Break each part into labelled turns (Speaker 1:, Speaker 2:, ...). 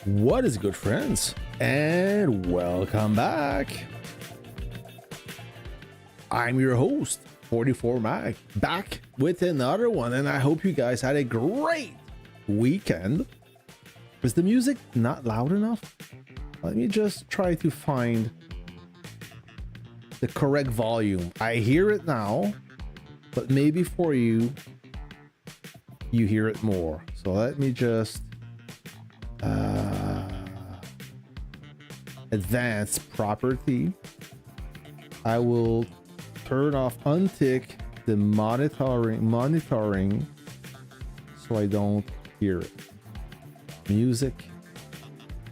Speaker 1: What is good, friends? And welcome back. I'm your host, 44 Mag, back with another one, and I hope you guys had a great weekend. Was the music not loud enough? Let me just try to find the correct volume. I hear it now, but maybe for you, you hear it more. So let me just advanced property. I will untick the monitoring so I don't hear it. Music,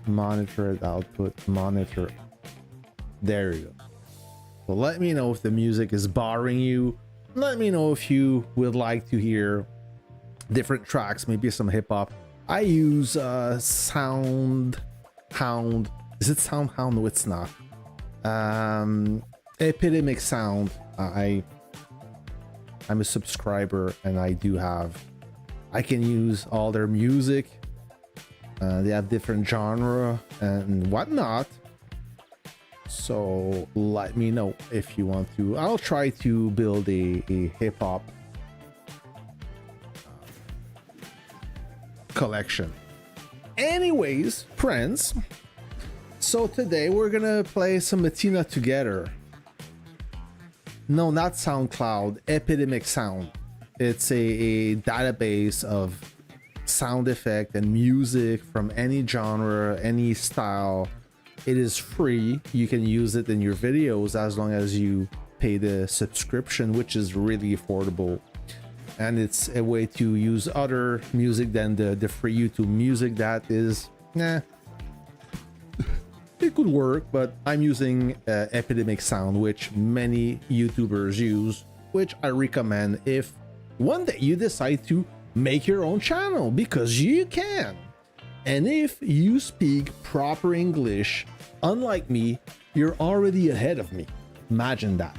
Speaker 1: monitored output, monitor. There you go. So let me know if the music is bothering you. Let me know if you would like to hear different tracks, maybe some hip hop. I use Sound Hound. Is it Sound Hound? No, it's not. Epidemic Sound. I'm a subscriber, and I can use all their music. They have different genre and whatnot. So let me know if you want to. I'll try to build a hip hop collection. Anyways, friends, so today we're gonna play some Athena together. No, not SoundCloud, Epidemic Sound. It's a database of sound effect and music from any genre, any style. It is free. You can use it in your videos as long as you pay the subscription, which is really affordable. And it's a way to use other music than the free YouTube music that is, it could work, but I'm using Epidemic Sound, which many YouTubers use, which I recommend if one day you decide to make your own channel, because you can. And if you speak proper English, unlike me, you're already ahead of me. Imagine that.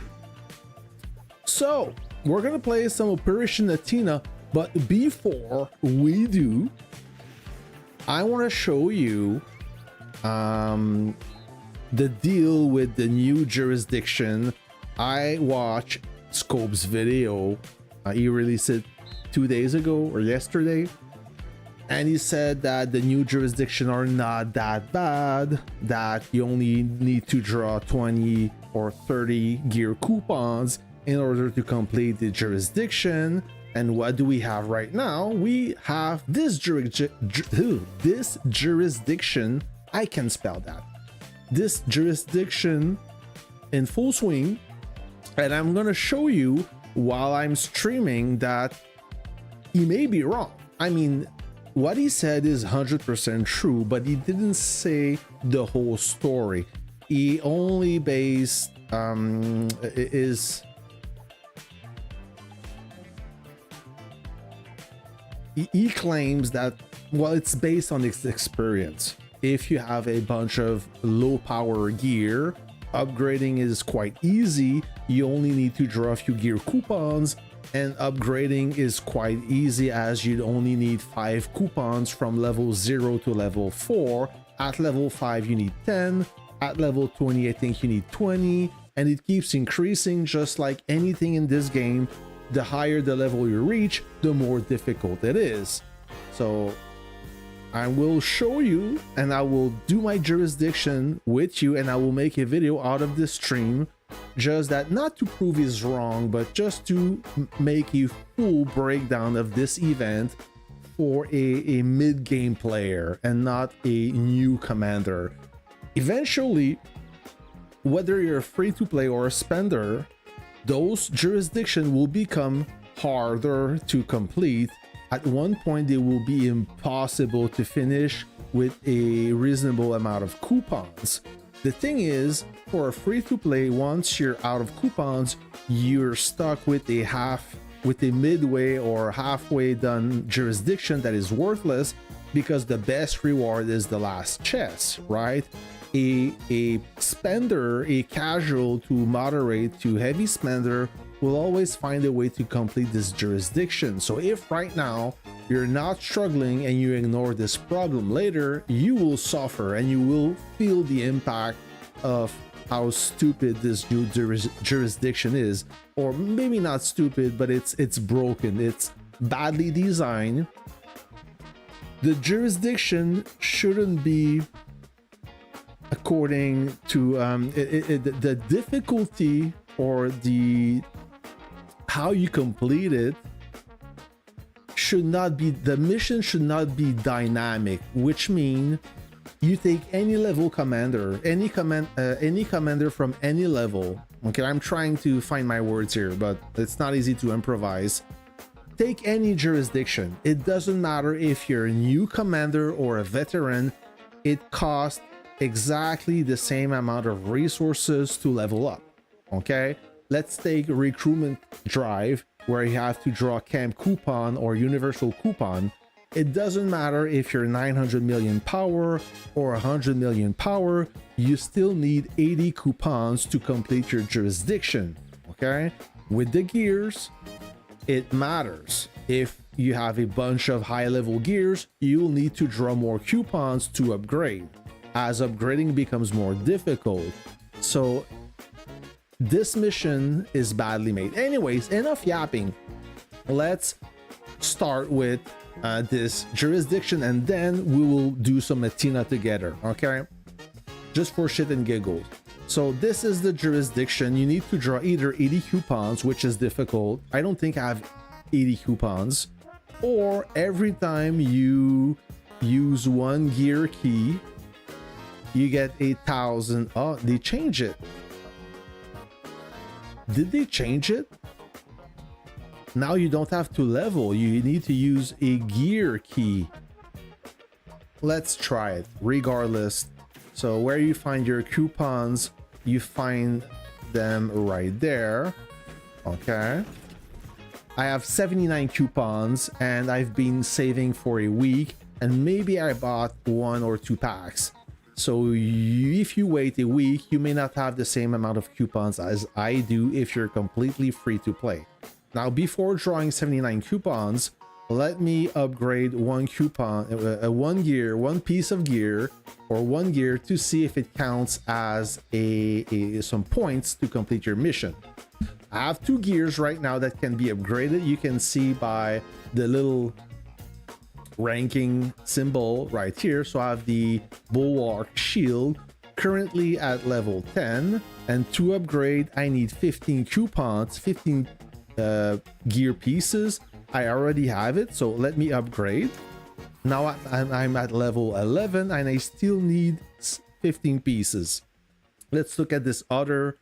Speaker 1: So we're gonna play some Operation Athena, but before we do, I want to show you the deal with the new jurisdiction. I watched Scope's video. He released it 2 days ago or yesterday, and he said that the new jurisdiction are not that bad, that you only need to draw 20 or 30 gear coupons in order to complete the jurisdiction. And what do we have right now? We have this jurisdiction. I can spell that. This jurisdiction in full swing, and I'm gonna show you while I'm streaming that he may be wrong. I mean, what he said is 100% true, but he didn't say the whole story. He only based he claims that, well, it's based on his experience. If you have a bunch of low power gear, upgrading is quite easy. You only need to draw a few gear coupons, and upgrading is quite easy, as you'd only need 5 coupons from level 0 to level 4. At level 5 you need 10. At level 20 I think you need 20, and it keeps increasing. Just like anything in this game, the higher the level you reach, the more difficult it is. So I will show you, and I will do my jurisdiction with you, and I will make a video out of this stream, just that, not to prove he's wrong, but just to make a full breakdown of this event for a mid-game player and not a new commander. Eventually, whether you're free to play or a spender, those jurisdictions will become harder to complete. At one point, they will be impossible to finish with a reasonable amount of coupons. The thing is, for a free-to-play, once you're out of coupons, you're stuck with a midway or halfway done jurisdiction that is worthless, because the best reward is the last chest, right? A spender, a casual to moderate to heavy spender, will always find a way to complete this jurisdiction. So if right now you're not struggling and you ignore this problem, later you will suffer and you will feel the impact of how stupid this new jurisdiction is. Or maybe not stupid, but it's broken, it's badly designed. The jurisdiction shouldn't be according to the difficulty or the how you complete it should not be, the mission should not be dynamic, which means you take any level commander, any commander from any level. Okay, I'm trying to find my words here, but it's not easy to improvise. Take any jurisdiction. It doesn't matter if you're a new commander or a veteran. It costs exactly the same amount of resources to level up. Okay, let's take recruitment drive, where you have to draw camp coupon or universal coupon. It doesn't matter if you're 900 million power or 100 million power, you still need 80 coupons to complete your jurisdiction. Okay, with the gears, it matters. If you have a bunch of high level gears, you'll need to draw more coupons to upgrade, as upgrading becomes more difficult. So this mission is badly made. Anyways, enough yapping. Let's start with this jurisdiction, and then we will do some Athena together, okay? Just for shit and giggles. So this is the jurisdiction. You need to draw either 80 coupons, which is difficult. I don't think I have 80 coupons. Or every time you use one gear key, you get 8,000. Oh, they change it. Did they change it? Now you don't have to level, you need to use a gear key. Let's try it regardless. So where you find your coupons, you find them right there. Okay, I have 79 coupons and I've been saving for a week, and maybe I bought 1 or 2 packs. So if you wait a week, you may not have the same amount of coupons as I do if you're completely free to play. Now, before drawing 79 coupons, let me upgrade one coupon, one piece of gear, or one gear, to see if it counts as some points to complete your mission. I have 2 gears right now that can be upgraded. You can see by the little ranking symbol right here. So I have the Bulwark Shield, currently at level 10, and to upgrade I need 15 coupons, 15 gear pieces. I already have it, so let me upgrade. Now I'm at level 11 and I still need 15 pieces. Let's look at this other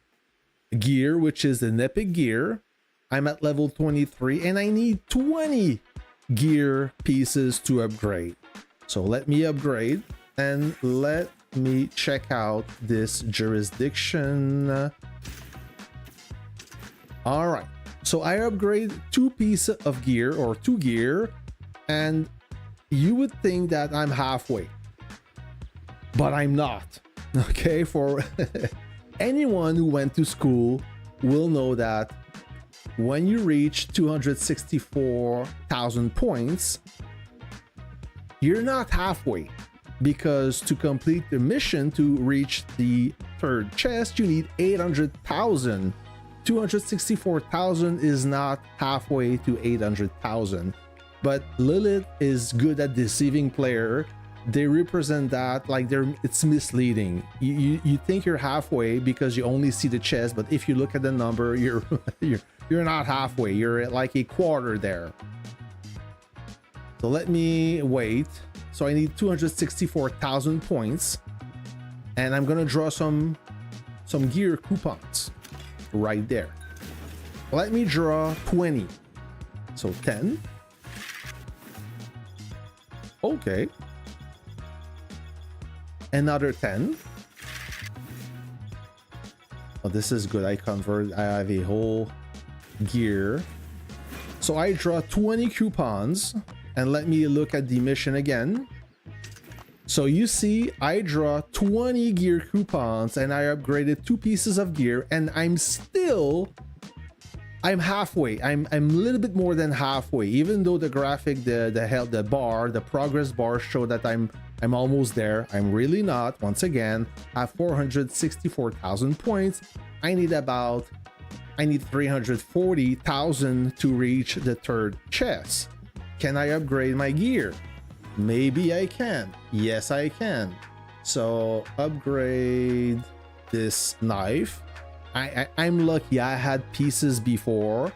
Speaker 1: gear, which is an epic gear. I'm at level 23 and I need 20 gear pieces to upgrade. So let me upgrade and let me check out this jurisdiction. All right, so I upgrade 2 pieces of gear, or 2 gear, and you would think that I'm halfway, but I'm not. Okay, for anyone who went to school will know that when you reach 264,000 points, you're not halfway, because to complete the mission to reach the 3rd chest, you need 800,000. 264,000 is not halfway to 800,000, but Lilith is good at deceiving player. They represent that like it's misleading. You think you're halfway because you only see the chest, but if you look at the number, you're not halfway. You're at like a quarter there. So let me wait. So I need 264,000 points, and I'm gonna draw some gear coupons right there. Let me draw 20. So 10. Okay. Another 10. Oh, this is good. I have a whole gear. So I draw 20 coupons, and let me look at the mission again. So you see, I draw 20 gear coupons and I upgraded 2 pieces of gear, and I'm still I'm halfway. I'm a little bit more than halfway. Even though the graphic, the bar, the progress bar show that I'm almost there. I'm really not. Once again, I have 464,000 points. I need 340,000 to reach the third chest. Can I upgrade my gear? Maybe I can. Yes, I can. So upgrade this knife. I'm lucky. I had pieces before.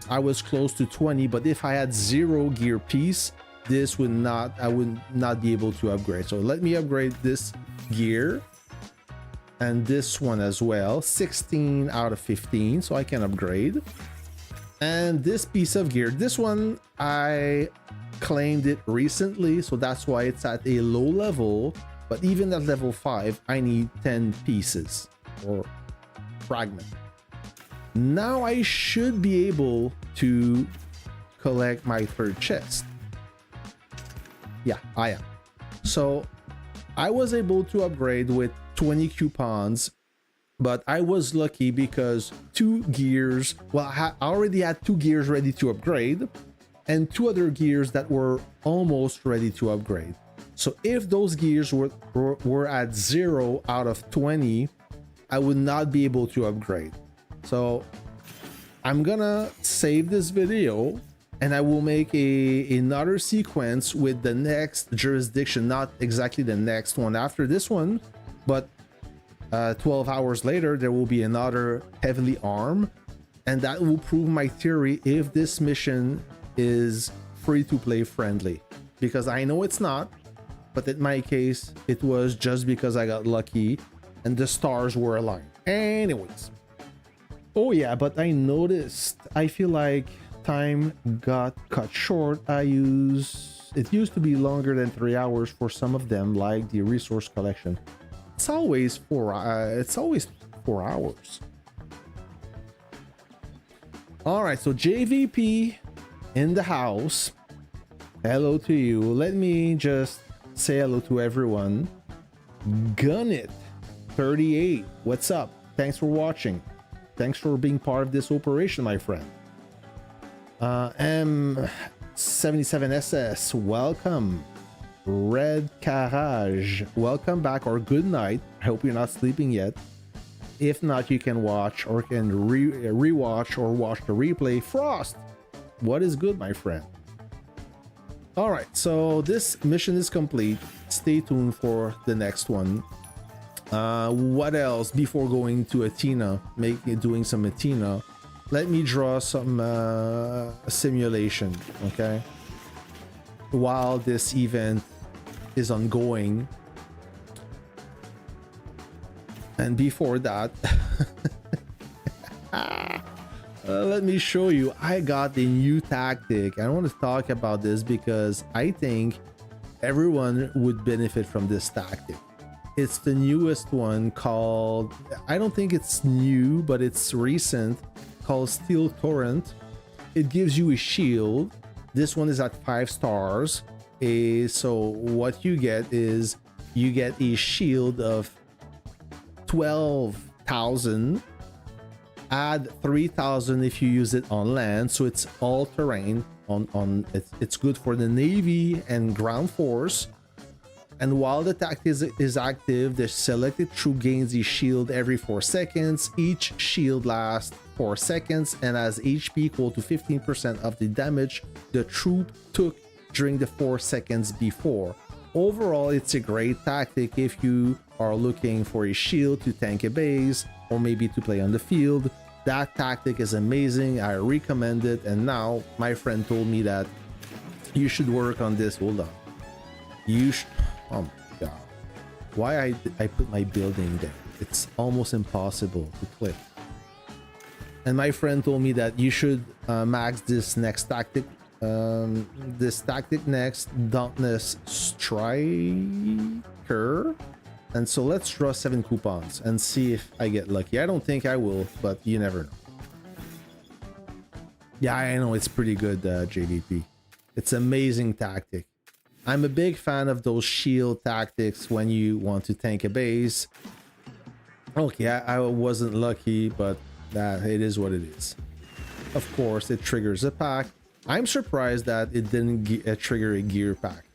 Speaker 1: I was close to 20, but if I had 0 gear piece, this would not, I would not be able to upgrade. So let me upgrade this gear and this one as well. 16 out of 15, so I can upgrade. And this piece of gear, this one I claimed it recently, so that's why it's at a low level. But even at level 5, I need 10 pieces or fragment. Now I should be able to collect my third chest. Yeah, I am. So I was able to upgrade with 20 coupons, but I was lucky because 2 gears, well, I already had 2 gears ready to upgrade and 2 other gears that were almost ready to upgrade. So if those gears were at 0 out of 20, I would not be able to upgrade. So I'm gonna save this video and I will make another sequence with the next jurisdiction, not exactly the next one after this one, but 12 hours later there will be another heavily armed, and that will prove my theory if this mission is free to play friendly, because I know it's not, but in my case it was just because I got lucky and the stars were aligned. Anyways, oh yeah, but I noticed, I feel like time got cut short. It used to be longer than 3 hours for some of them, like the resource collection. It's always 4 hours. All right, so JVP in the house. Hello to you. Let me just say hello to everyone. Gun it 38, what's up? Thanks for watching. Thanks for being part of this operation, my friend. M77SS, welcome. Red Carrage, welcome back, or good night. I hope you're not sleeping yet. If not, you can watch or can rewatch or watch the replay. Frost, what is good, my friend? All right, so this mission is complete. Stay tuned for the next one. What else before going to Athena, doing some Athena? Let me draw some simulation, okay, while this event is ongoing. And before that, let me show you. I got the new tactic. I want to talk about this because I think everyone would benefit from this tactic. It's the newest one called, I don't think it's new, but it's recent, called Steel Torrent. It gives you a shield. This one is at 5 stars. So what you get is you get a shield of 12,000. Add 3,000 if you use it on land, so it's all terrain. It's good for the Navy and ground force. And while the tactic is active, the selected troop gains a shield every 4 seconds. Each shield lasts 4 seconds and has HP equal to 15% of the damage the troop took during the 4 seconds before. Overall, it's a great tactic if you are looking for a shield to tank a base or maybe to play on the field. That tactic is amazing. I recommend it. And now my friend told me that you should work on this. Hold on. Oh my god, why I put my building there? It's almost impossible to click. And my friend told me that you should max this next tactic. This tactic next, Dauntless Striker. And so let's draw 7 coupons and see if I get lucky. I don't think I will, but you never know. Yeah, I know it's pretty good, JVP. It's amazing tactic. I'm a big fan of those shield tactics when you want to tank a base. Okay, I wasn't lucky, but it is what it is. of course it triggers a pack. I'm surprised that it didn't trigger a gear pack.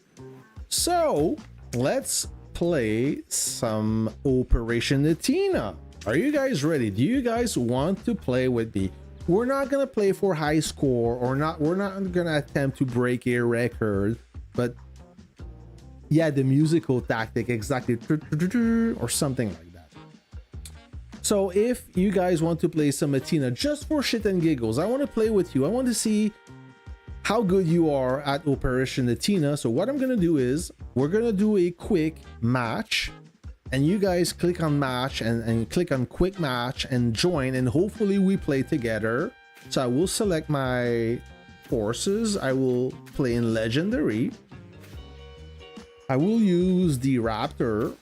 Speaker 1: So let's play some Operation Athena. Are you guys ready? Do you guys want to play with me? We're not gonna play for high score, or not. We're not gonna attempt to break a record, but yeah, the musical tactic, exactly, or something like that. So if you guys want to play some Athena just for shit and giggles, I want to play with you. I want to see how good you are at Operation Athena. So what I'm gonna do is we're gonna do a quick match, and you guys click on match and click on quick match and join, and hopefully we play together. So I will select my forces. I will play in legendary. I will use the raptor,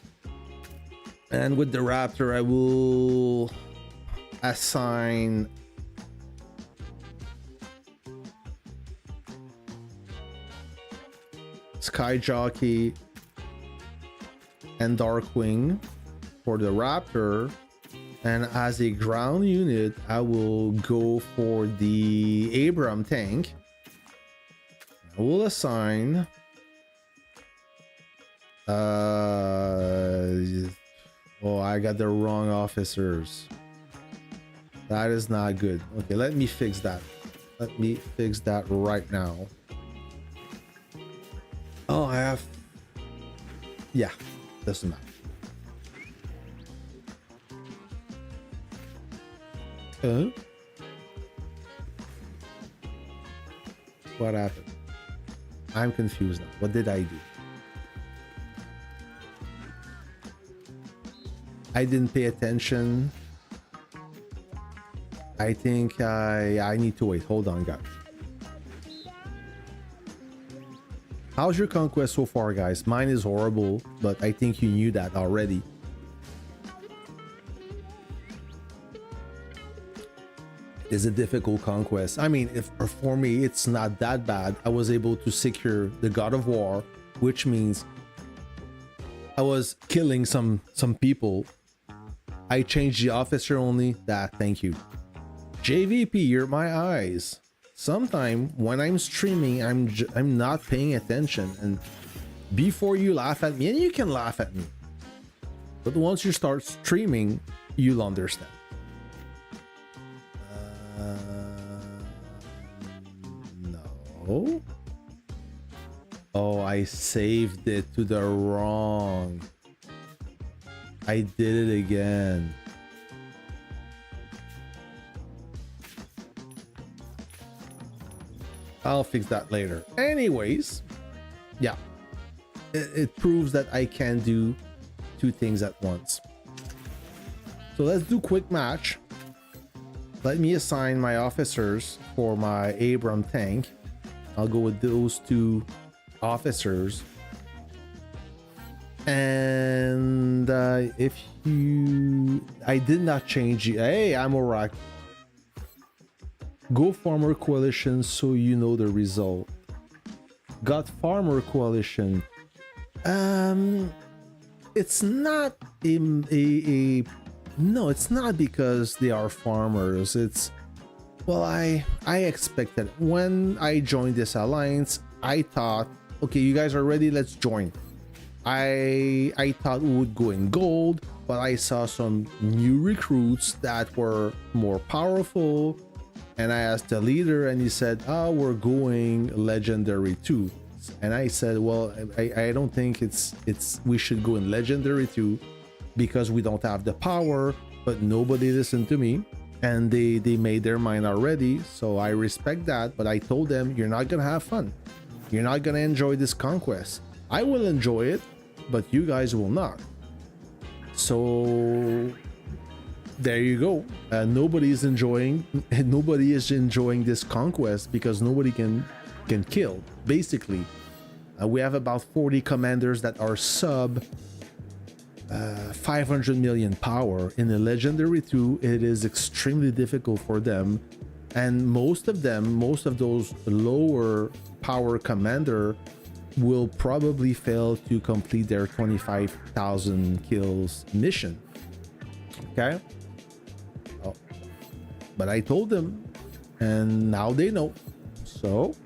Speaker 1: and with the raptor I will assign Sky Jockey and Darkwing for the raptor, and as a ground unit I will go for the Abram tank. I will assign oh, I got the wrong officers. That is not good. Okay, let me fix that. Let me fix that right now. Oh, I have, yeah, doesn't matter. What happened? I'm confused now. What did I do? I didn't pay attention. I think I need to wait. Hold on, guys. How's your conquest so far, guys? Mine is horrible, but I think you knew that already. It's a difficult conquest. I mean, if for me, it's not that bad. I was able to secure the God of War, which means I was killing some people. I changed the officer only. That, thank you. JVP, you're my eyes. Sometime when I'm streaming, I'm not paying attention, and before you laugh at me, and you can laugh at me, but once you start streaming, you'll understand. No. Oh, I saved it to the wrong. I did it again. I'll fix that later. Anyways, yeah, it proves that I can do two things at once. So let's do quick match. Let me assign my officers for my Abram tank. I'll go with those two officers. And if you, I did not change it. Hey, I'm alright. Go Farmer Coalition so you know the result. Got Farmer Coalition. It's not no, it's not because they are farmers. It's, well, I expected when I joined this alliance. I thought, okay, you guys are ready, let's join. I thought we would go in gold, but I saw some new recruits that were more powerful, and I asked the leader, and he said, oh, we're going legendary too. And I said, well, I don't think it's we should go in legendary too, because we don't have the power. But nobody listened to me, and they made their mind already, so I respect that. But I told them, you're not gonna have fun, you're not gonna enjoy this conquest. I will enjoy it, but you guys will not. So there you go. Nobody is enjoying this conquest because nobody can kill. Basically, we have about 40 commanders that are sub 500 million power. In the legendary 2, it is extremely difficult for them, and most of those lower power commander will probably fail to complete their 25,000 kills mission. Okay. Oh. But I told them, and now they know. So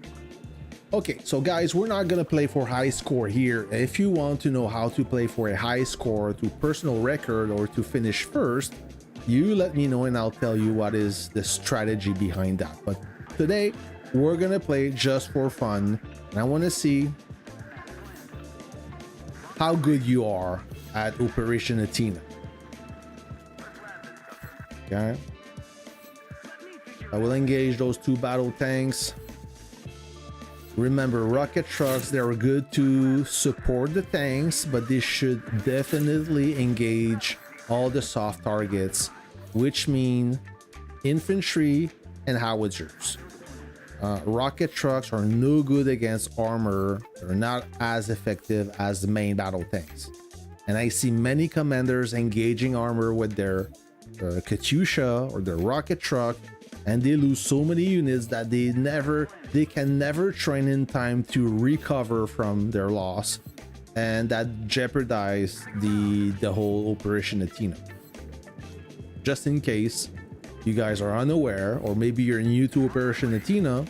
Speaker 1: okay, so guys, we're not gonna play for high score here. If you want to know how to play for a high score, to personal record, or to finish first, you let me know and I'll tell you what is the strategy behind that. But today we're gonna play just for fun, and I want to see how good you are at Operation Athena. Okay, I will engage those two battle tanks. Remember, rocket trucks, they're good to support the tanks, but they should definitely engage all the soft targets, which mean infantry and howitzers. Rocket trucks are no good against armor. They're not as effective as the main battle tanks. And I see many commanders engaging armor with their Katyusha or their rocket truck, and they lose so many units that they can never train in time to recover from their loss, and that jeopardize the whole Operation Athena. Just in case you guys are unaware, or maybe you're new to Operation Athena,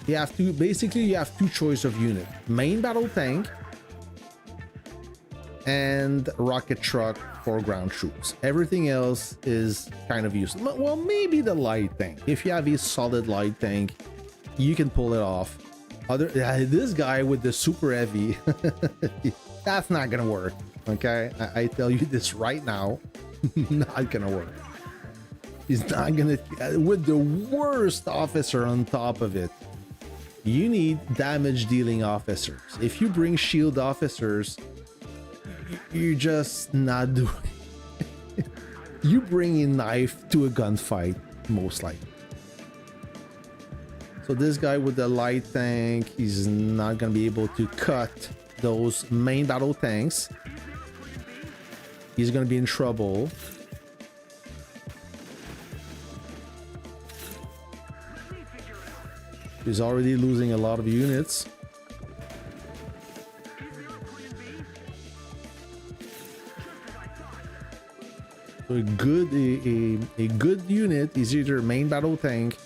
Speaker 1: you have two choice of unit: main battle tank and rocket truck for ground troops. Everything else is kind of useless. Well, maybe the light tank. If you have a solid light tank, you can pull it off. This guy with the super heavy, that's not gonna work. Okay, I tell you this right now, not gonna work. He's not gonna, with the worst officer on top of it. You need damage dealing officers. If you bring shield officers, you're just not doing it. You bring a knife to a gunfight, most likely. So this guy with the light tank, he's not gonna be able to cut those main battle tanks. He's gonna be in trouble. He's already losing a lot of units. So a good unit is either main battle tank,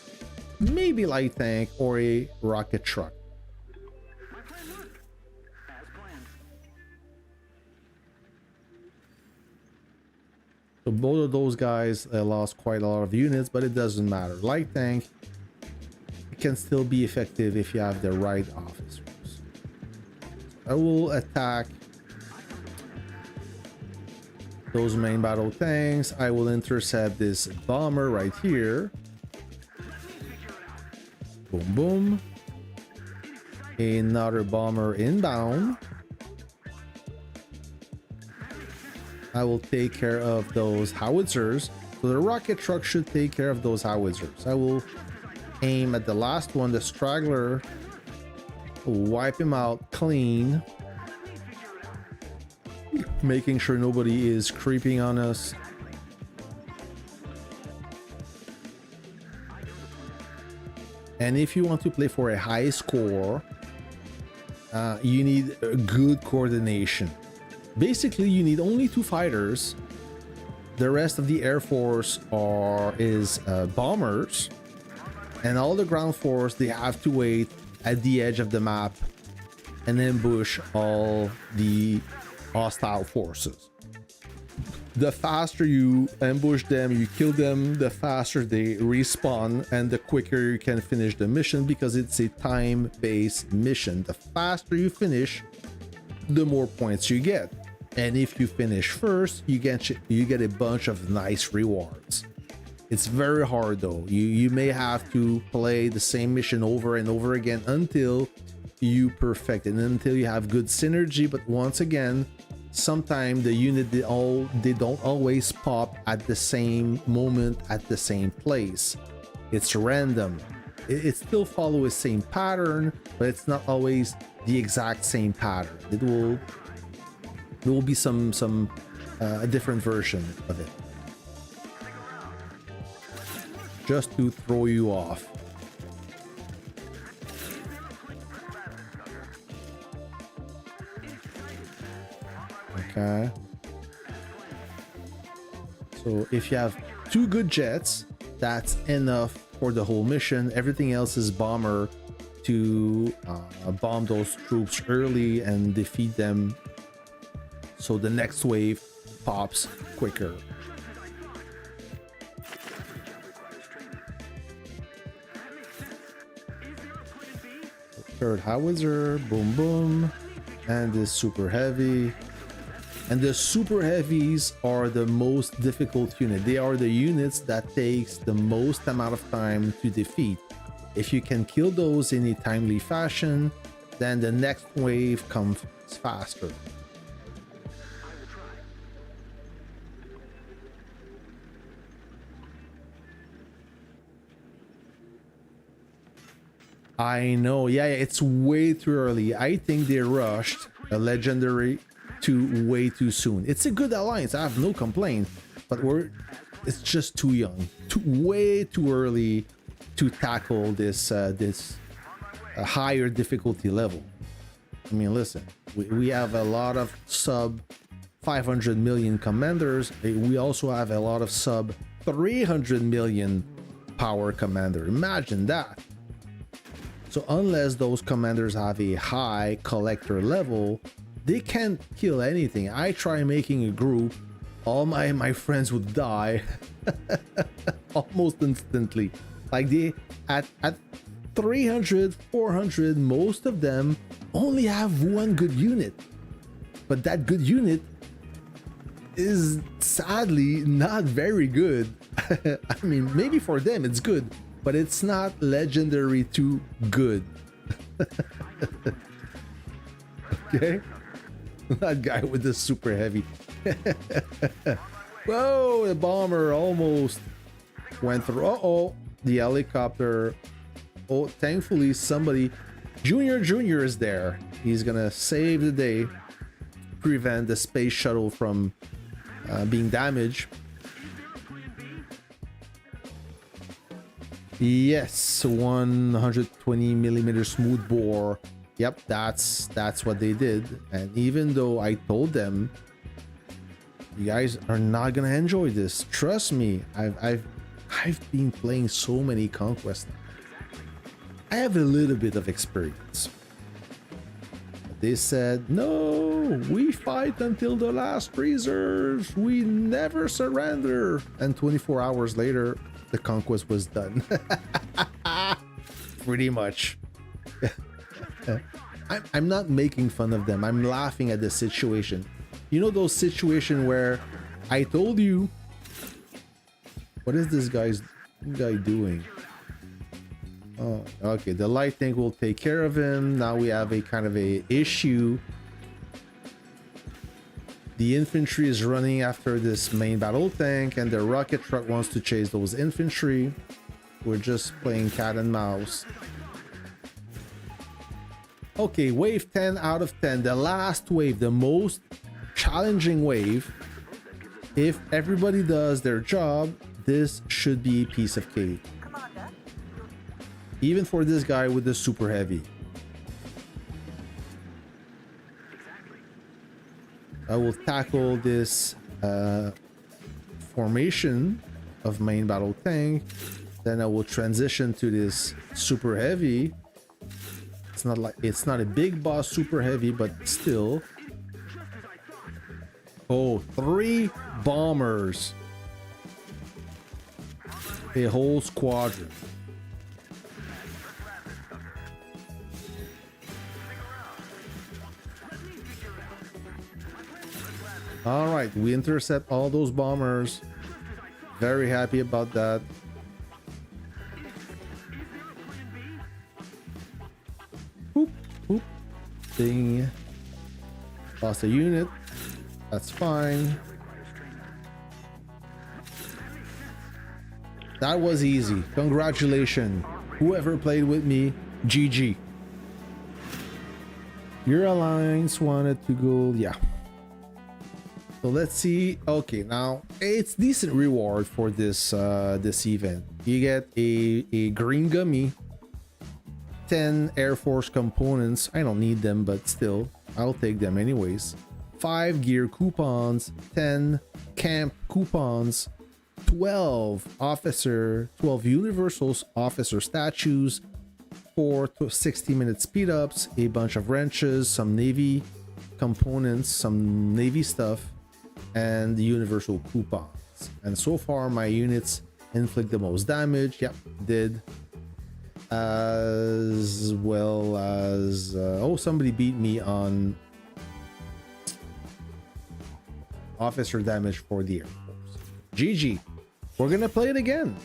Speaker 1: maybe light tank, or a rocket truck. So both of those guys lost quite a lot of units, but it doesn't matter. Light tank, it can still be effective if you have the right officers. I will attack those main battle tanks. I will intercept this bomber right here. Boom, boom. Another bomber inbound. I will take care of those howitzers. So the rocket truck should take care of those howitzers. I will aim at the last one, the straggler. Wipe him out clean. Making sure nobody is creeping on us. And if you want to play for a high score, you need a good coordination. Basically, you need only 2 fighters. The rest of the air force is bombers, and all the ground force, they have to wait at the edge of the map and ambush all the hostile forces. The faster you ambush them, you kill them, the faster they respawn, and the quicker you can finish the mission, because it's a time-based mission. The faster you finish, the more points you get. And if you finish first, you get a bunch of nice rewards. It's very hard though. You may have to play the same mission over and over again until you perfect it, and until you have good synergy. But once again, sometimes the unit, they don't always pop at the same moment at the same place. It's random. It still follows the same pattern, but it's not always the exact same pattern. There will be some a different version of it, just to throw you off. Okay. So if you have 2 good jets, that's enough for the whole mission. Everything else is bomber to bomb those troops early and defeat them so the next wave pops quicker. Third howitzer, boom boom, and this super heavy. And the super heavies are the most difficult unit. They are the units that takes the most amount of time to defeat. If you can kill those in a timely fashion, then the next wave comes faster. I know, yeah, it's way too early. I think they rushed a legendary to way too soon. It's a good alliance, I have no complaint, but it's just too young, way too early to tackle this higher difficulty level. I mean, listen, we have a lot of sub 500 million commanders. We also have a lot of sub 300 million power commander. Imagine that. So unless those commanders have a high collector level, they can't kill anything. I try making a group, all my friends would die almost instantly. Like they at 300, 400, most of them only have one good unit. But that good unit is sadly not very good. I mean, maybe for them it's good, but it's not legendary too good. Okay? That guy with the super heavy. Whoa, the bomber almost went through. Uh-oh, the helicopter. Oh, thankfully somebody, Junior is there. He's gonna save the day, prevent the space shuttle from being damaged. Yes, 120 millimeter smooth bore. Yep, that's what they did. And even though I told them, you guys are not gonna enjoy this, trust me. I've been playing so many conquests. I have a little bit of experience. But they said, no, we fight until the last reserves. We never surrender. And 24 hours later, the conquest was done. Pretty much. I'm not making fun of them. I'm laughing at the situation. You know those situations where I told you, what is this guy doing? Oh, okay. The light tank will take care of him. Now we have a kind of a issue. The infantry is running after this main battle tank, and the rocket truck wants to chase those infantry. We're just playing cat and mouse. Okay, wave 10 out of 10. The last wave, the most challenging wave. If everybody does their job, this should be a piece of cake. Even for this guy with the super heavy. I will tackle this formation of main battle tank. Then I will transition to this super heavy. It's not a big boss super heavy, but still. Oh, 3 bombers. A whole squadron. All right, we intercept all those bombers. Very happy about that. Boop, boop. Ding. Lost a unit. That's fine. That was easy. Congratulations. Whoever played with me, GG. Your alliance wanted to go, yeah. So let's see. Okay, now it's decent reward for this this event. You get a green gummy, 10 Air Force components. I don't need them, but still, I'll take them anyways. 5 gear coupons, 10 camp coupons, 12 universals officer statues, 4 to 60-minute speed ups, a bunch of wrenches, some navy components, some navy stuff, and the universal coupons. And so far my units inflict the most damage. Yep, did. As well as oh, somebody beat me on officer damage for the Air Force. GG. We're gonna play it again.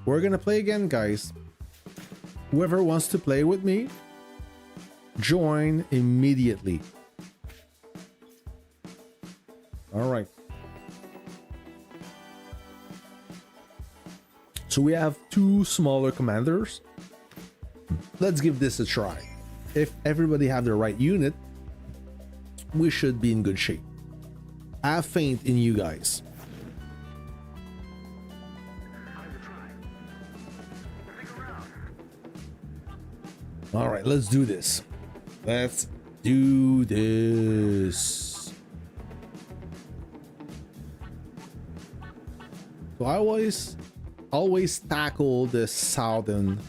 Speaker 1: We're gonna play again, guys. Whoever wants to play with me, join immediately. All right. So we have 2 smaller commanders. Let's give this a try. If everybody have the right unit, we should be in good shape. I have faith in you guys. All right, let's do this. Let's do this. So I always tackle the southern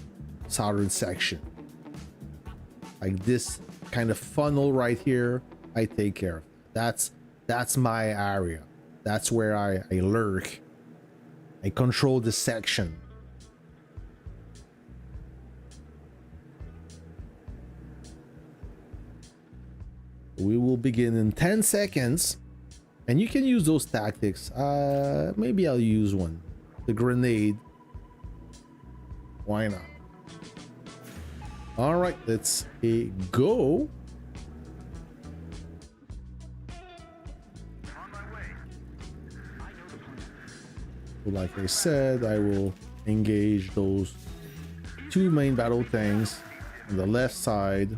Speaker 1: section, like this kind of funnel right here. I take care of. That's my area. That's where I lurk. I control the section. We will begin in 10 seconds, and you can use those tactics. Maybe I'll use one. The grenade. Why not? All right, let's go. Like I said, I will engage those 2 main battle tanks on the left side.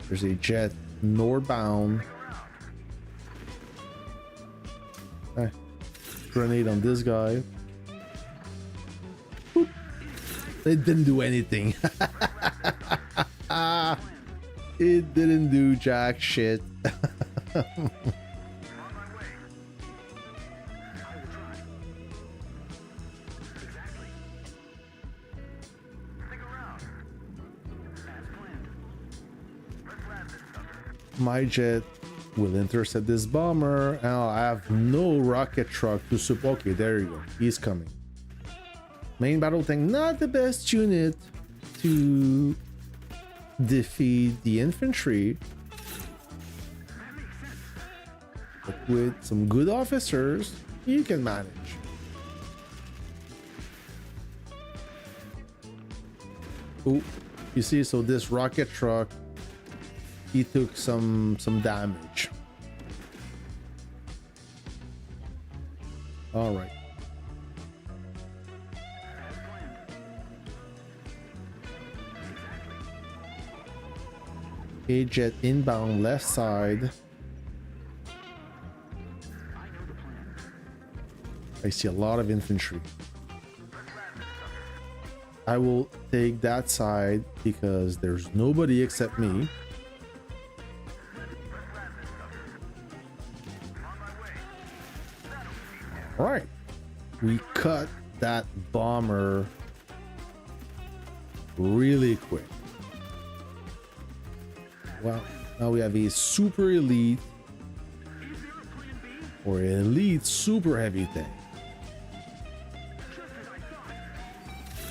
Speaker 1: There's a jet northbound. Okay. Grenade on this guy. Boop. It didn't do anything. It didn't do jack shit. My jet will intercept this bomber. Now I have no rocket truck to support. Okay, there you go. He's coming. Main battle tank, not the best unit to defeat the infantry, but with some good officers, you can manage. Oh, you see, so this rocket truck, he took some damage. All right. A jet inbound left side. I see a lot of infantry. I will take that side because there's nobody except me. All right, we cut that bomber really quick. Well, now we have a super elite or elite super heavy tank.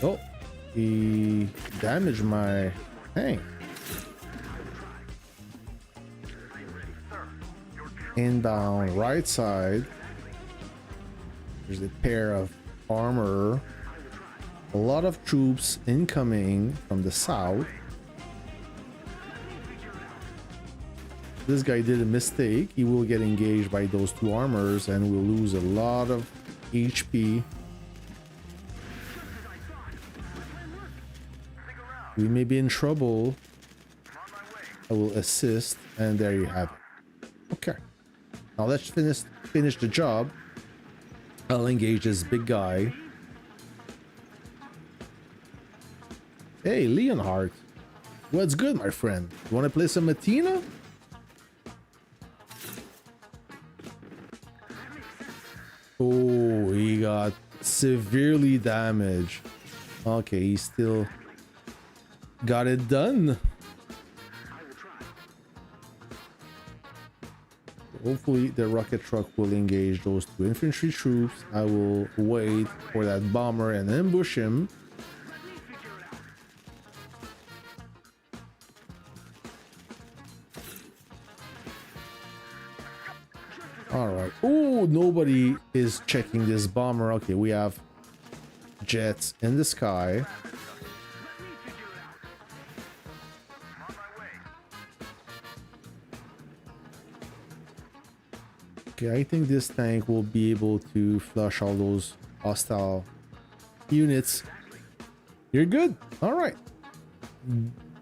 Speaker 1: Oh, he damaged my tank. Inbound right side. There's a pair of armor. A lot of troops incoming from the south. This guy did a mistake. He will get engaged by those 2 armors and will lose a lot of HP. We may be in trouble. I will assist, and there you have it. Okay. Now let's finish the job. I'll engage this big guy. Hey, Leonhardt. What's good, my friend? You want to play some Athena? Oh, he got severely damaged. Okay, he still got it done. Hopefully the rocket truck will engage those two infantry troops. I will wait for that bomber and ambush him. All right. Oh, nobody is checking this bomber. Okay, we have jets in the sky. Okay, I think this tank will be able to flush all those hostile units. You're good. All right.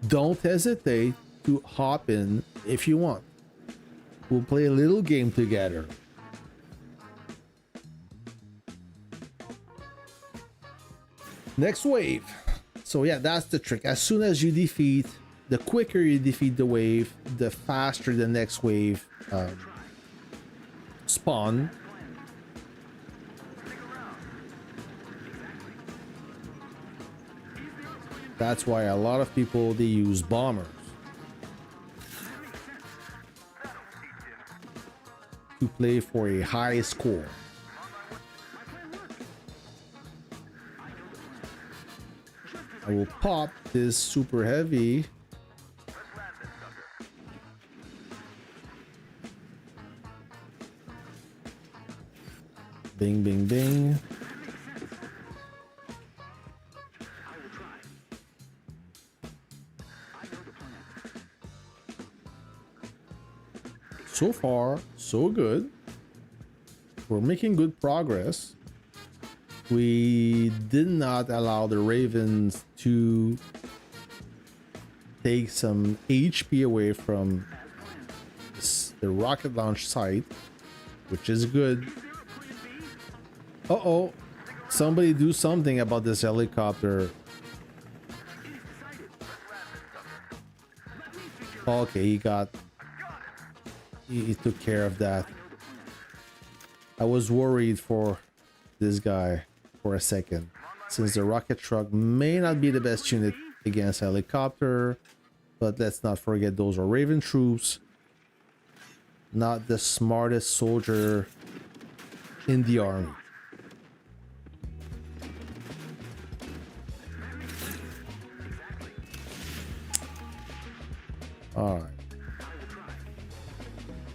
Speaker 1: Don't hesitate to hop in if you want. We'll play a little game together. Next wave. So yeah, that's the trick. As soon as you defeat, the quicker you defeat the wave, the faster the next wave spawn. That's why a lot of people, they use bombers to play for a high score. I will pop this super heavy. Bing, bing, bing. So far, so good. We're making good progress. We did not allow the Ravens to take some HP away from the rocket launch site, which is good. Uh-oh. Somebody do something about this helicopter. Okay, he took care of that. I was worried for this guy for a second, since the rocket truck may not be the best unit against helicopter, but let's not forget those are Raven troops, not the smartest soldier in the army. All right.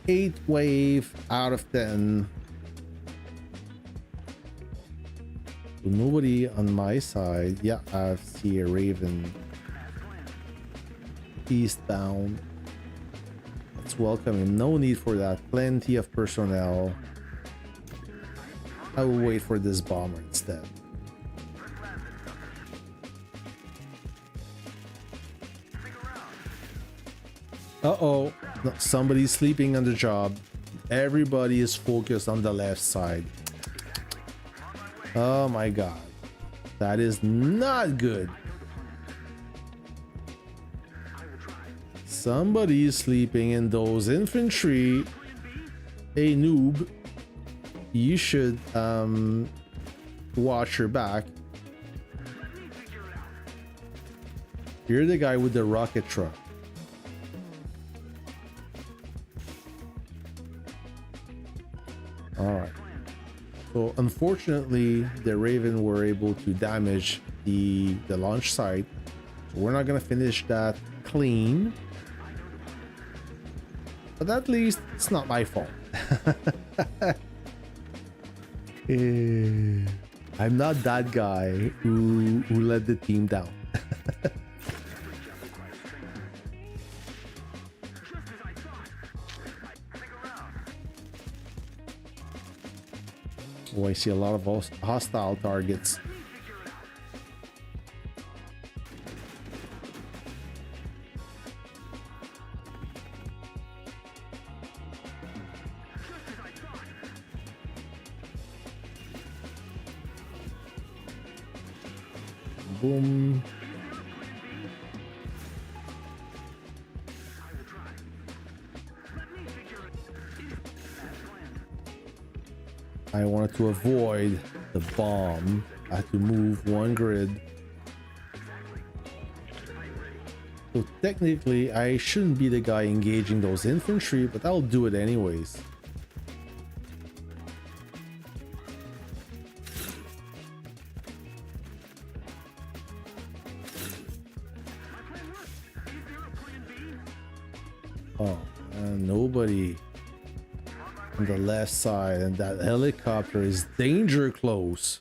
Speaker 1: 8 wave out of 10. So nobody on my side. Yeah, I see a Raven eastbound. Let's welcome him. No need for that. Plenty of personnel. I will wait for this bomber instead. Uh-oh. No, somebody's sleeping on the job. Everybody is focused on the left side. Oh my god. That is not good. Somebody is sleeping in those infantry. Hey noob. You should watch your back. You're the guy with the rocket truck. Alright. So unfortunately the Raven were able to damage the launch site. So we're not gonna finish that clean. But at least it's not my fault. I'm not that guy who let the team down. Oh, I see a lot of hostile targets. Boom. I wanted to avoid the bomb. I had to move one grid. So technically, I shouldn't be the guy engaging those infantry, but I'll do it anyways. Oh, and nobody on the left side, and that helicopter is danger close.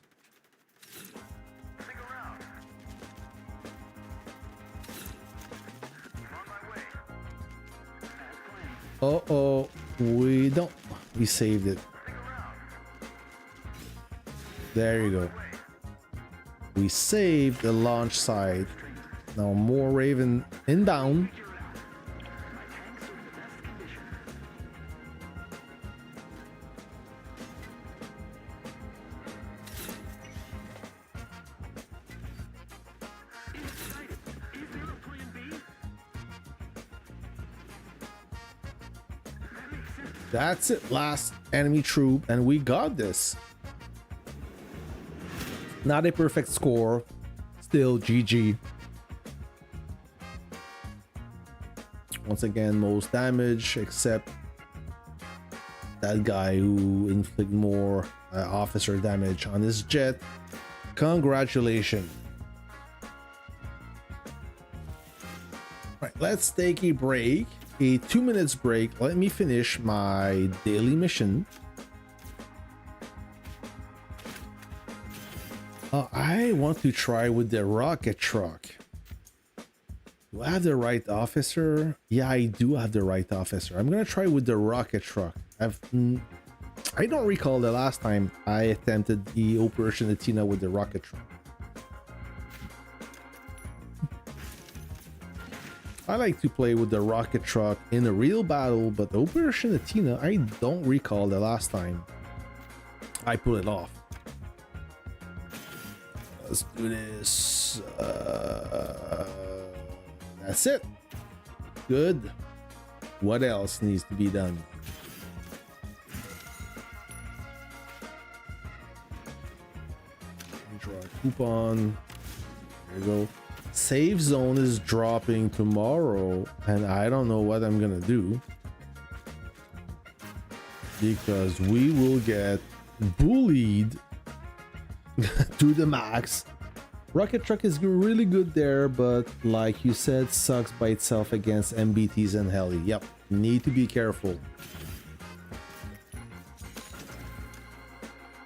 Speaker 1: Uh-oh, we saved it. There you go. We saved the launch side. Now more Raven inbound. That's it, last enemy troop, and we got this. Not a perfect score, still GG. Once again, most damage, except that guy who inflicted more officer damage on his jet. Congratulations. All right, let's take a break. A 2 minutes break. Let me finish my daily mission. I want to try with the rocket truck. Do I have the right officer? Yeah, I do have the right officer. I'm gonna try with the rocket truck. I don't recall the last time I attempted the Operation Athena with the rocket truck. I like to play with the rocket truck in a real battle, but Operation Athena, I don't recall the last time I pull it off. Let's do this. That's it. Good. What else needs to be done? Draw a coupon. There you go. Save zone is dropping tomorrow, and I don't know what I'm gonna do because we will get bullied to the max. Rocket truck is really good there, but like you said, sucks by itself against MBTs and heli. Yep, need to be careful.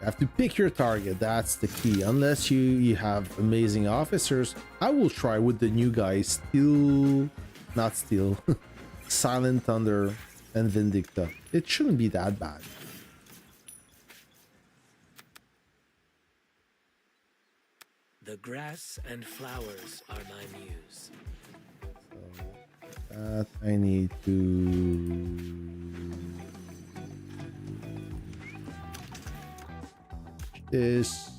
Speaker 1: Have to pick your target, that's the key. Unless you have amazing officers. I will try with the new guys, Silent Thunder and Vindicta. It shouldn't be that bad.
Speaker 2: The grass and flowers are my muse.
Speaker 1: So that I need to this.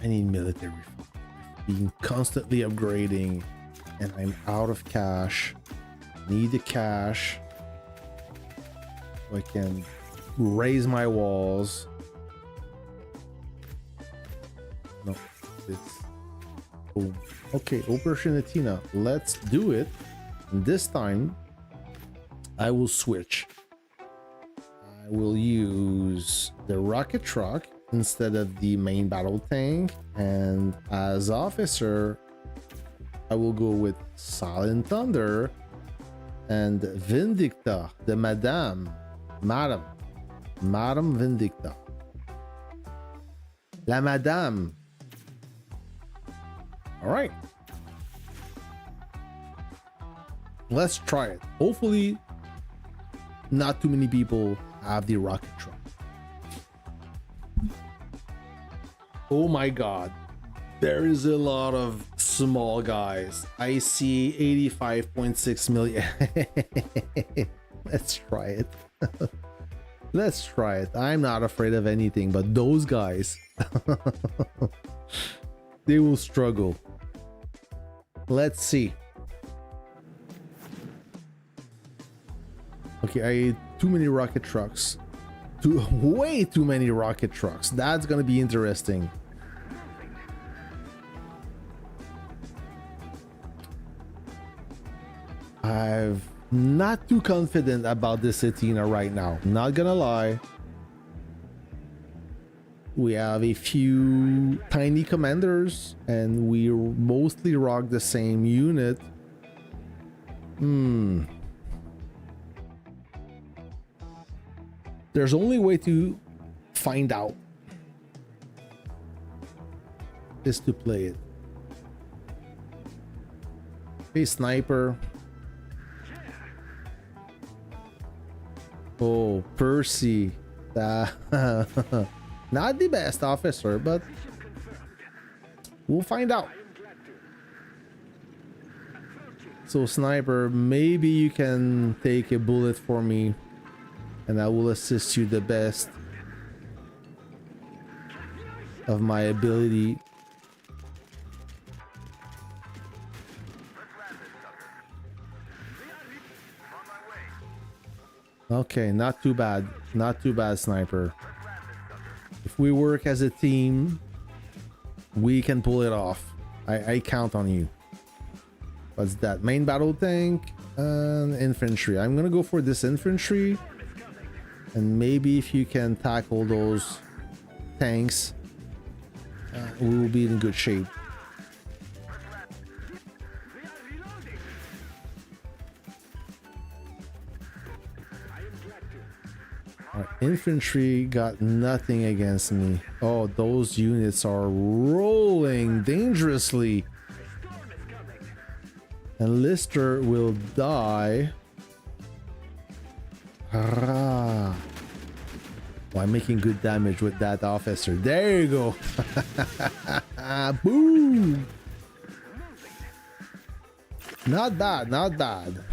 Speaker 1: I need military. Being constantly upgrading, and I'm out of cash. Need the cash so I can raise my walls. No, it's oh, okay. Operation Athena. Let's do it. And this time, I will switch. I will use the rocket truck instead of the main battle tank, and as officer I will go with Silent Thunder and Vindicta, the Madame Vindicta, La Madame. All right, let's try it. Hopefully not too many people have the rocket truck. Oh my god, there is a lot of small guys. I see 85.6 million. Let's try it. Let's try it. I'm not afraid of anything, but those guys, they will struggle. Let's see. Okay, too many rocket trucks. Way too many rocket trucks. That's gonna be interesting. I'm not too confident about this Athena right now. Not gonna lie. We have a few tiny commanders and we mostly rock the same unit. There's only way to find out is to play it. Hey, sniper. Oh, Percy. Not the best officer, but we'll find out. So, sniper, maybe you can take a bullet for me and I will assist you the best of my ability. Okay, not too bad. Not too bad, sniper. If we work as a team, we can pull it off. I count on you. What's that? Main battle tank and infantry. I'm gonna go for this infantry. And maybe if you can tackle those tanks, we will be in good shape. Our infantry got nothing against me. Oh, those units are rolling dangerously. And Lister will die. Ah. Oh, I'm making good damage with that officer. There you go. Boom. Not bad, not bad.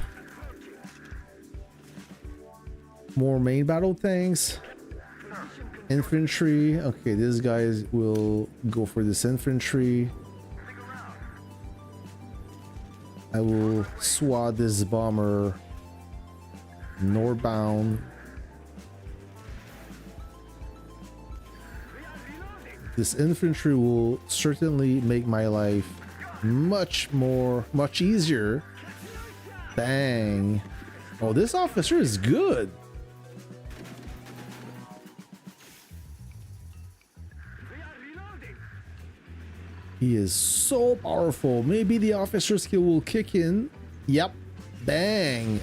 Speaker 1: More main battle tanks. Infantry. Okay, these guys will go for this infantry. I will swat this bomber northbound. This infantry will certainly make my life much easier. Bang. Oh, this officer is good. He is so powerful. Maybe the officer skill will kick in. Yep. Bang.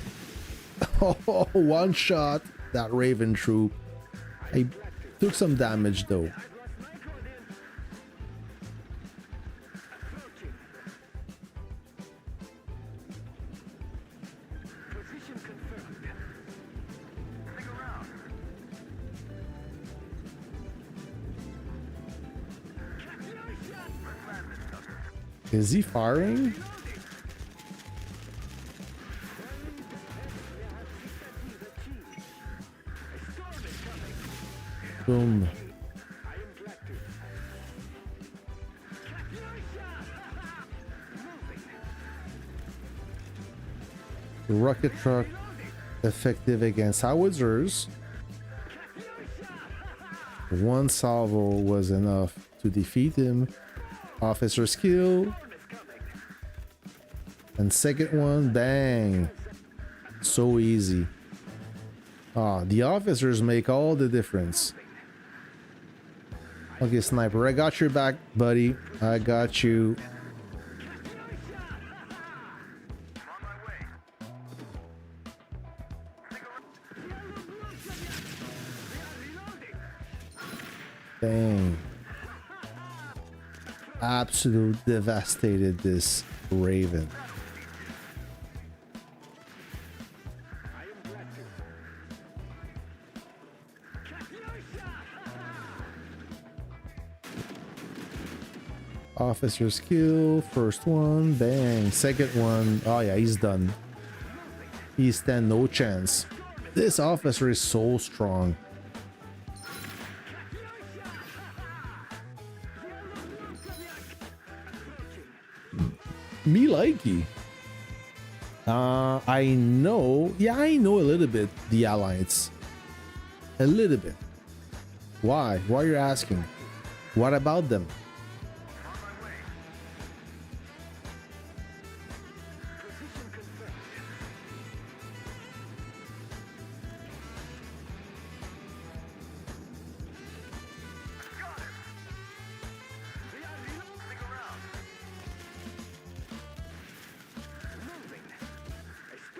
Speaker 1: Oh, one shot that Raven troop. I took some damage though. Is he firing? Boom. The rocket truck effective against howitzers. One salvo was enough to defeat him. Officer skill. And second one, bang. So easy. Ah, the officers make all the difference. Okay, sniper, I got your back, buddy. I got you. Bang. Absolute devastated this Raven. Officer skill, first one, bang. Second one, oh yeah, he's done. He stand no chance. This officer is so strong. Me likey. I know. Yeah, I know a little bit the Alliance. A little bit. Why? Why are you asking? What about them?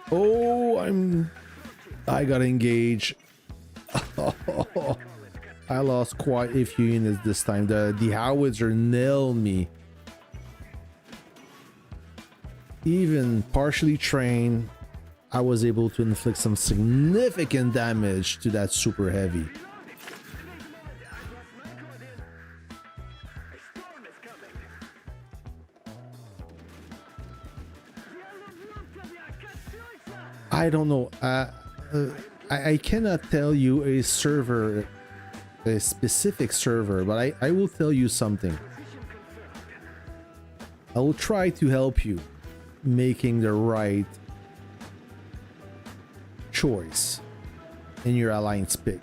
Speaker 1: Oh, I got engaged. I lost quite a few units this time. The howitzer nailed me. Even partially trained, I was able to inflict some significant damage to that super heavy. I don't know. I cannot tell you a server, a specific server, but I will tell you something. I will try to help you making the right choice in your alliance pick.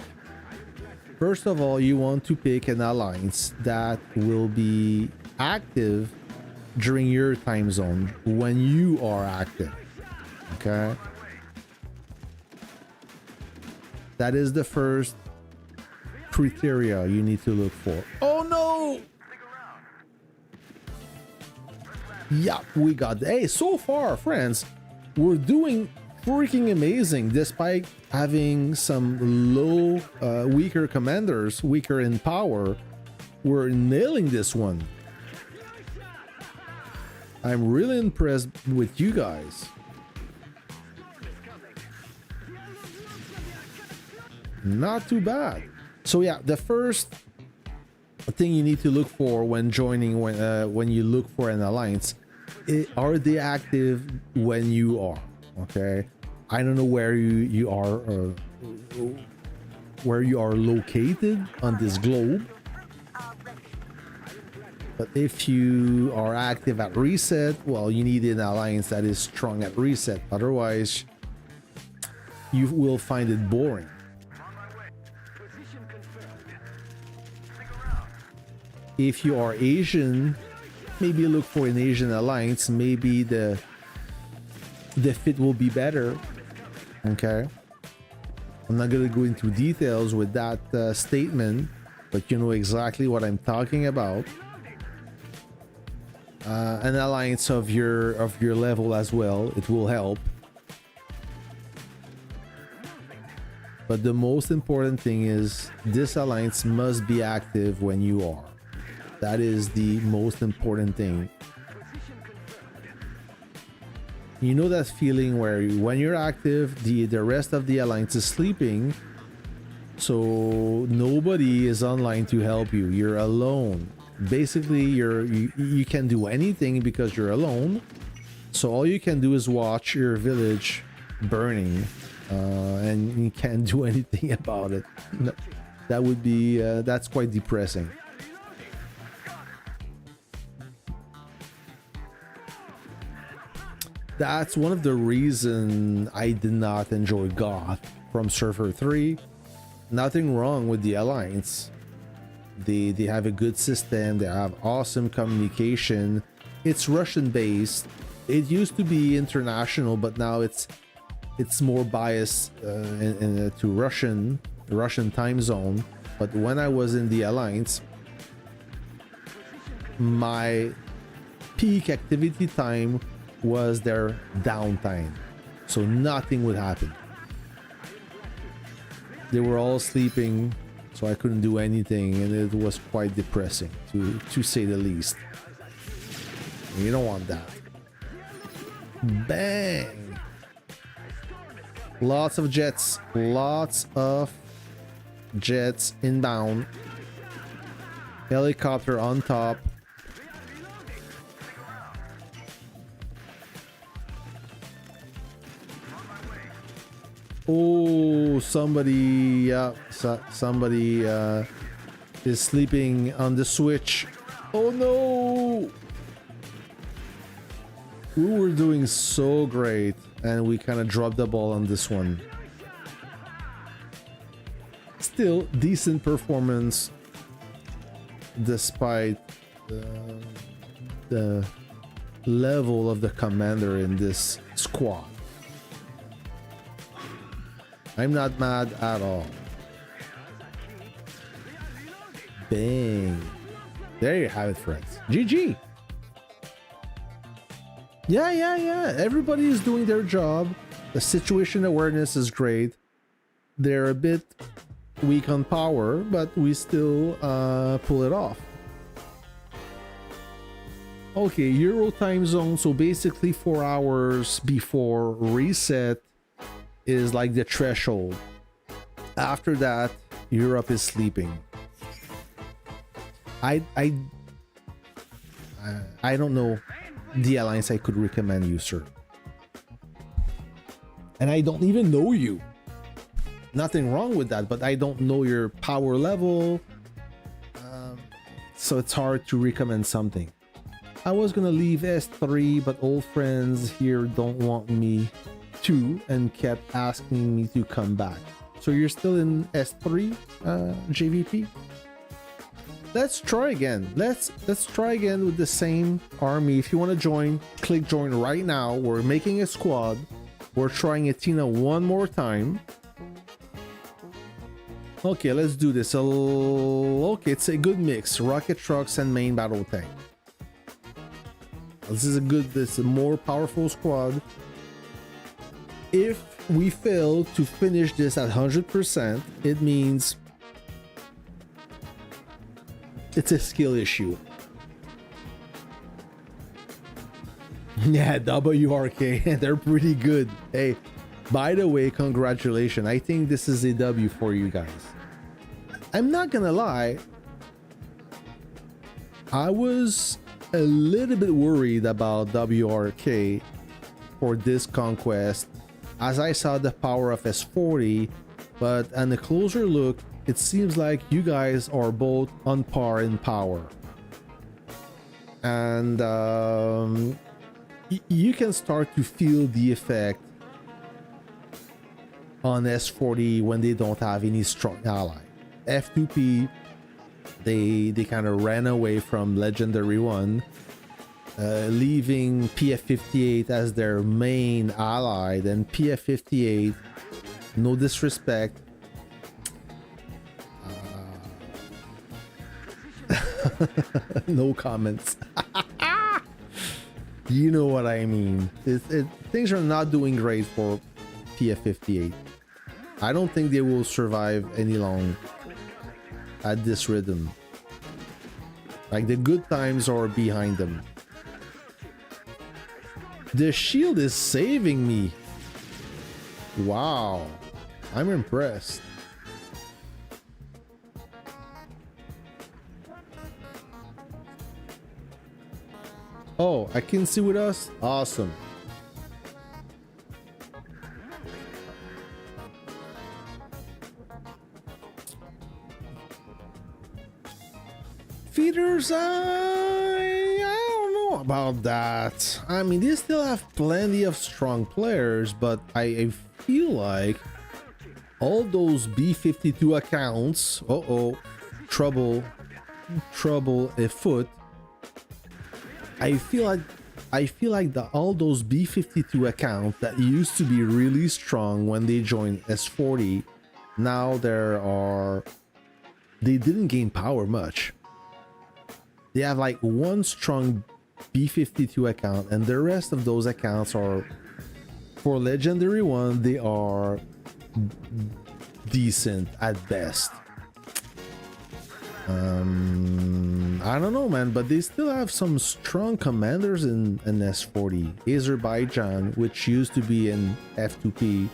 Speaker 1: First of all, you want to pick an alliance that will be active during your time zone when you are active. Okay? That is the first criteria you need to look for. Oh no! Yeah, we got. Hey, so far, friends, we're doing freaking amazing despite having some low, weaker commanders, weaker in power. We're nailing this one. I'm really impressed with you guys. Not too bad. So yeah, the first thing you need to look for when joining, when you look for an alliance, are they active when you are? Okay, I don't know where you are located on this globe, but if you are active at reset, well, you need an alliance that is strong at reset. Otherwise, you will find it boring. If you are Asian, maybe look for an Asian alliance. Maybe the fit will be better. Okay, I'm not gonna go into details with that statement, but you know exactly what I'm talking about. An alliance of your level as well, it will help. But the most important thing is this alliance must be active when you are. That is the most important thing. You know that feeling where when you're active, the rest of the alliance is sleeping, so nobody is online to help you. You're alone. Basically, you can't do anything because you're alone. So all you can do is watch your village burning, and you can't do anything about it. That would be that's quite depressing. That's one of the reasons I did not enjoy Goth from Server 3. Nothing wrong with the Alliance. They have a good system, they have awesome communication. It's Russian based. It used to be international, but now it's more biased to Russian time zone. But when I was in the Alliance, my peak activity time was their downtime, so nothing would happen. They were all sleeping, so I couldn't do anything, and it was quite depressing to say the least. You don't want that. Bang! Lots of jets inbound. Helicopter on top. Oh, somebody is sleeping on the switch. Oh no! We were doing so great. and we kind of dropped the ball on this one. Still decent performance despite the level of the commander in this squad. I'm not mad at all. Bang. There you have it, friends. GG. Yeah. Everybody is doing their job. The situation awareness is great. They're a bit weak on power, but we still pull it off. Okay, Euro time zone. So basically 4 hours before reset is like the threshold. After that, Europe is sleeping. I don't know the alliance I could recommend you, sir. And I don't even know you. Nothing wrong with that, but I don't know your power level. So it's hard to recommend something. I was gonna leave S3, but old friends here don't want me to and kept asking me to come back. So you're still in S3, JVP? Let's try again. Let's try again with the same army. If you want to join, click join right now. We're making a squad. We're trying Athena one more time. Okay, let's do this. Okay, it's a good mix. Rocket trucks and main battle tank. This is a more powerful squad. If we fail to finish this at 100%, it means it's a skill issue. Yeah, WRK, they're pretty good. Hey, by the way, congratulations. I think this is a W for you guys. I'm not gonna lie, I was a little bit worried about WRK for this conquest as I saw the power of S40, but on a closer look, it seems like you guys are both on par in power. And you can start to feel the effect on S40 when they don't have any strong ally. F2P, they kind of ran away from Legendary 1, leaving PF58 as their main ally. Then PF58, no disrespect, no comments. You know what I mean. Things are not doing great for PF58. I don't think they will survive any long at this rhythm. Like, the good times are behind them. The shield is saving me. Wow, I'm impressed. Oh, I can see with us? Awesome. Feeders, I don't know about that. I mean, they still have plenty of strong players, but I feel like all those B52 accounts, trouble afoot. I feel like all those B52 accounts that used to be really strong when they joined S40, now they didn't gain power much. They have like one strong B52 account, and the rest of those accounts are, for Legendary 1, they are decent at best. I don't know, man, but they still have some strong commanders in S40. Azerbaijan, which used to be in F2P.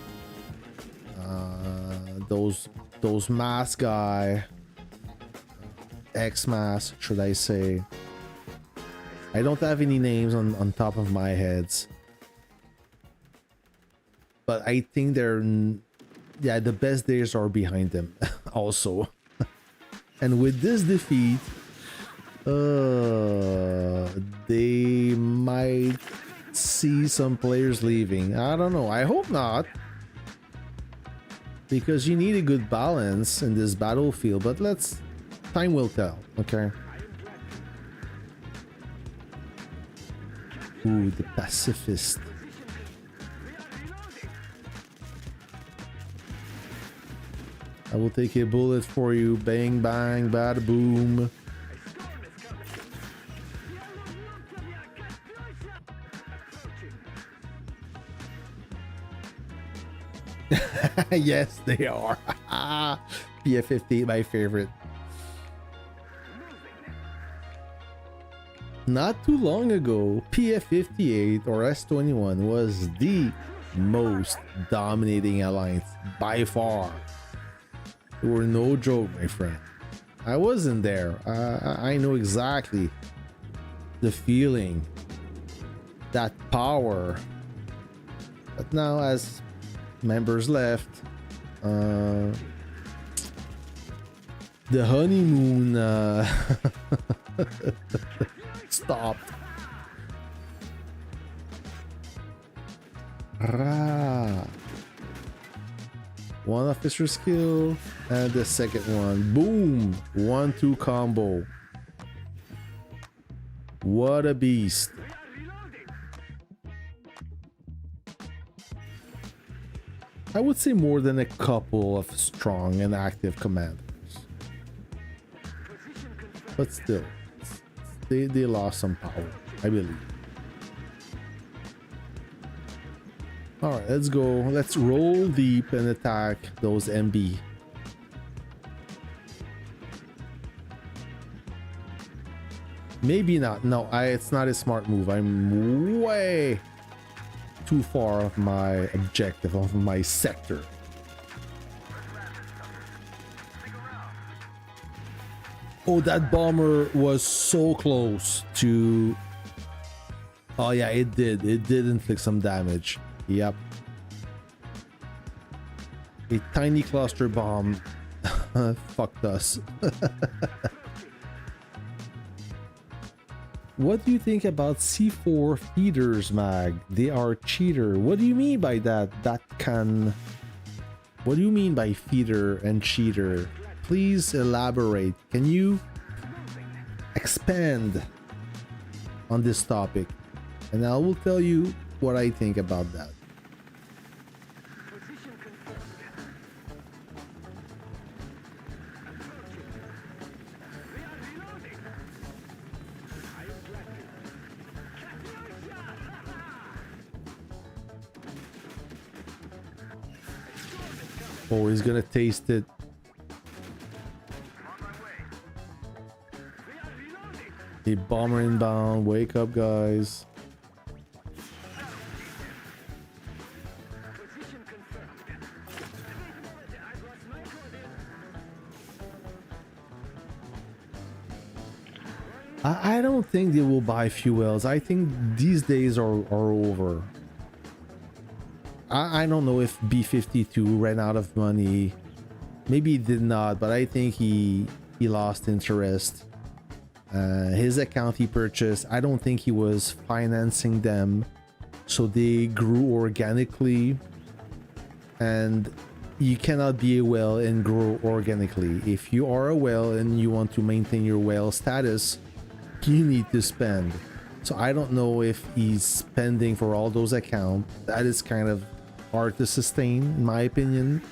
Speaker 1: Those mass guy, X-Mass, should I say. I don't have any names on top of my heads. But I think the best days are behind them also. And with this defeat, they might see some players leaving. I don't know. I hope not. Because you need a good balance in this battlefield, but time will tell, okay? Ooh, the pacifist. I will take a bullet for you. Bang, bang, bada boom. Yes, they are. PF-58, my favorite. Not too long ago, PF-58 or S-21 was the most dominating alliance by far. They were no joke, my friend. I wasn't there. I know exactly the feeling, that power. But now, as members left, the honeymoon stopped. One officer skill and the second one. Boom! 1-2 combo. What a beast. I would say more than a couple of strong and active commanders. But still, they lost some power, I believe. Alright, let's go. Let's roll deep and attack those MB. Maybe not. No, it's not a smart move. I'm way too far of my objective, of my sector. Oh, that bomber was so close to... Oh yeah, it did. It did inflict some damage. Yep. A tiny cluster bomb fucked us. What do you think about C4 feeders, Mag? They are cheater. What do you mean by that? What do you mean by feeder and cheater? Please elaborate. Can you expand on this topic? And I will tell you what I think about that. Oh, he's gonna taste it. A bomber inbound. Wake up, guys. I don't think they will buy fuels. I think these days are over. I don't know if B-52 ran out of money. Maybe he did not, but I think he lost interest. His account he purchased, I don't think he was financing them, so they grew organically. And you cannot be a whale and grow organically. If you are a whale and you want to maintain your whale status, you need to spend. So I don't know if he's spending for all those accounts. That is kind of hard to sustain, in my opinion.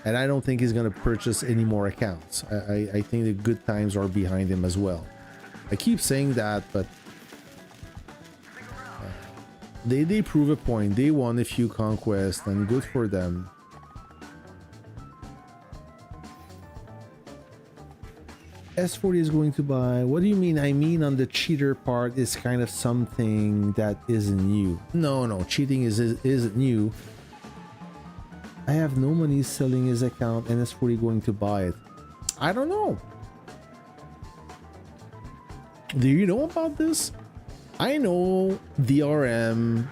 Speaker 1: And I don't think he's going to purchase any more accounts. I think the good times are behind him as well. I keep saying that, but they prove a point. They won a few conquests, and good for them. S40 is going to buy. What do you mean? I mean, on the cheater part is kind of something that isn't new. No, cheating isn't new. I have no money selling his account, and S40 going to buy it. I don't know. Do you know about this? I know DRM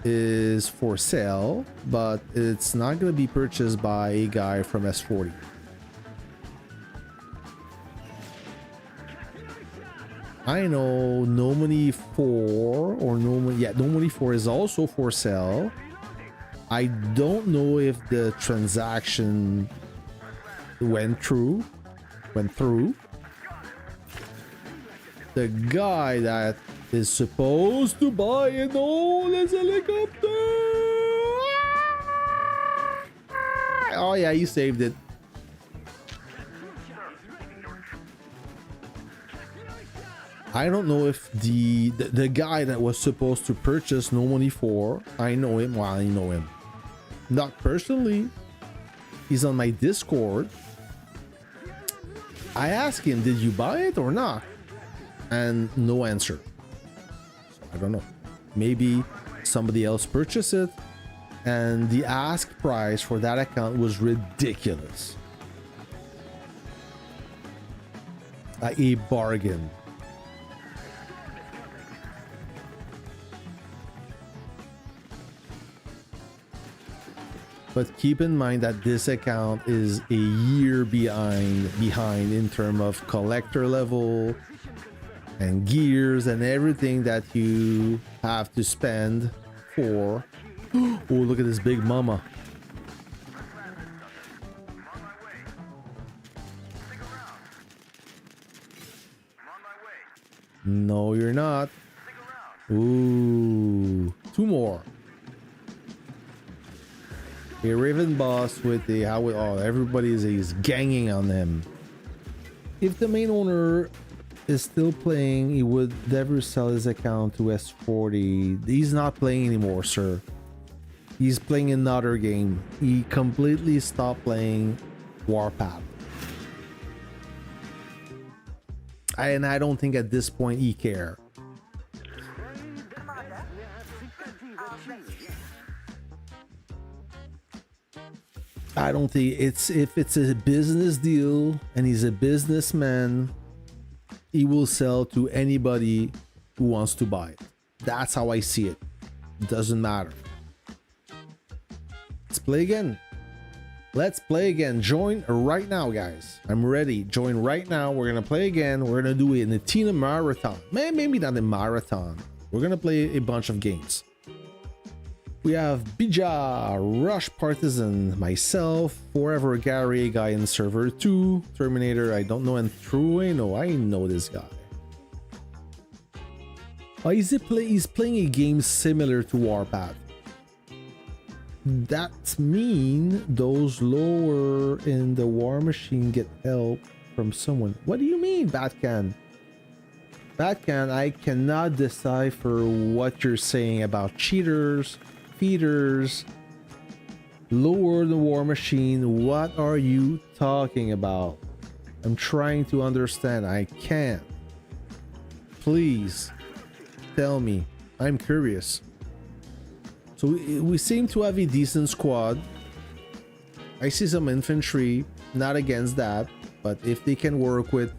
Speaker 1: is for sale, but it's not going to be purchased by a guy from S40. I know No Money 4 or No Money, yeah, No Money 4 is also for sale. I don't know if the transaction went through. The guy that is supposed to buy it all is a helicopter. Oh yeah, you saved it. I don't know if the guy that was supposed to purchase No Money 4, I know him. Well, I know him. Not personally. He's on my Discord. I asked him, did you buy it or not? And no answer. So I don't know. Maybe somebody else purchased it and the ask price for that account was ridiculous. A bargain. But keep in mind that this account is a year behind in terms of collector level and gears and everything that you have to spend for. Oh, look at this big mama. No, you're not. Ooh, two more. A Raven boss with the everybody is ganging on him. If the main owner is still playing, he would never sell his account to S40. He's not playing anymore, sir. He's playing another game. He completely stopped playing Warpath. And I don't think at this point he cares. I don't think if it's a business deal and he's a businessman, he will sell to anybody who wants to buy it. That's how I see it. It doesn't matter. Let's play again. Let's play again. Join right now, guys. I'm ready. Join right now. We're gonna play again. We're gonna do an Athena marathon. Maybe not a marathon. We're gonna play a bunch of games. We have Bija, Rush Partisan, myself, Forever Gary, guy in server 2, Terminator, I don't know, and Trueno, I know this guy. Oh, he's playing a game similar to Warpath. That mean those lower in the war machine get help from someone. What do you mean, Batcan? Batcan, I cannot decipher what you're saying about cheaters, feeders, lower the war machine. What are you talking about? I'm trying to understand. I can't. Please tell me. I'm curious. So we seem to have a decent squad. I see some infantry, not against that, but if they can work with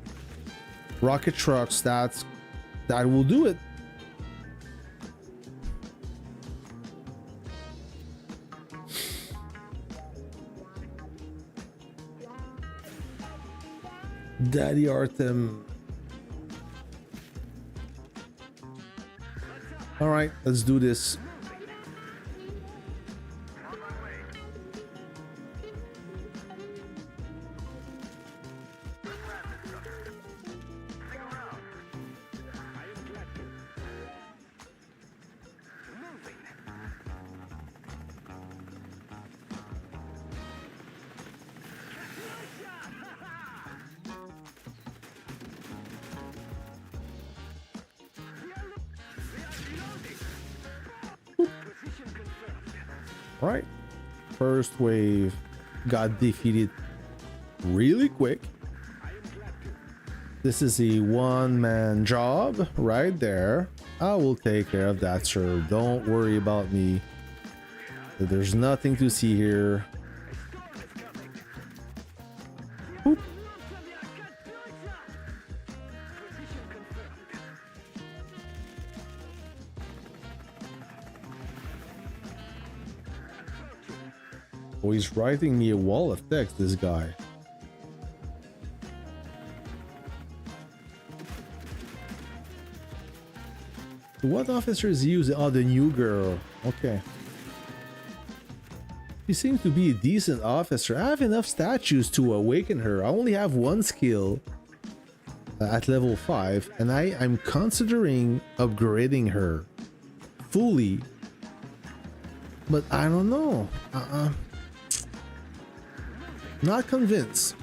Speaker 1: rocket trucks, that will do it. Daddy Artem. All right, let's do this. All right, first wave got defeated really quick. This is a one-man job right there. I will take care of that, sir. Don't worry about me. There's nothing to see here. Boop. Oh, he's writing me a wall of text, this guy. What officer is using? Oh, the new girl. Okay. She seems to be a decent officer. I have enough statues to awaken her. I only have one skill at level 5, and I'm considering upgrading her fully. But I don't know. Not convinced.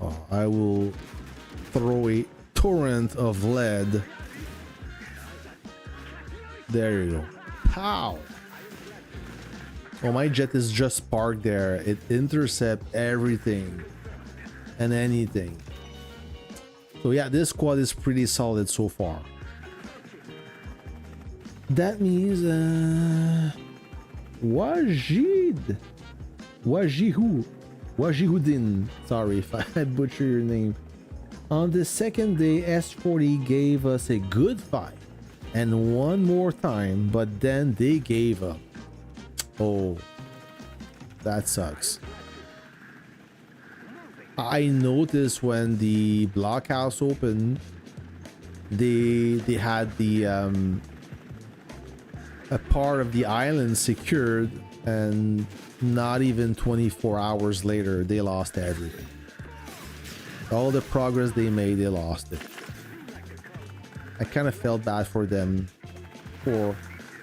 Speaker 1: Oh, I will throw a torrent of lead. There you go. Pow! Oh, my jet is just parked there. It intercepts everything and anything. So yeah, this squad is pretty solid so far. That means Wajihudin. Sorry if I butcher your name. On the second day, S40 gave us a good fight. And one more time, but then they gave up. Oh, that sucks. I noticed when the blockhouse opened, they had the a part of the island secured, and not even 24 hours later, they lost everything. All the progress they made, they lost it. I kind of felt bad for them for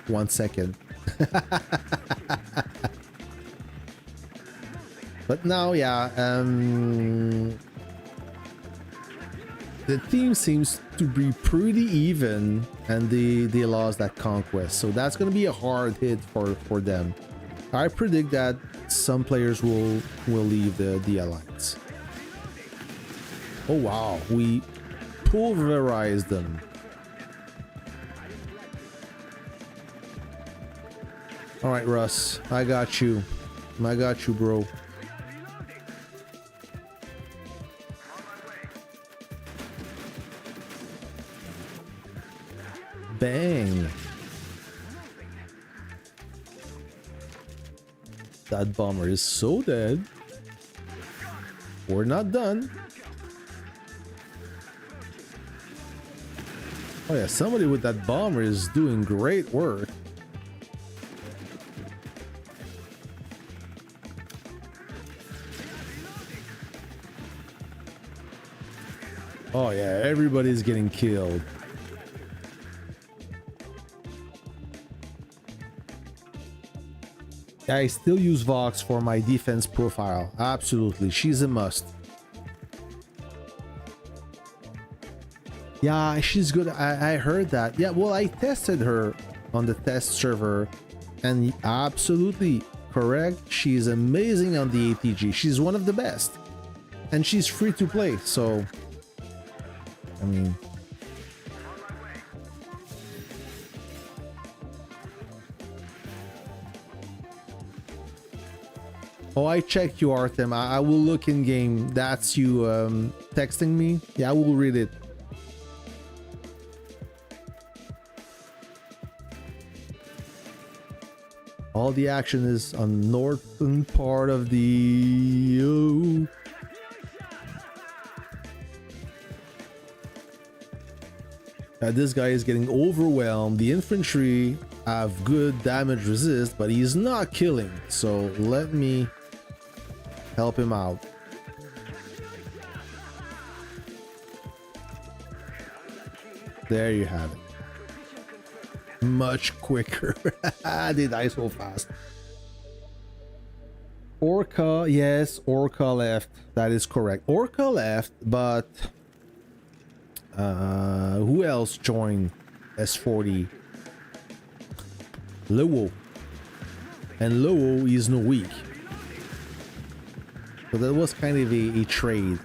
Speaker 1: 1 second. But now, yeah, the team seems to be pretty even, and they lost that conquest. So that's going to be a hard hit for them. I predict that some players will leave the alliance. Oh wow, we pulverized them. All right, Russ, I got you. I got you, bro. Bang. That bomber is so dead. We're not done. Oh yeah, somebody with that bomber is doing great work. Oh yeah, everybody's getting killed. I still use Vox for my defense profile. Absolutely, she's a must. Yeah, she's good. I heard that. Yeah, well, I tested her on the test server, and absolutely correct. She's amazing on the ATG. She's one of the best, and she's free to play. So, I mean, oh, I checked you, Artem. I will look in game. That's you texting me. Yeah, I will read it. All the action is on northern part of the... Oh. This guy is getting overwhelmed. The infantry have good damage resist, but he's not killing. So let me help him out. There you have it. Much quicker. They die so fast. Orca, yes, Orca left. That is correct. Orca left, but who else joined S40? Lowo. And Lowo is no weak. So that was kind of a trade.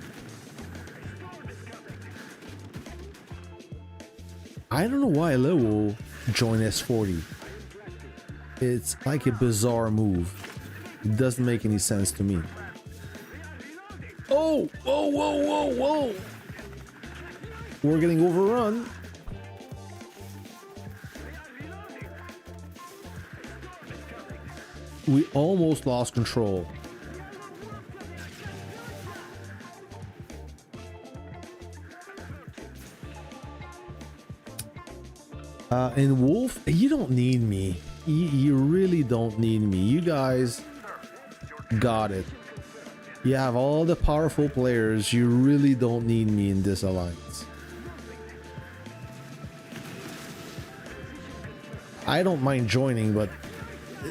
Speaker 1: I don't know why Lowo joined S40. It's like a bizarre move. It doesn't make any sense to me. Oh, whoa, whoa, whoa, whoa. We're getting overrun. We almost lost control. And Wolf, you don't need me. You really don't need me. You guys got it. You have all the powerful players. You really don't need me in this alliance. I don't mind joining, but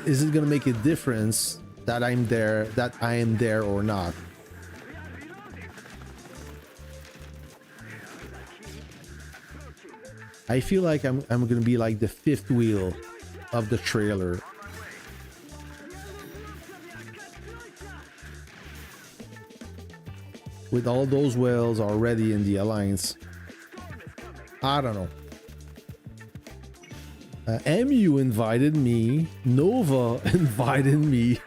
Speaker 1: is it gonna make a difference that I am there or not? I feel like I'm gonna be like the fifth wheel of the trailer. With all those whales already in the alliance. I don't know. MU invited me. Nova invited me.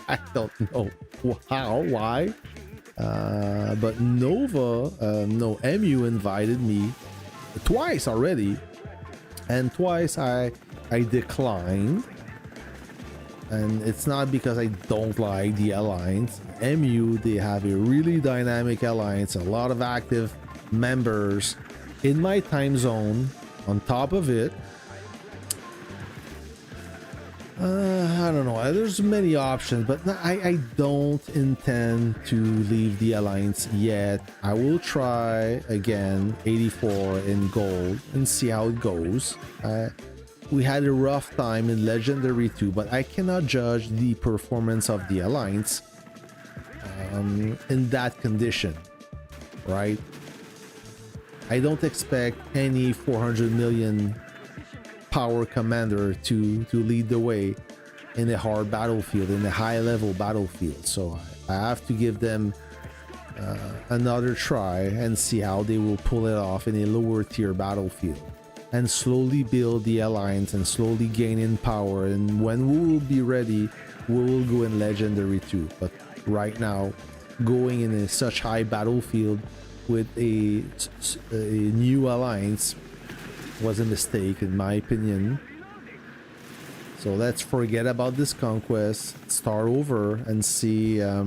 Speaker 1: I don't know how, why. But Nova, no, MU invited me twice already. And twice I declined. And it's not because I don't like the alliance. MU, they have a really dynamic alliance, a lot of active members in my time zone. On top of it, I don't know, there's many options, but I don't intend to leave the alliance yet. I will try again 84 in gold and see how it goes. We had a rough time in Legendary 2, but I cannot judge the performance of the alliance in that condition, right? I don't expect any 400 million power commander to lead the way in a hard battlefield, in a high level battlefield. So I have to give them another try and see how they will pull it off in a lower tier battlefield, and slowly build the alliance and slowly gain in power. And when we will be ready, we will go in Legendary 2. But right now, going in such high battlefield with a new alliance was a mistake in my opinion. So let's forget about this conquest, start over and see how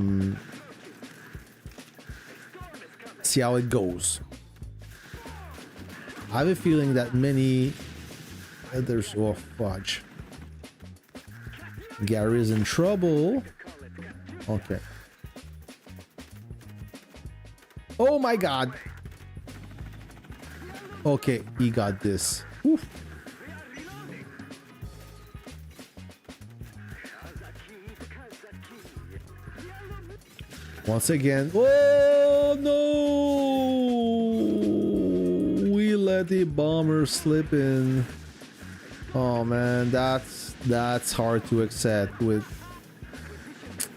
Speaker 1: it goes. I have a feeling that many there's fudge. Gary's in trouble. Okay. Oh my god. Okay, he got this. Woo. Once again. Oh no! We let the bomber slip in. Oh man, that's hard to accept with.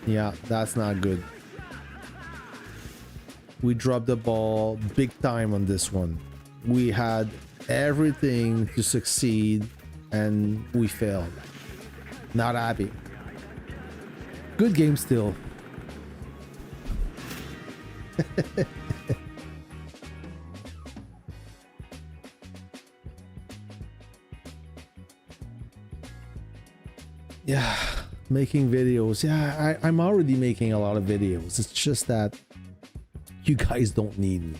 Speaker 1: Yeah, that's not good. We dropped the ball big time on this one. We had everything to succeed and we failed. Not happy. Good game still. Yeah, making videos. Yeah, I'm already making a lot of videos. It's just that you guys don't need me.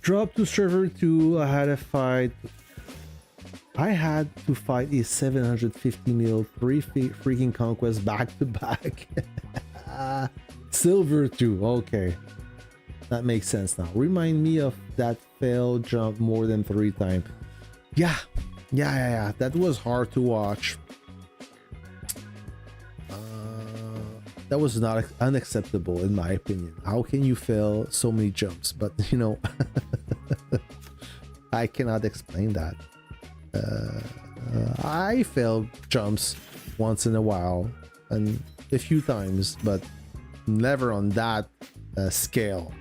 Speaker 1: Drop to server 2. I had to fight a 750 mil 3 freaking conquest back to back. Silver 2. Okay, that makes sense now. Remind me of that failed jump more than 3 times. Yeah. That was hard to watch. That was not unacceptable in my opinion. How can you fail so many jumps? But you know, I cannot explain that. I failed jumps once in a while and a few times, but never on that scale.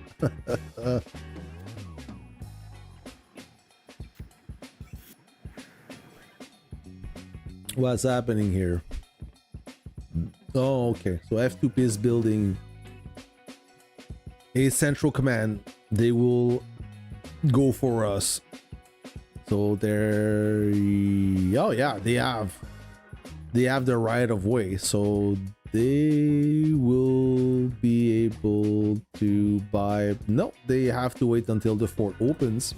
Speaker 1: What's happening here? Oh, okay. So F2P is building a central command. They will go for us. So they're... Oh yeah, they have the right of way. So they will be able to buy... No, they have to wait until the fort opens.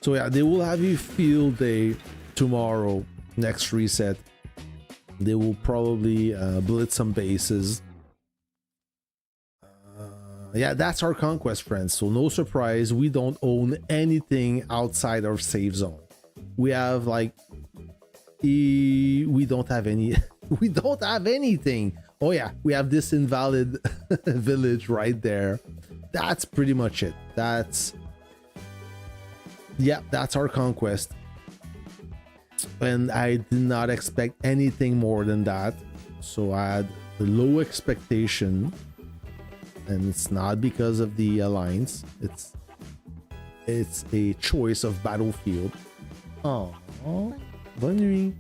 Speaker 1: So yeah, they will have a field day tomorrow. Next reset, they will probably blitz some bases. Yeah, that's our conquest, friends. So no surprise, we don't own anything outside our safe zone. We have like we don't have any we don't have anything. Oh yeah, we have this invalid village right there. That's pretty much it. That's our conquest. And I did not expect anything more than that. So I had a low expectation. And it's not because of the alliance. It's a choice of battlefield. Oh, bonne nuit.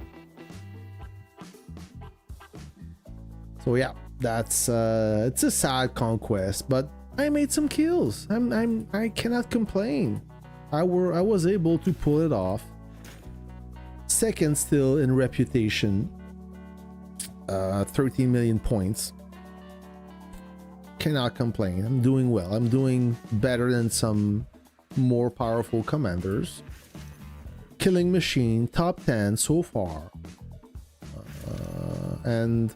Speaker 1: So yeah, that's it's a sad conquest, but I made some kills. I cannot complain. I was able to pull it off. Second still in reputation. 13 million points. Cannot complain. I'm doing well. I'm doing better than some more powerful commanders. Killing machine, top 10 so far. And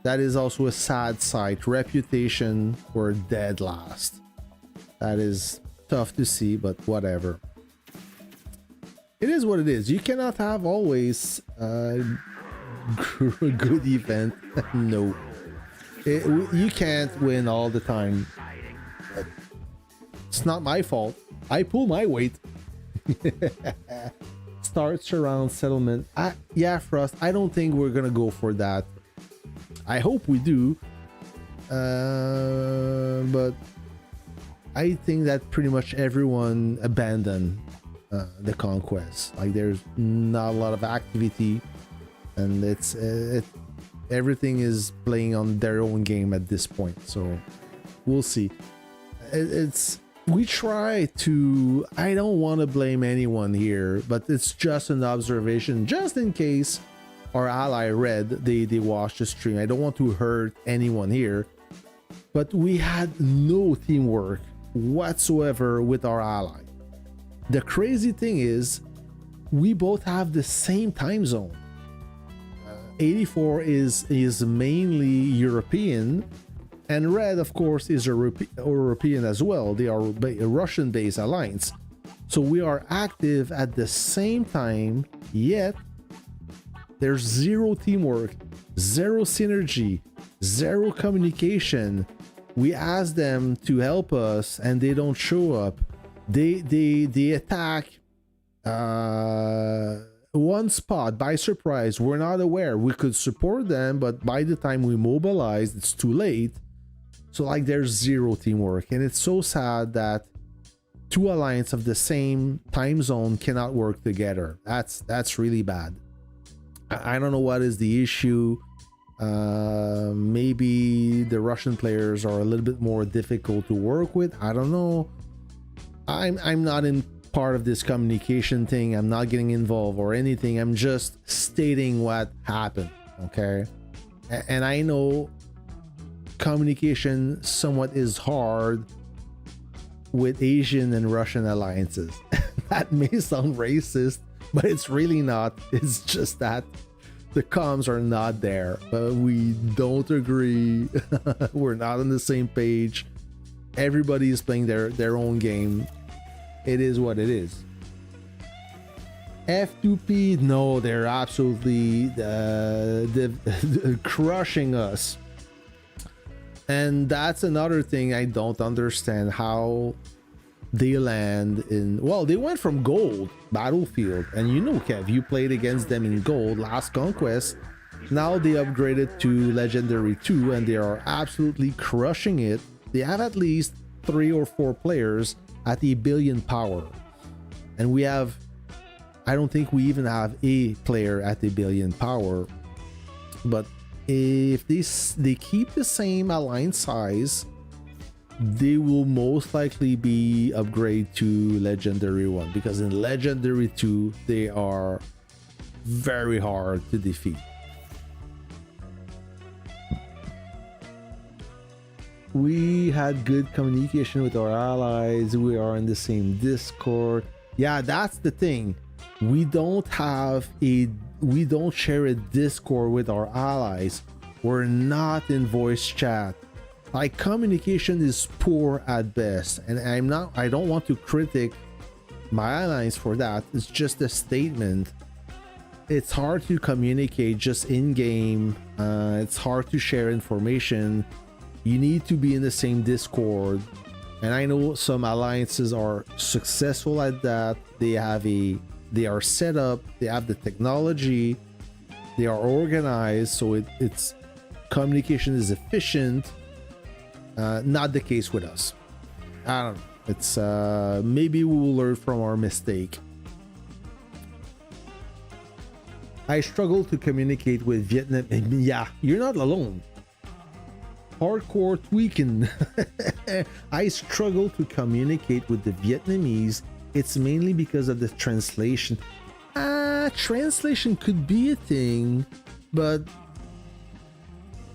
Speaker 1: that is also a sad sight. Reputation, we're dead last. That is tough to see, but whatever. It is what it is. You cannot have always a good event. No. You can't win all the time. But it's not my fault. I pull my weight. Start surround settlement. Yeah, Frost. I don't think we're gonna go for that. I hope we do. But I think that pretty much everyone abandoned the conquest. Like there's not a lot of activity, and everything is playing on their own game at this point. So we'll see. We try to, I don't want to blame anyone here, but it's just an observation, just in case our ally Red, they watched the stream. I don't want to hurt anyone here, but we had no teamwork whatsoever with our ally. The crazy thing is, we both have the same time zone. 84 is mainly European, and Red, of course, is European as well. They are a Russian-based alliance. So we are active at the same time, yet there's zero teamwork, zero synergy, zero communication. We ask them to help us and they don't show up. They attack one spot by surprise. We're not aware. We could support them, but by the time we mobilize, it's too late. So like there's zero teamwork, and it's so sad that two alliances of the same time zone cannot work together. That's really bad. I don't know what is the issue. Maybe the Russian players are a little bit more difficult to work with. I don't know. I'm not in part of this communication thing. I'm not getting involved or anything. I'm just stating what happened, okay? And I know communication somewhat is hard with Asian and Russian alliances. That may sound racist, but it's really not. It's just that the comms are not there. We don't agree. We're not on the same page. Everybody is playing their own game. It is what it is. F2P, no, they're absolutely crushing us. And that's another thing I don't understand, how they land in, well, they went from gold battlefield, and you know, Kev, you played against them in gold last conquest. Now they upgraded to legendary 2 and they are absolutely crushing it. They have at least 3 or 4 players at 1 billion power, and we have, I don't think we even have a player at 1 billion power. But if they keep the same alliance size, they will most likely be upgraded to legendary 1, because in legendary 2 they are very hard to defeat. We had good communication with our allies. We are in the same Discord. Yeah, that's the thing. We don't share a Discord with our allies. We're not in voice chat. Like, communication is poor at best, and I don't want to critic my allies for that. It's just a statement. It's hard to communicate just in game. It's hard to share information. You need to be in the same Discord. And I know some alliances are successful at that. They are set up, they have the technology, they are organized, so it's communication is efficient. Not the case with us. I don't know. It's maybe we will learn from our mistake. I struggle to communicate with Vietnam. Yeah, you're not alone. Hardcore tweaking. I struggle to communicate with the Vietnamese. It's mainly because of the translation. Translation could be a thing, but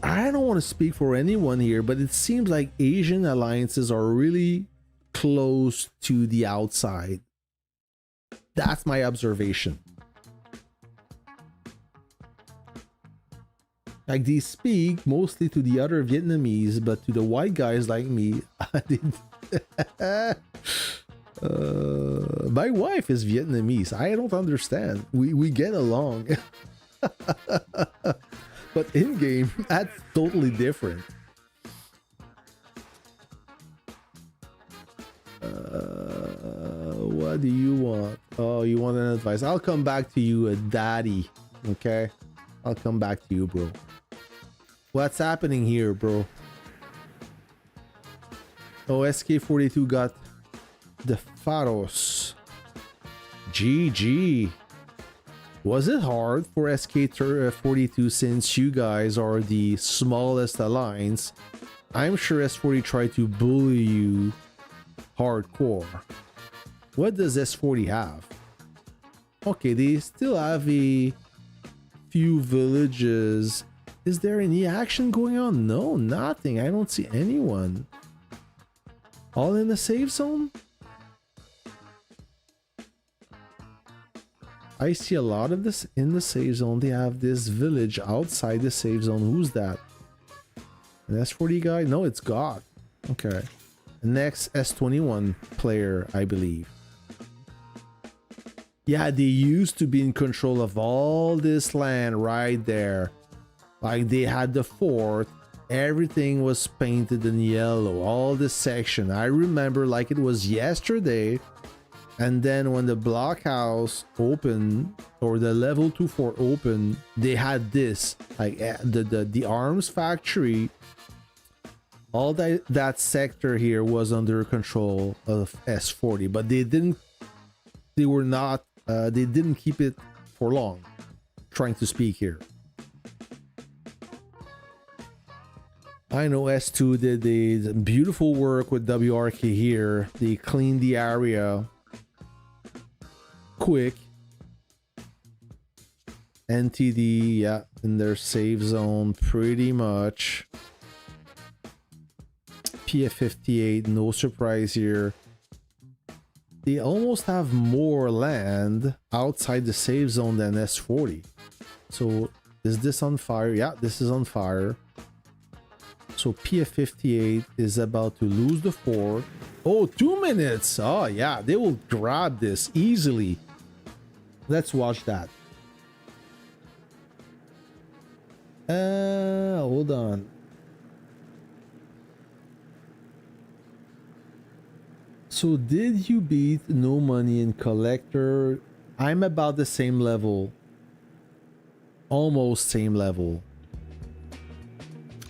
Speaker 1: I don't want to speak for anyone here, but it seems like Asian alliances are really close to the outside. That's my observation. Like, they speak mostly to the other Vietnamese, but to the white guys like me, my wife is Vietnamese. I don't understand. We get along. But in game, that's totally different. What do you want? Oh, you want an advice? I'll come back to you, daddy. Okay? I'll come back to you, bro. What's happening here, bro? Oh, SK42 got the Pharos. GG. Was it hard for SK42 since you guys are the smallest alliance? I'm sure S40 tried to bully you hardcore. What does S40 have? Okay, they still have a few villages. Is there any action going on? No, nothing. I don't see anyone. All in the safe zone? I see a lot of this in the safe zone. They have this village outside the safe zone. Who's that? An S40 guy? No, it's God. Okay. Next S21 player, I believe. Yeah, they used to be in control of all this land right there. Like, they had the fort. Everything was painted in yellow. All this section. I remember like it was yesterday. And then when the blockhouse opened, or the level 2 fort opened, they had this, like the arms factory. All that sector here was under control of S40, but they didn't keep it for long. Trying to speak here. I know S2 did the beautiful work with WRK here. They cleaned the area quick. NTD, yeah, in their safe zone pretty much. PF58, no surprise here. They almost have more land outside the safe zone than S40. So is this on fire? Yeah, this is on fire. So PF58 is about to lose the fort. Oh, 2 minutes. Oh yeah, they will grab this easily. Let's watch that. Hold on. So did you beat No Money in Collector? I'm about the same level. Almost same level.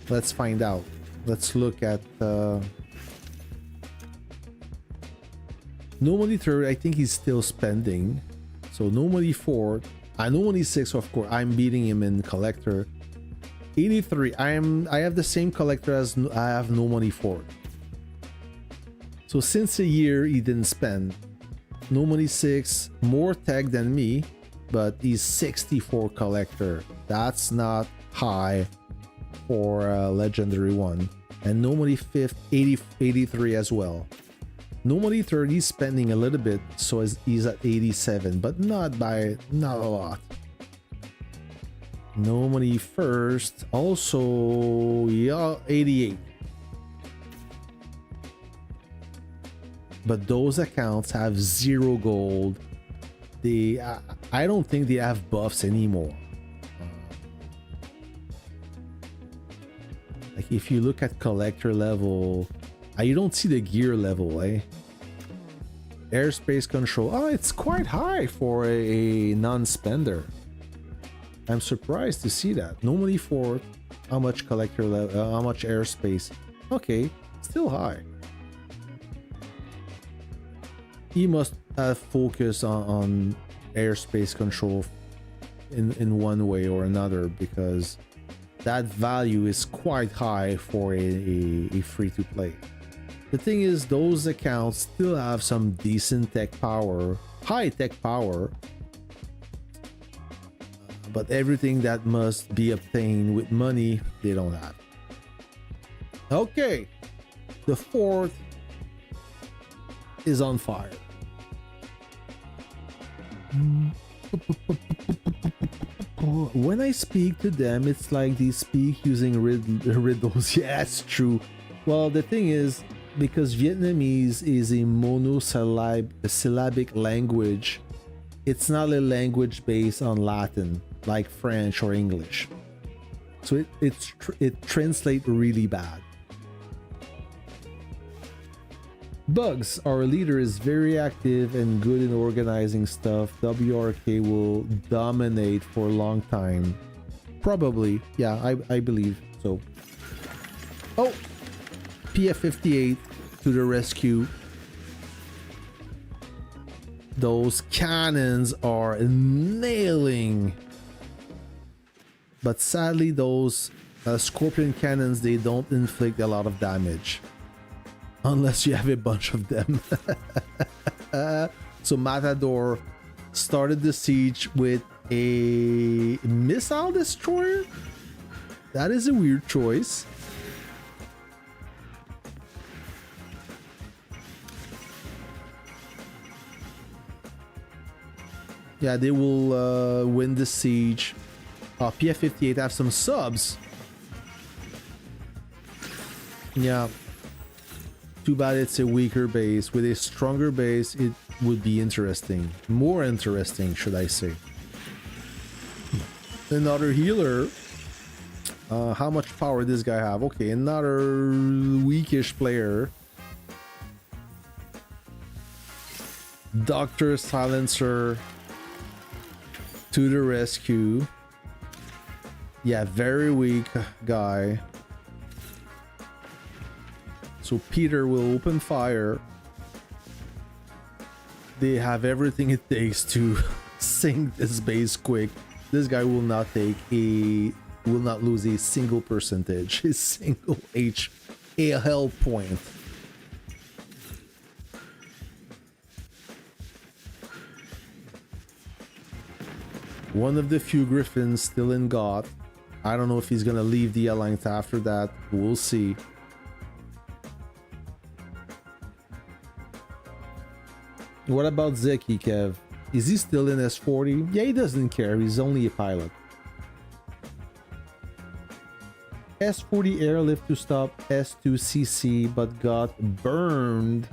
Speaker 1: Let's find out. Let's look at No Money 3rd. I think he's still spending. So No Money 4th. No Money 6th, of course. I'm beating him in Collector. 83. I have the same Collector as I have No Money 4th. So since a year he didn't spend. No Money 6, more tech than me, but he's 64 Collector. That's not high for a legendary one. And No Money 5th, 83 as well. Normally 30 spending a little bit, so he's at 87, but not a lot. Normally first, also, yeah, 88. But those accounts have 0 gold. I don't think they have buffs anymore. Like if you look at collector level, you don't see the gear level, eh? Airspace control. Oh, it's quite high for a non-spender. I'm surprised to see that. Normally for how much collector level, how much airspace. Okay, still high. He must have focused on airspace control in one way or another, because that value is quite high for a free-to-play. The thing is, those accounts still have some decent tech power, high tech power, but everything that must be obtained with money, they don't have. Okay, the fourth is on fire. When I speak to them, it's like they speak using riddles. Yeah, that's true. Well, the thing is, because Vietnamese is a monosyllabic language, it's not a language based on Latin like French or English. So it translates really bad. Bugs, our leader, is very active and good in organizing stuff. WRK will dominate for a long time. Probably, yeah, I believe so. Oh, PF-58 to the rescue. Those cannons are nailing. But sadly, those scorpion cannons, they don't inflict a lot of damage. Unless you have a bunch of them. So Matador started the siege with a missile destroyer. That is a weird choice. Yeah, they will win the siege. PF-58 have some subs. Yeah. Too bad it's a weaker base. With a stronger base, it would be interesting. More interesting, should I say. Another healer. How much power this guy have? Okay, another weakish player. Doctor Silencer to the rescue. Yeah, very weak guy. So Peter will open fire. They have everything it takes to sink this base quick. This guy will not lose a single percentage, a single a health point. One of the few Griffins still in God. I don't know if he's gonna leave the Alliance after that. We'll see. What about Zeki, Kev? Is he still in S40? Yeah, he doesn't care. He's only a pilot. S40 airlift to stop S2CC, but got burned.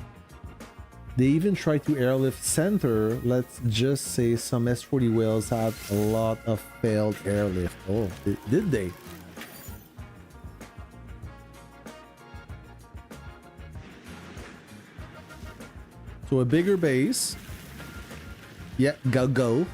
Speaker 1: They even tried to airlift center. Let's just say some S40 whales had a lot of failed airlift. Oh, did they? So a bigger base. Yeah, go.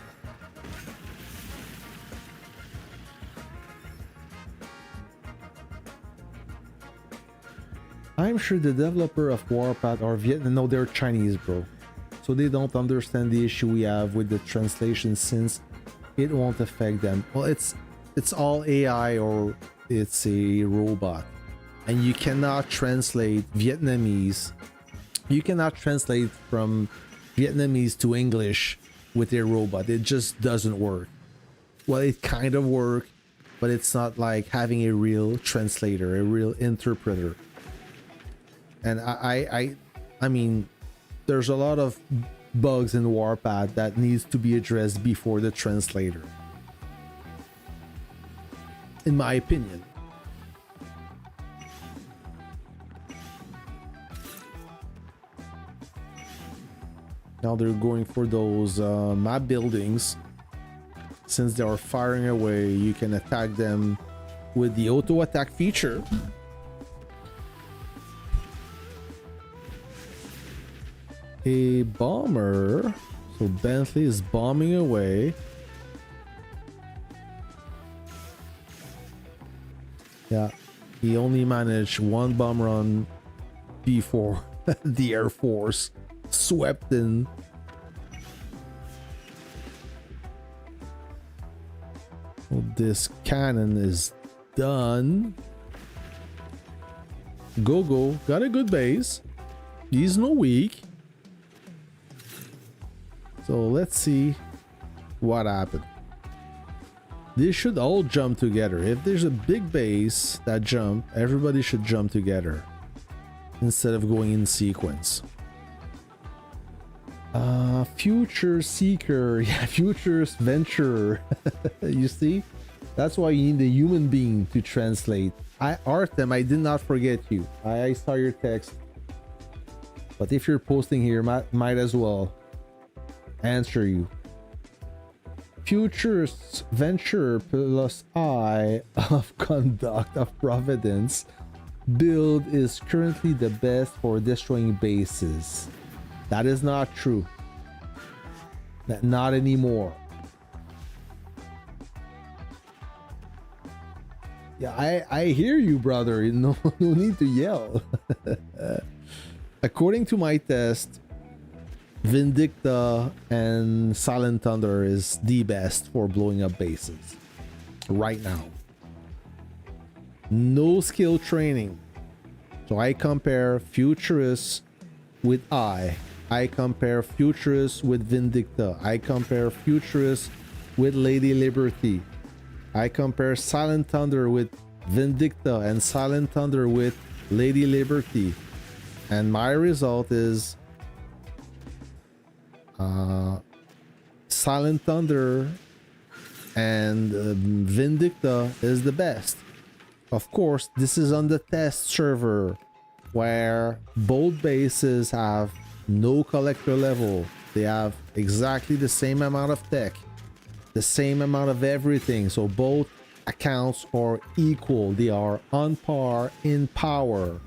Speaker 1: I'm sure the developer of Warpath are Vietnam. No, they're Chinese, bro. So they don't understand the issue we have with the translation, since it won't affect them. Well, it's all AI or it's a robot. And you cannot translate Vietnamese. You cannot translate from Vietnamese to English with a robot. It just doesn't work. Well, it kind of works, but it's not like having a real translator, a real interpreter. And I mean, there's a lot of bugs in Warpath that needs to be addressed before the translator, in my opinion. Now they're going for those map buildings. Since they are firing away, you can attack them with the auto attack feature. A bomber. So Bentley is bombing away. Yeah, he only managed one bomb run before the Air Force swept in. Well, this cannon is done. Go got a good base. He's no weak. So let's see what happened. They should all jump together. If there's a big base that jump, everybody should jump together instead of going in sequence. Future Seeker. Yeah, Futurist Venturer. You see? That's why you need a human being to translate. Artem, I did not forget you. I saw your text. But if you're posting here, might as well answer you. Futurist Venturer plus I of Conduct of Providence build is currently the best for destroying bases. That is not true. Not anymore. Yeah, I hear you, brother. No need to yell. According to my test, Vindicta and Silent Thunder is the best for blowing up bases right now. No skill training. So I compare Futurist with I compare Futurist with Vindicta. I compare Futurist with Lady Liberty. I compare Silent Thunder with Vindicta and Silent Thunder with Lady Liberty. And my result is Silent Thunder and Vindicta is the best. Of course, this is on the test server where both bases have no collector level. They have exactly the same amount of tech, the same amount of everything. So both accounts are equal. They are on par in power.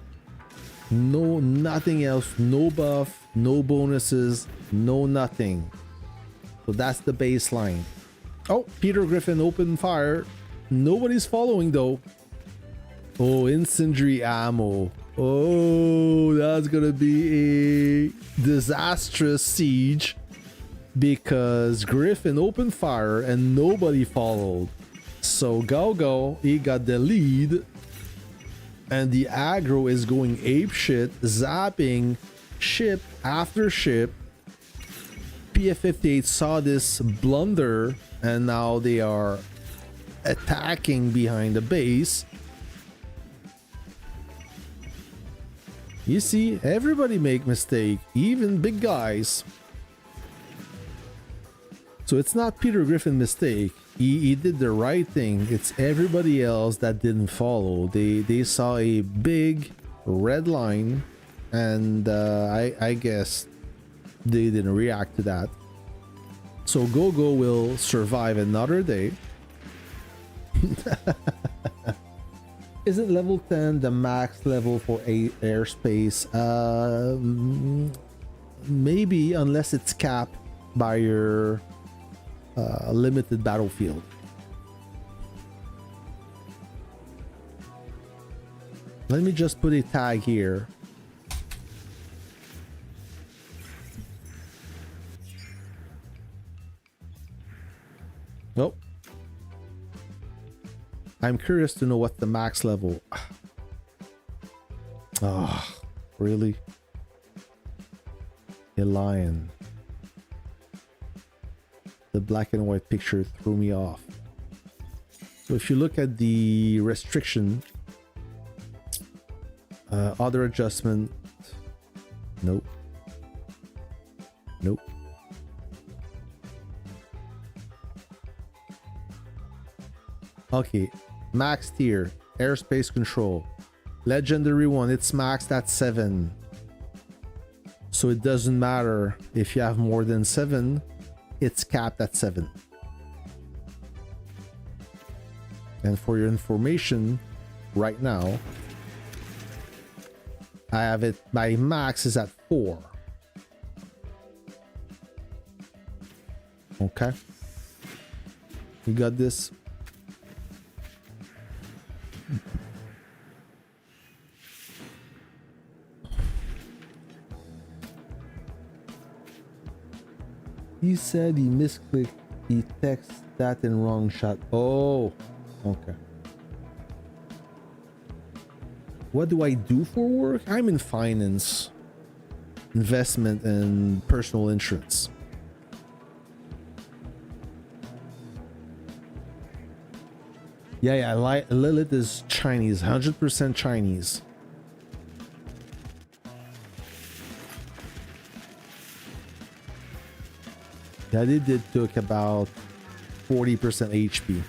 Speaker 1: No, nothing else. No buff, no bonuses, no nothing. So that's the baseline. Oh, Peter Griffin opened fire. Nobody's following though. Oh, incendiary ammo. Oh, that's gonna be a disastrous siege because Griffin opened fire and nobody followed. So Go, he got the lead and the aggro is going ape shit, zapping ship after ship. PF-58 saw this blunder and now they are attacking behind the base. You see, everybody make mistake, even big guys. So it's not Peter Griffin mistake. He did the right thing. It's everybody else that didn't follow. They saw a big red line and I guess they didn't react to that. So Go will survive another day. Isn't level 10 the max level for airspace? Maybe, unless it's capped by your limited battlefield. Let me just put a tag here. Nope. I'm curious to know what the max level. Oh, really? A lion. The black and white picture threw me off. So if you look at the restriction, other adjustment, nope. Nope. Okay, max tier, airspace control. Legendary one, it's maxed at 7. So it doesn't matter if you have more than 7, it's capped at 7. And for your information, right now, I have it, my max is at 4. Okay. You got this. He said he misclicked. He texted that in wrong shot. Oh, okay. What do I do for work? I'm in finance, investment, and personal insurance. Yeah, Lilith is Chinese, 100% Chinese. That it did took about 40% HP.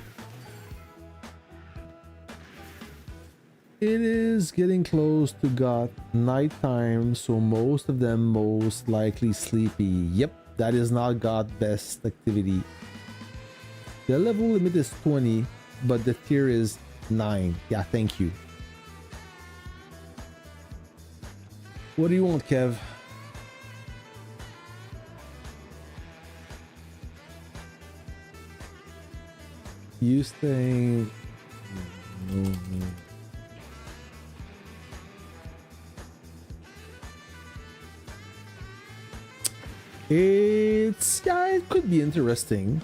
Speaker 1: It is getting close to God nighttime, so most of them most likely sleepy. Yep, that is not God's best activity. The level limit is 20, but the tier is 9. Yeah, thank you. What do you want, Kev? You staying? It's, yeah, it could be interesting.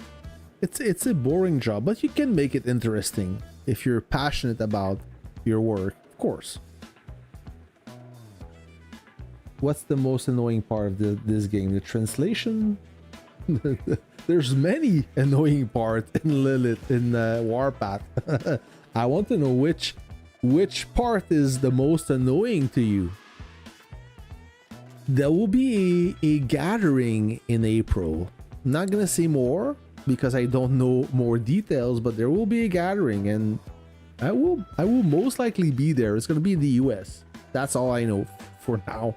Speaker 1: It's a boring job, but you can make it interesting if you're passionate about your work, of course. What's the most annoying part of this game? The translation? There's many annoying parts in Lilith in Warpath. I want to know which part is the most annoying to you. There will be a gathering in April. I'm not gonna say more because I don't know more details, but there will be a gathering, and I will most likely be there. It's gonna be in the US. That's all I know for now.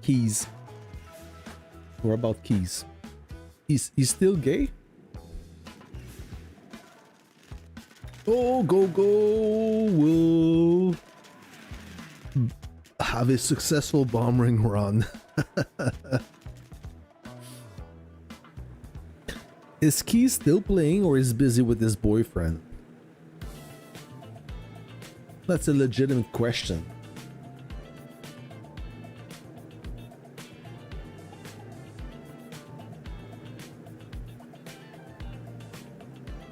Speaker 1: Keys. What about Keys? He's still gay? Oh, go! We'll have a successful bomb ring run. Is Keys still playing or is busy with his boyfriend? That's a legitimate question.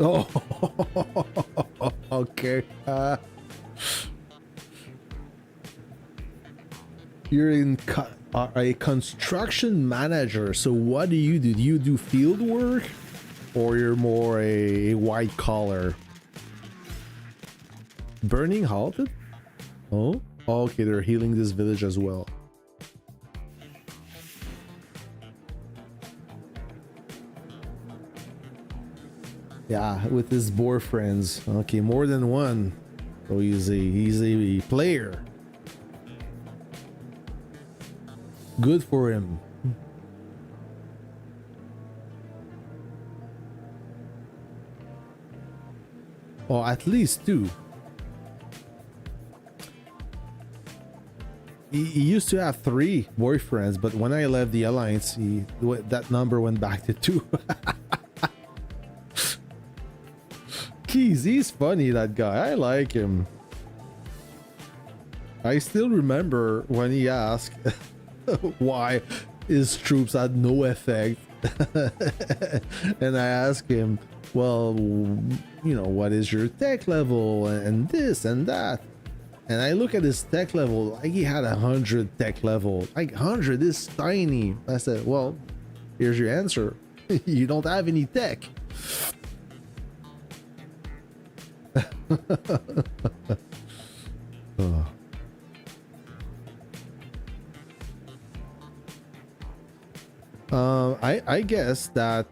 Speaker 1: Oh, okay. You're in a construction manager. So what do you do? Do you do field work, or you're more a white collar? Burning halted? Oh, okay. They're healing this village as well. Yeah, with his boyfriends. Okay, more than one. So he's a player. Good for him. Oh, at least 2. He used to have 3 boyfriends, but when I left the alliance, that number went back to 2. Keys, he's funny, that guy. I like him. I still remember when he asked why his troops had no effect. And I asked him, well, you know, what is your tech level and this and that. And I look at his tech level, like he had 100 tech level. Like 100 is tiny. I said, well, here's your answer. You don't have any tech. Ugh. I guess that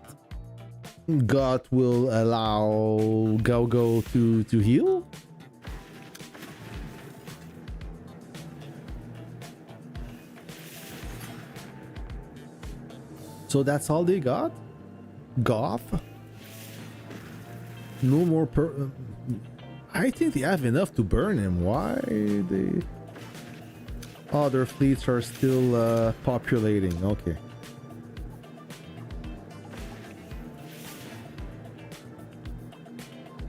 Speaker 1: God will allow Go to heal. So that's all they got? Goth? No more I think they have enough to burn him. Why they... Oh, their fleets are still populating. Okay.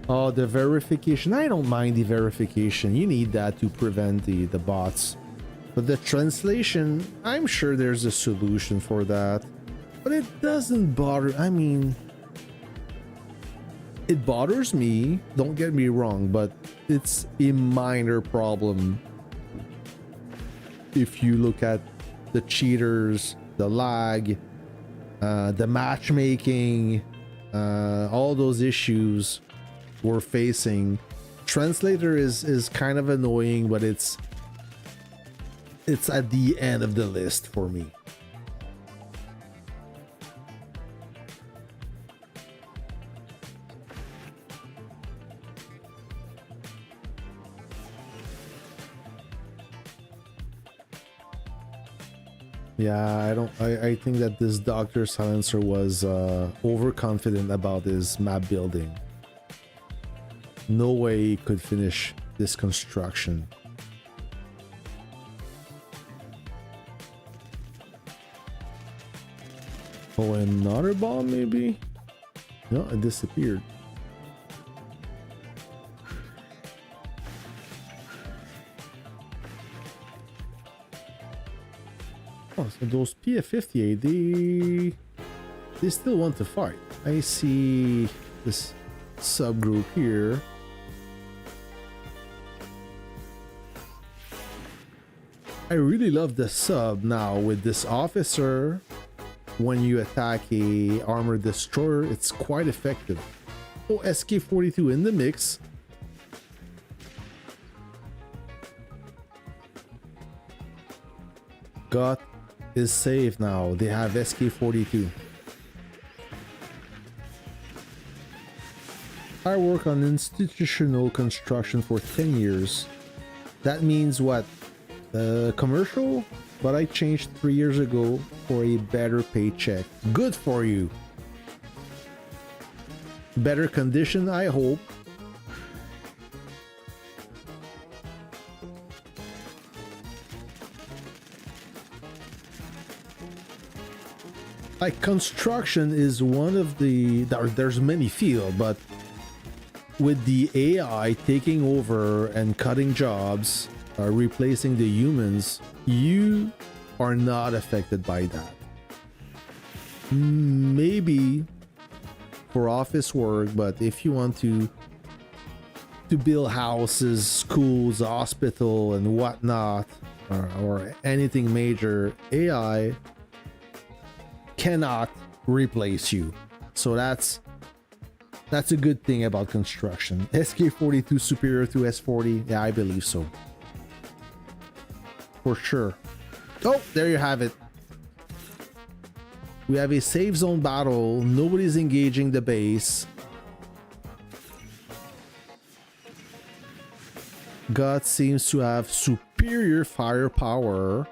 Speaker 1: Oh, the verification. I don't mind the verification. You need that to prevent the bots. But the translation, I'm sure there's a solution for that. But it doesn't bother. I mean, it bothers me. Don't get me wrong, but it's a minor problem. If you look at the cheaters, the lag, the matchmaking, all those issues we're facing, translator is kind of annoying, but it's at the end of the list for me. Yeah, I think that this Dr. Silencer was overconfident about his map building. No way he could finish this construction. Oh, another bomb maybe? No, it disappeared. Oh, so those PF-58, they still want to fight. I see this subgroup here. I really love the sub now with this officer. When you attack a armored destroyer, it's quite effective. Oh, SK-42 in the mix. God is safe now. They have SK-42. I work on institutional construction for 10 years. That means what? Commercial? But I changed 3 years ago for a better paycheck. Good for you. Better condition, I hope. Like, construction is one of the... There's many fields, but with the AI taking over and cutting jobs, replacing the humans, you are not affected by that. Maybe for office work, but if you want to build houses, schools, hospital, and whatnot, or anything major, AI cannot replace you. So that's a good thing about construction. SK-42 superior to S-40? Yeah, I believe so. For sure. Oh, there you have it. We have a safe zone battle. Nobody's engaging the base. God seems to have superior firepower.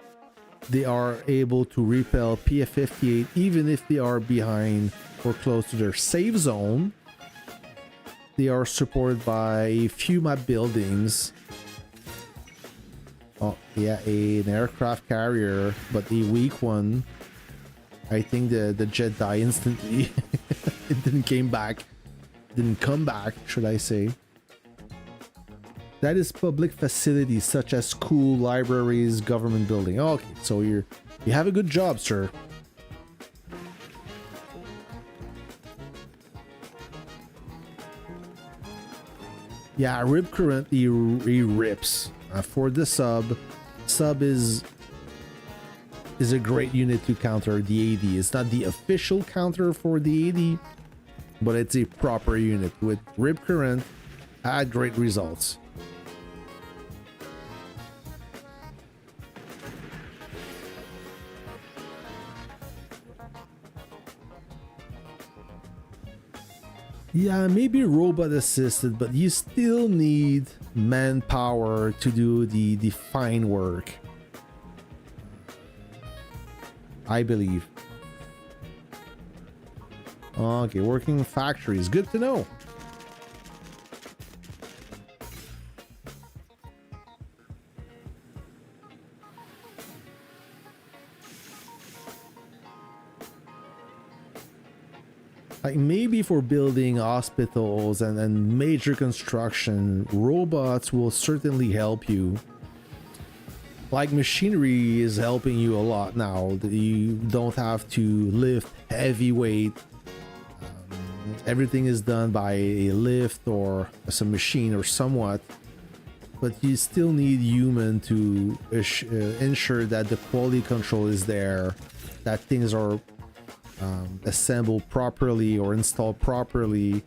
Speaker 1: They are able to repel PF-58 even if they are behind or close to their safe zone. They are supported by a few map buildings. Oh, yeah, an aircraft carrier, but a weak one. I think the jet died instantly. It didn't come back, should I say. That is public facilities such as school, libraries, government building. Okay, so you have a good job, sir. Yeah, rip current, he rips. For the sub is a great unit to counter the AD. It's not the official counter for the AD, but it's a proper unit with rip current. had great results. Yeah, maybe robot assisted, but you still need manpower to do the fine work, I believe. Okay, working factories, good to know. Like maybe for building hospitals and major construction, robots will certainly help you. Like machinery is helping you a lot now. You don't have to lift heavy weight. Everything is done by a lift or some machine or somewhat. But you still need human to ensure that the quality control is there, that things are assembled properly or installed properly.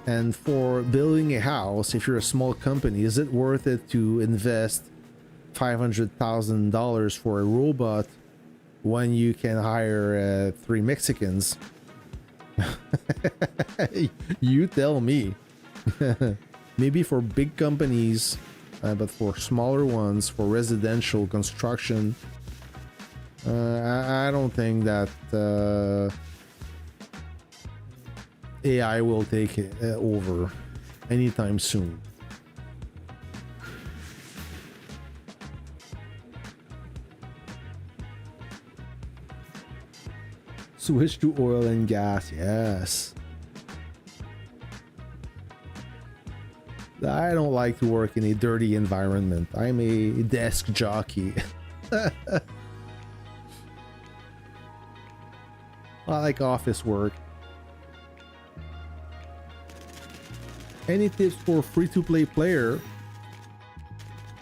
Speaker 1: And for building a house, if you're a small company, is it worth it to invest $500,000 for a robot when you can hire 3 Mexicans? You tell me. Maybe for big companies, but for smaller ones, for residential construction, I don't think that AI will take it over anytime soon. Switch to oil and gas, yes. I don't like to work in a dirty environment. I'm a desk jockey. I like office work. Any tips for free-to-play player?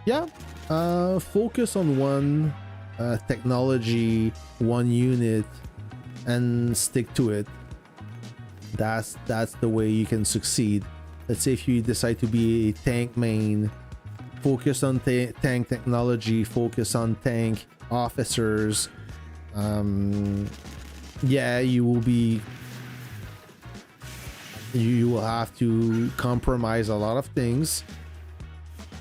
Speaker 1: Yeah, focus on one technology, one unit, and stick to it. That's the way you can succeed. Let's say if you decide to be a tank main, focus on tank technology, focus on tank officers. Yeah, you will have to compromise a lot of things,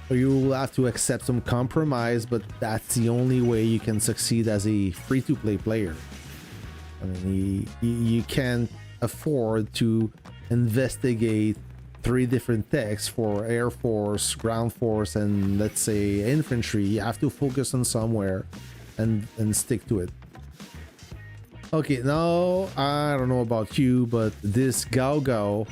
Speaker 1: or you will have to accept some compromise, but that's the only way you can succeed as a free-to-play player. I mean, you can't afford to investigate 3 different techs for Air Force, Ground Force, and let's say infantry. You have to focus on somewhere and stick to it. Okay, now I don't know about you, but this Gao,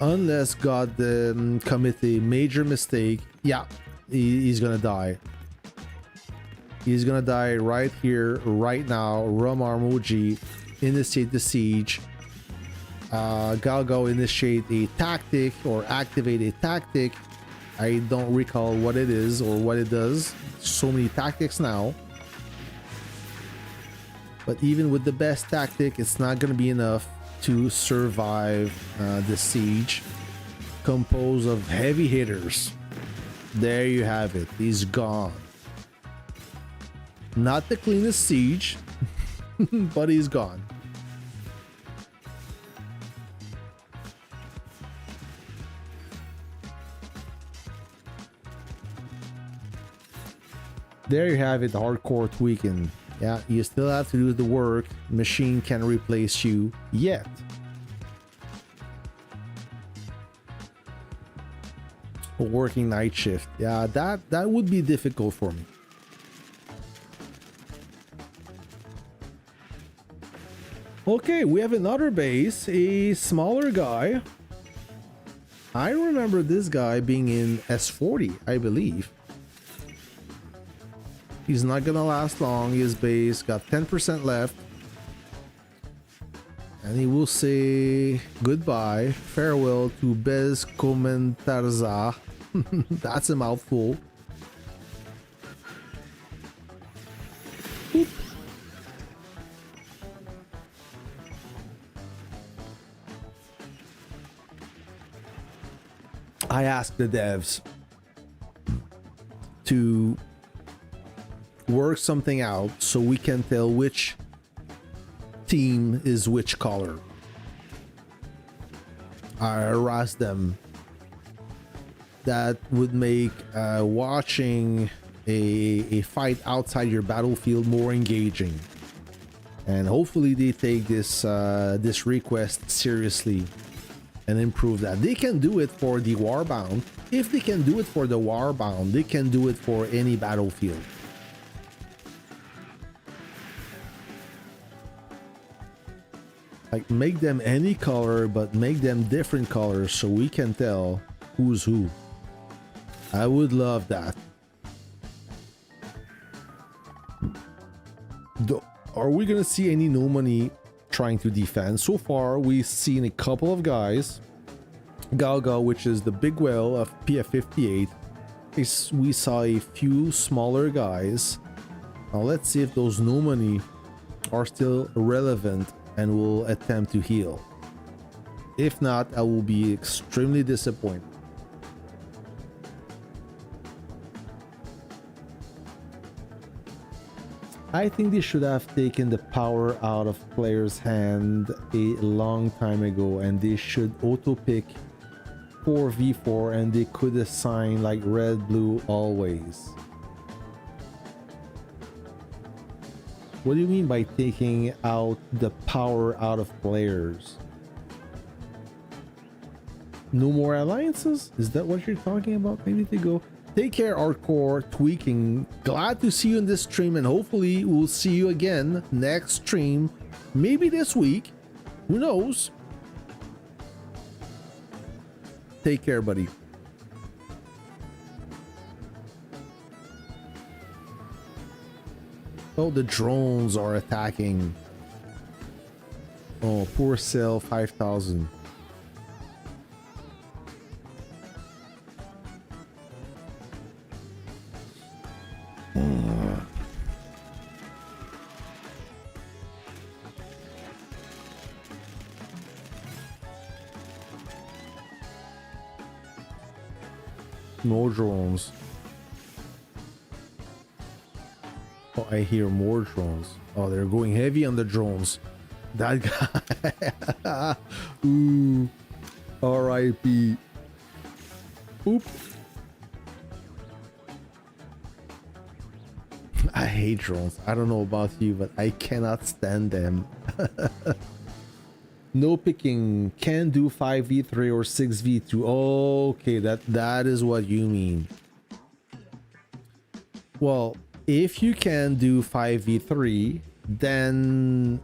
Speaker 1: unless God commit a major mistake, yeah, he's gonna die. He's gonna die right here, right now. Rum Armoji, initiate the siege. Gao initiate a tactic or activate a tactic. I don't recall what it is or what it does. So many tactics now. But even with the best tactic, it's not going to be enough to survive the siege. Composed of heavy hitters. There you have it. He's gone. Not the cleanest siege, but he's gone. There you have it, hardcore tweaking. Yeah, you still have to do the work. Machine can't replace you yet. A working night shift. Yeah, that would be difficult for me. Okay, we have another base, a smaller guy. I remember this guy being in S40, I believe. He's not gonna last long. His base got 10% left. And he will say goodbye, farewell to Bez Comentarza. That's a mouthful. Boop. I asked the devs to work something out so we can tell which team is which color. I harassed them. That would make watching a fight outside your battlefield more engaging, and hopefully they take this this request seriously and improve that. They can do it for the Warbound. If they can do it for the Warbound, they can do it for any battlefield. Like, make them any color, but make them different colors so we can tell who's who. I would love that. Are we gonna see any no money trying to defend? So far, we've seen a couple of guys. Galga, which is the big whale of PF58. We saw a few smaller guys. Now let's see if those no money are still relevant and will attempt to heal. If not, I will be extremely disappointed. I think they should have taken the power out of players' hand a long time ago, and they should auto pick 4v4 and they could assign like red, blue always. What do you mean by taking out the power out of players? No more alliances? Is that what you're talking about? Maybe to go. Take care, Hardcore Tweaking. Glad to see you in this stream, and hopefully we'll see you again next stream. Maybe this week. Who knows? Take care, buddy. Oh, the drones are attacking. Oh, poor cell 5,000. More drones. Oh, I hear more drones. Oh, they're going heavy on the drones. That guy. Ooh. R.I.P. Oop. I hate drones. I don't know about you, but I cannot stand them. No picking. Can do 5v3 or 6v2. Okay, that is what you mean. Well, if you can do 5v3, then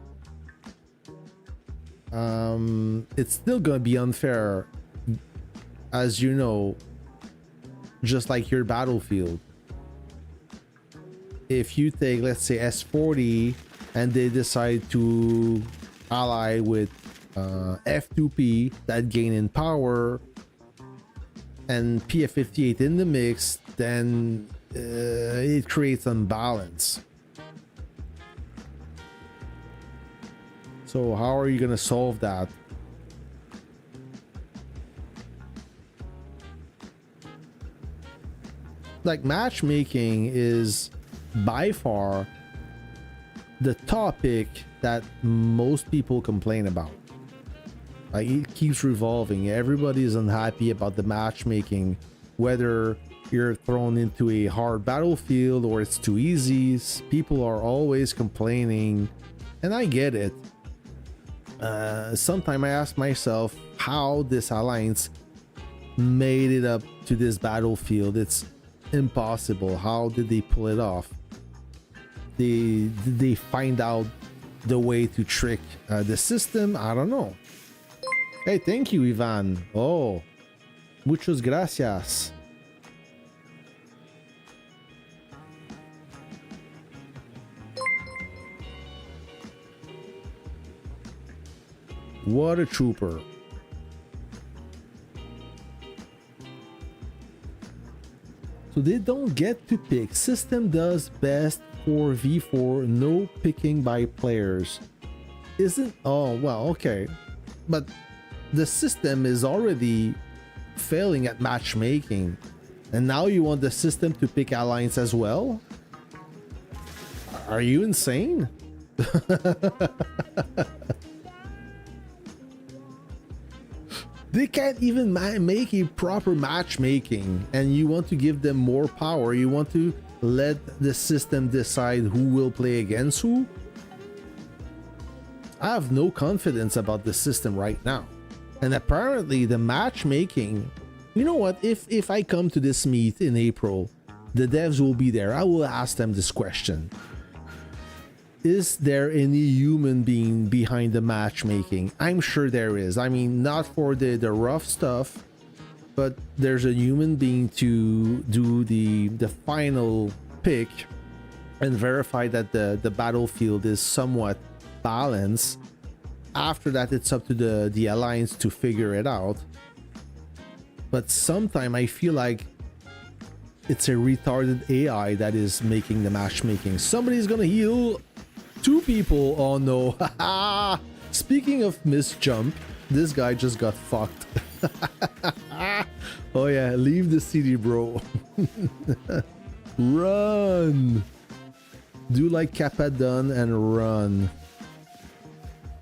Speaker 1: it's still gonna be unfair, as you know, just like your battlefield. If you take, let's say, S40 and they decide to ally with F2P, that gain in power, and PF58 in the mix, then it creates unbalance. So how are you gonna solve that? Like, matchmaking is by far the topic that most people complain about. Like, it keeps revolving. Everybody is unhappy about the matchmaking, whether you're thrown into a hard battlefield or it's too easy. People are always complaining, and I get it. Sometimes I ask myself how this alliance made it up to this battlefield. It's impossible. How did they pull it off? Did they find out the way to trick the system? I don't know. Hey, thank you, Ivan. Oh, muchas gracias. What a trooper. So they don't get to pick. System does best for V4, no picking by players. Isn't, oh, well, okay. But the system is already failing at matchmaking, and now you want the system to pick alliance as well? Are you insane? They can't even make a proper matchmaking, and you want to give them more power. You want to let the system decide who will play against who. I have no confidence about the system right now. And apparently the matchmaking, you know what, if I come to this meet in April, the devs will be there. I will ask them this question: is there any human being behind the matchmaking? I'm sure there is. I mean, not for the rough stuff, but there's a human being to do the final pick and verify that the battlefield is somewhat balanced. After that, it's up to the alliance to figure it out. But sometimes I feel like it's a retarded AI that is making the matchmaking. Somebody's gonna heal 2 people. Oh no. Speaking of missed jump, this guy just got fucked. Oh yeah, leave the city, bro. Run. Do like Kappa done and run.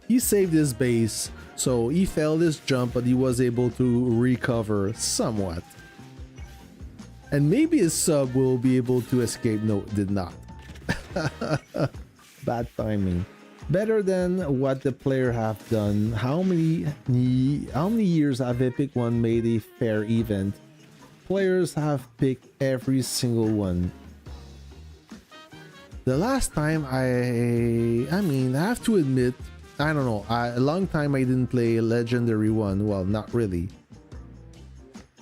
Speaker 1: He saved his base, so he failed his jump, but he was able to recover somewhat. And maybe his sub will be able to escape. No, did not. Bad timing. Better than what the player have done. How many years have Epic One made a fair event? Players have picked every single one. The last time I mean, I have to admit, I don't know, a long time I didn't play Legendary one. Well, not really.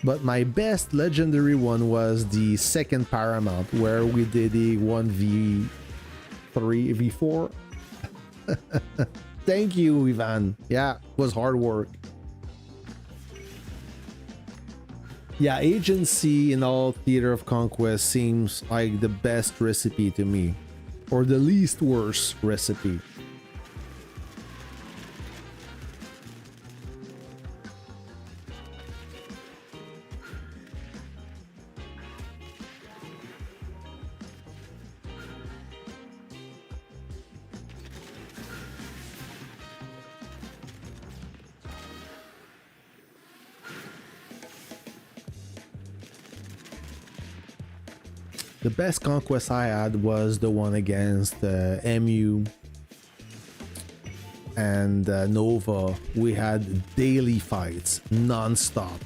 Speaker 1: But my best Legendary one was the second Paramount, where we did a 1v3, v4. Thank you, Ivan. Yeah, it was hard work. Yeah, agency in all Theater of Conquest seems like the best recipe to me, or the least worst recipe. The best conquest I had was the one against MU and Nova. We had daily fights non-stop.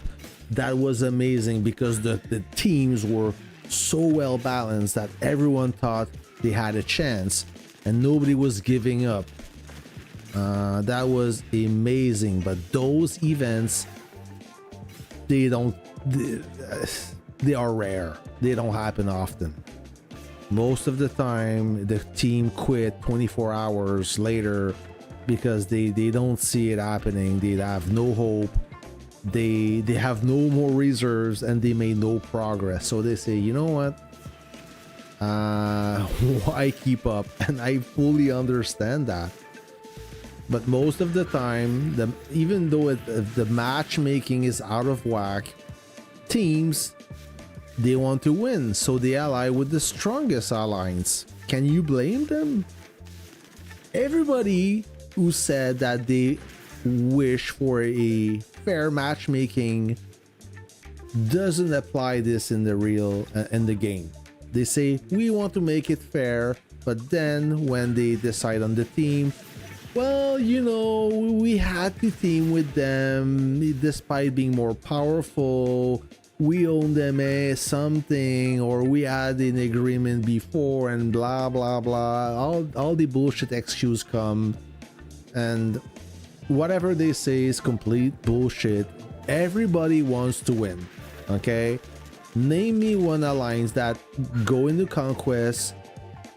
Speaker 1: That was amazing because the teams were so well balanced that everyone thought they had a chance and nobody was giving up. That was amazing. But those events, they are rare. They don't happen often. Most of the time the team quit 24 hours later because they don't see it happening. They have no hope. They have no more reserves and they made no progress. So they say, you know what? Why keep up? And I fully understand that. But most of the time, even though the matchmaking is out of whack, teams, they want to win, so they ally with the strongest alliance. Can you blame them? Everybody who said that they wish for a fair matchmaking doesn't apply this in the game. They say we want to make it fair, but then when they decide on the team, well, you know, we had to team with them despite being more powerful. We own them something, or we had an agreement before, and blah blah blah. All the bullshit excuse come, and whatever they say is complete bullshit. Everybody wants to win. Okay, name me one alliance that go into conquest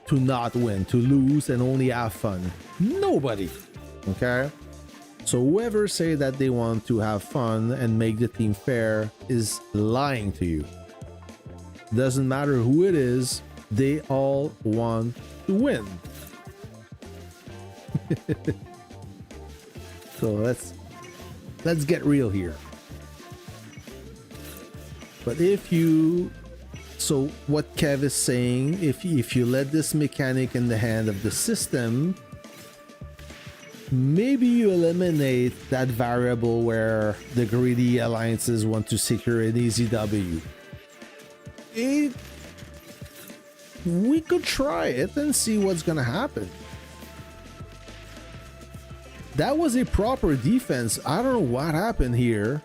Speaker 1: to not win, to lose and only have fun. Nobody. Okay, so whoever say that they want to have fun and make the team fair is lying to you. Doesn't matter who it is, they all want to win. So let's get real here. But if you, so what Kev is saying, if you let this mechanic in the hand of the system, maybe you eliminate that variable where the greedy alliances want to secure an easy W. We could try it and see what's gonna happen. That was a proper defense. I don't know what happened here.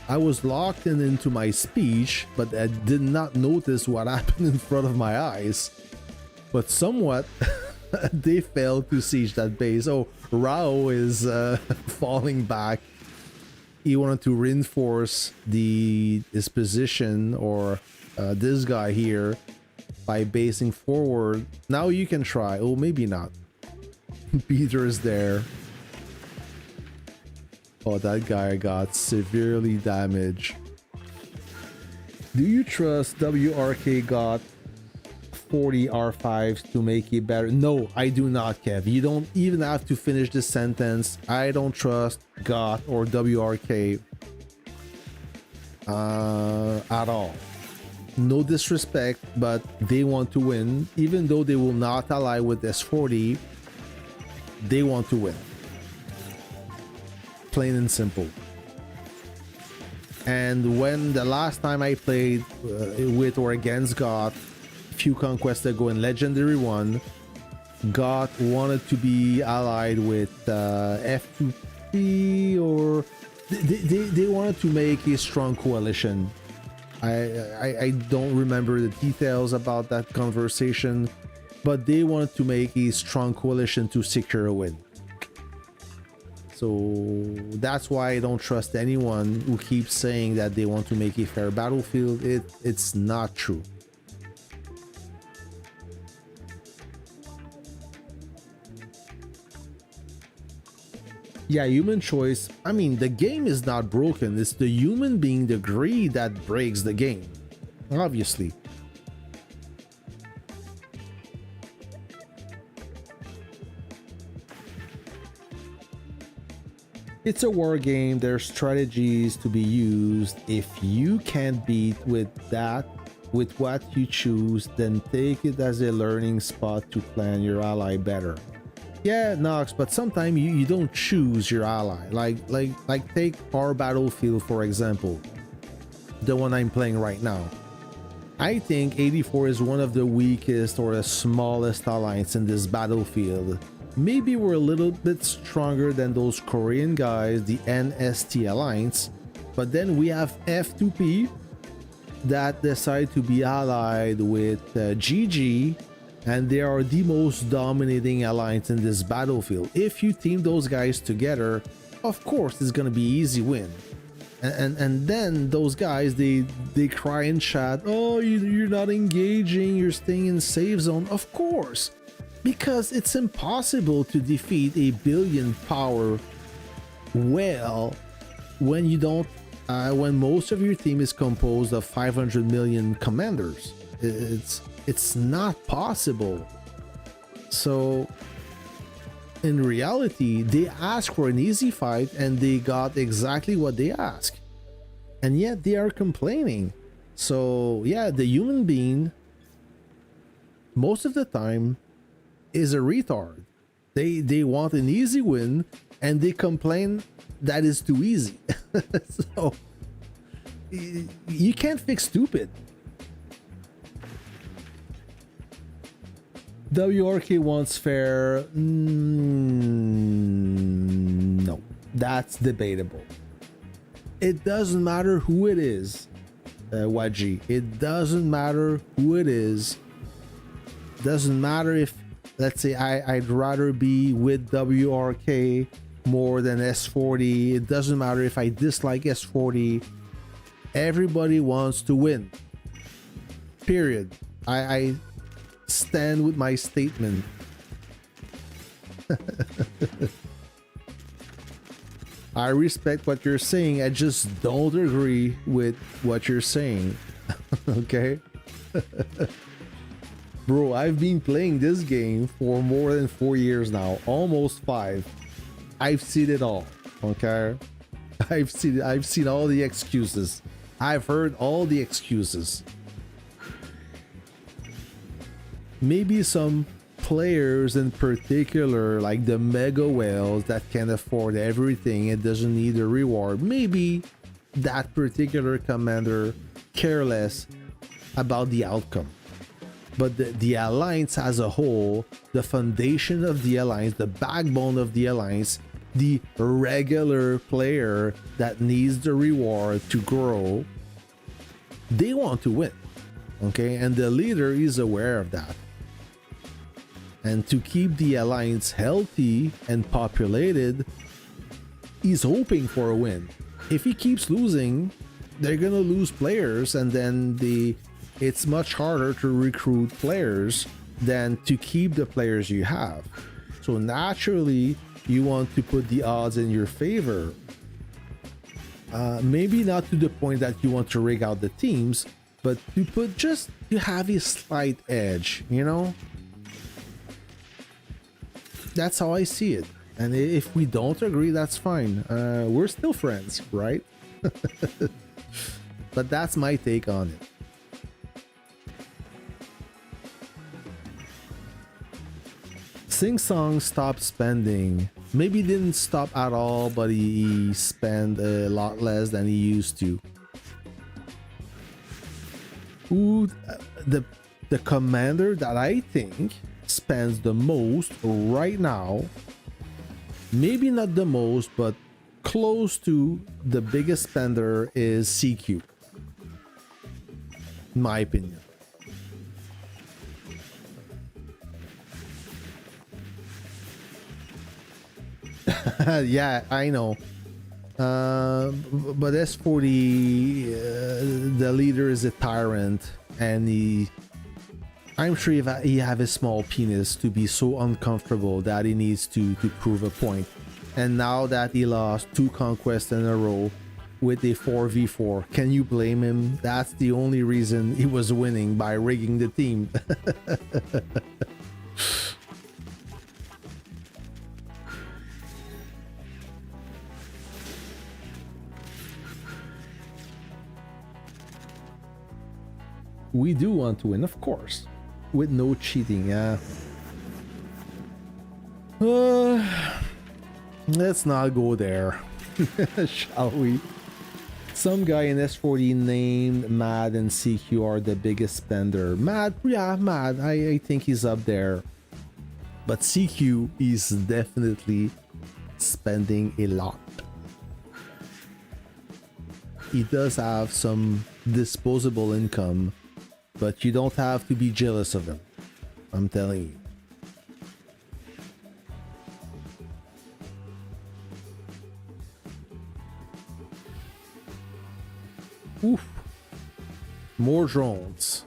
Speaker 1: I was locked into my speech, but I did not notice what happened in front of my eyes. But somewhat, they failed to siege that base. Oh, Rao is falling back. He wanted to reinforce his position, or this guy here, by basing forward. Now you can try. Oh, maybe not. Peter is there. Oh, that guy got severely damaged. Do you trust WRK got 40 R5s to make it better? No, I do not, Kev. You don't even have to finish the sentence. I don't trust GOT or WRK at all. No disrespect, but they want to win. Even though they will not ally with S40, they want to win. Plain and simple. And when the last time I played with or against GOT, a few conquests ago in Legendary 1, GOT wanted to be allied with F2P, or they wanted to make a strong coalition. I don't remember the details about that conversation, but they wanted to make a strong coalition to secure a win. So that's why I don't trust anyone who keeps saying that they want to make a fair battlefield. It's not true. Yeah, human choice. I mean, the game is not broken. It's the human being, the greed, that breaks the game. Obviously. It's a war game. There's strategies to be used. If you can't beat with what you choose, then take it as a learning spot to plan your ally better. Yeah, Nox, but sometimes you don't choose your ally. Like take our battlefield, for example, the one I'm playing right now. I think 84 is one of the weakest or the smallest alliance in this battlefield. Maybe we're a little bit stronger than those Korean guys, the NST Alliance, but then we have F2P that decide to be allied with GG, and they are the most dominating alliance in this battlefield. If you team those guys together, of course it's gonna be easy win. And then those guys, they cry in chat, oh, you're not engaging, you're staying in safe zone. Of course, because it's impossible to defeat a billion power whale when you don't when most of your team is composed of 500 million commanders. It's not possible. So in reality, they asked for an easy fight and they got exactly what they asked, and yet they are complaining. So yeah, the human being most of the time is a retard. They want an easy win and they complain that is too easy. So you can't fix stupid. WRK wants fair. No, that's debatable. It doesn't matter who it is, YG. It doesn't matter who it is. Doesn't matter if, let's say, I'd rather be with WRK more than S40. It doesn't matter if I dislike S40. Everybody wants to win. Period. I stand with my statement. I respect what you're saying. I just don't agree with what you're saying. Okay? Bro, I've been playing this game for more than 4 years now, almost 5. I've seen it all, okay? I've seen all the excuses. I've heard all the excuses. Maybe some players in particular, like the mega whales that can afford everything and doesn't need a reward, maybe that particular commander care less about the outcome. But the alliance as a whole, the foundation of the alliance, the backbone of the alliance, the regular player that needs the reward to grow, they want to win. Okay, and the leader is aware of that. And to keep the alliance healthy and populated, he's hoping for a win. If he keeps losing, they're gonna lose players, and then it's much harder to recruit players than to keep the players you have. So naturally, you want to put the odds in your favor. Maybe not to the point that you want to rig out the teams, but to have a slight edge, you know? That's how I see it. And if we don't agree, that's fine. We're still friends, right? But that's my take on it. Sing Song stopped spending. Maybe didn't stop at all, but he spent a lot less than he used to. Who the commander that I think spends the most right now, maybe not the most, but close to the biggest spender, is CQ, in my opinion. Yeah, I know. But as for the leader is a tyrant, and I'm sure he have a small penis to be so uncomfortable that he needs to prove a point. And now that he lost 2 conquests in a row with a 4v4, can you blame him? That's the only reason he was winning, by rigging the team. We do want to win, of course, with no cheating. Yeah. Let's not go there, shall we? Some guy in S40 named Mad and CQ are the biggest spender. Mad, yeah, Mad. I think he's up there, but CQ is definitely spending a lot. He does have some disposable income, but you don't have to be jealous of him. I'm telling you. Oof. More drones.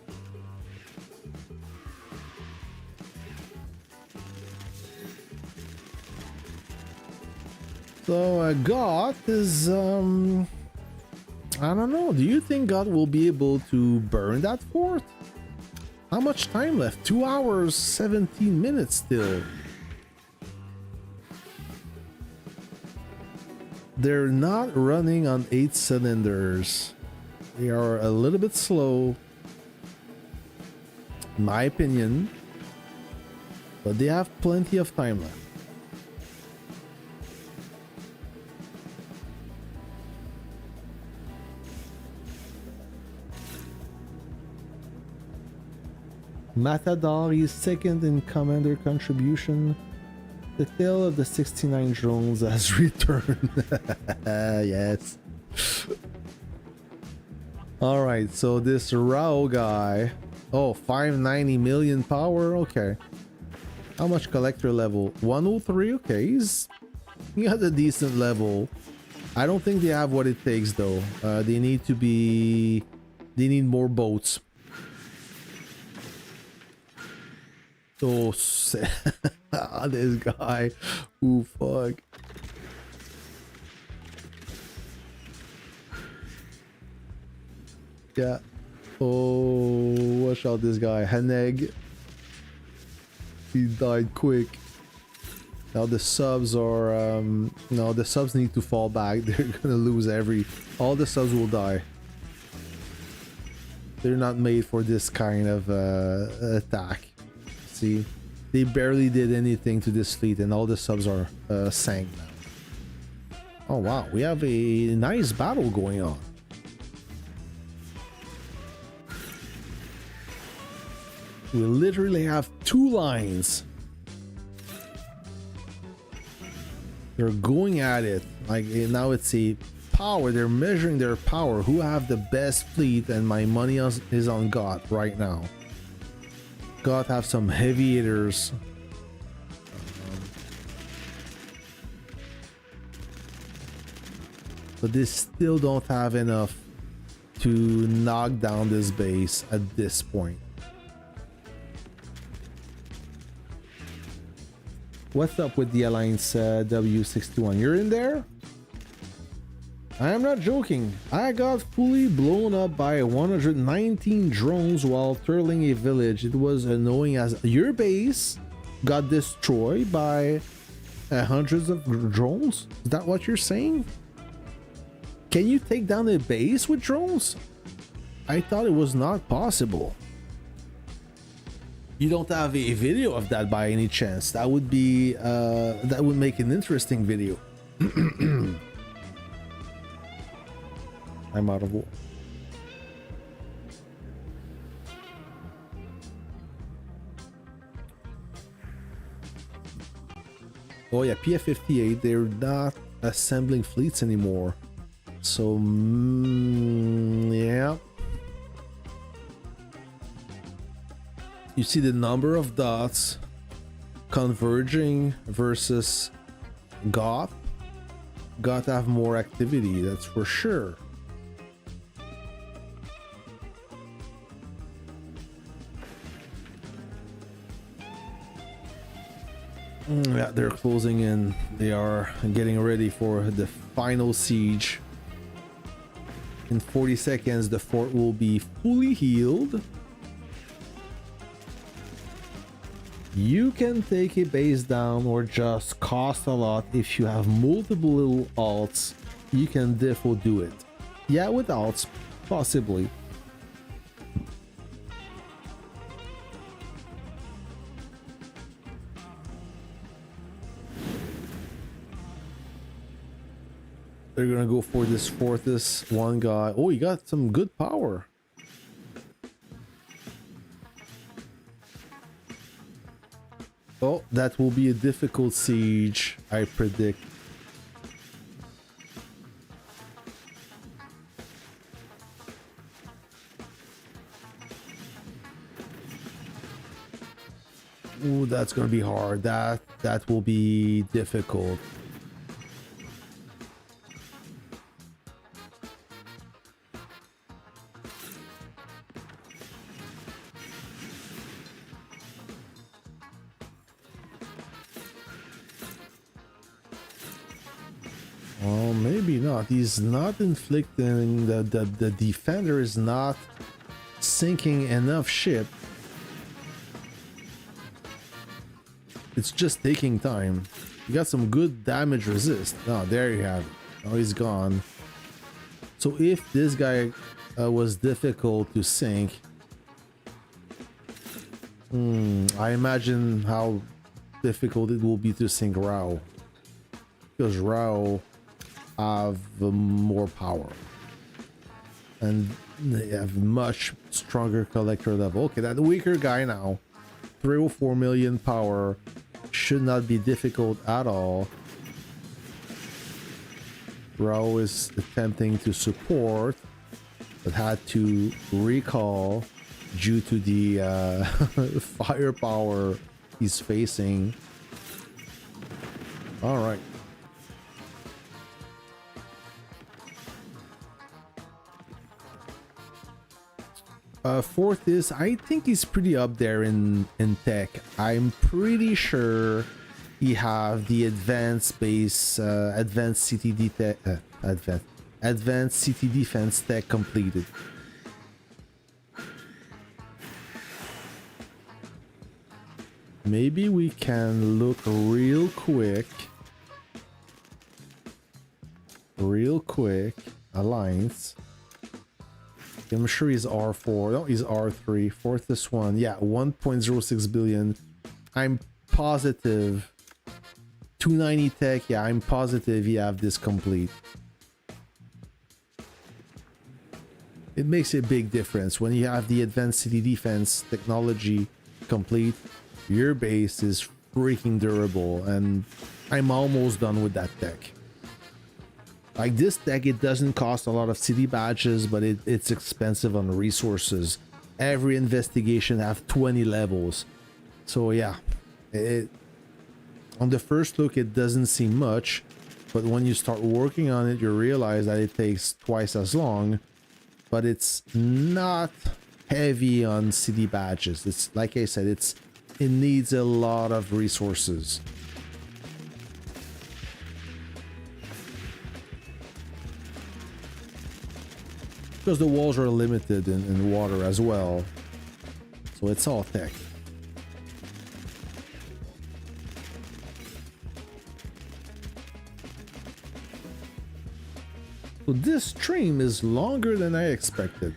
Speaker 1: So God is I don't know. Do you think God will be able to burn that fort? How much time left? 2 hours, 17 minutes still. They're not running on 8 cylinders. They are a little bit slow, in my opinion, but they have plenty of time left. Matador is second in commander contribution. The tale of the 69 drones has returned. Yes. Alright, so this Rao guy. Oh, 590 million power. Okay. How much collector level? 103. Okay, he has a decent level. I don't think they have what it takes though. They need more boats. Oh, this guy. Ooh, fuck. Yeah. Oh, watch out this guy. Heneg. He died quick. Now the subs are no, the subs need to fall back. They're gonna lose all the subs will die. They're not made for this kind of attack. See, they barely did anything to this fleet and all the subs are sank now. Oh wow, we have a nice battle going on. We literally have 2 lines. They're going at it. Like now it's a power. They're measuring their power. Who have the best fleet? And my money is on God right now. God have some heavy hitters. But they still don't have enough to knock down this base at this point. What's up with the Alliance W61? You're in there? I am not joking. I got fully blown up by 119 drones while turtling a village. It was annoying as your base got destroyed by hundreds of drones. Is that what you're saying? Can you take down a base with drones? I thought it was not possible. You don't have a video of that by any chance? That would be that would make an interesting video. I'm out of war. Oh yeah, PF-58, they're not assembling fleets anymore. So yeah. You see the number of dots converging versus Goth. Goth have more activity, that's for sure. Yeah, they're closing in. They are getting ready for the final siege. In 40 seconds, the fort will be fully healed. You can take a base down or just cost a lot. If you have multiple little alts, you can definitely do it. Yeah, with alts, possibly. They're gonna go for this Fortress. One guy. Oh, he got some good power. Oh, that will be a difficult siege, I predict. Ooh, that's gonna be hard. That will be difficult. Oh, maybe not. He's not inflicting the defender is not sinking enough ship. It's just taking time. You got some good damage resist. Oh, there you have it. Oh, he's gone. So if this guy was difficult to sink, I imagine how difficult it will be to sink Rao, because Rao have more power and they have much stronger collector level. Okay, that weaker guy now, 304 million power, should not be difficult at all. Rao is attempting to support, but had to recall due to the firepower he's facing. All right. Fourth is, I think he's pretty up there in tech. I'm pretty sure he have the advanced base, advanced CTD tech, advanced city defense tech completed. Maybe we can look real quick. Alliance. I'm sure he's R4. No, he's R3. Fourth this one. Yeah, 1.06 billion. I'm positive. 290 tech. Yeah, I'm positive you have this complete. It makes a big difference when you have the advanced city defense technology complete. Your base is freaking durable, and I'm almost done with that tech. Like this tech, it doesn't cost a lot of city badges, but it's expensive on resources. Every investigation have 20 levels. So yeah, on the first look, it doesn't seem much, but when you start working on it, you realize that it takes twice as long, but it's not heavy on city badges. It's like I said, it needs a lot of resources. Because the walls are limited in water as well, so it's all tech. So this stream is longer than I expected.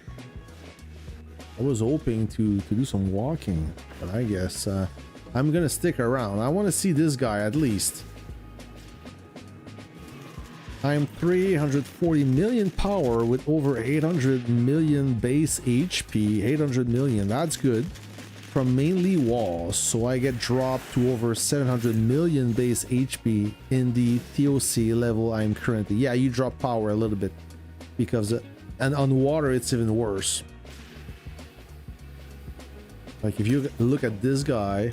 Speaker 1: I was hoping to do some walking, but I guess I'm gonna stick around. I want to see this guy at least. I'm 340 million power with over 800 million base HP. 800 million, that's good. From mainly walls, so I get dropped to over 700 million base HP in the TOC level I'm currently. Yeah, you drop power a little bit because, and on water it's even worse. Like if you look at this guy,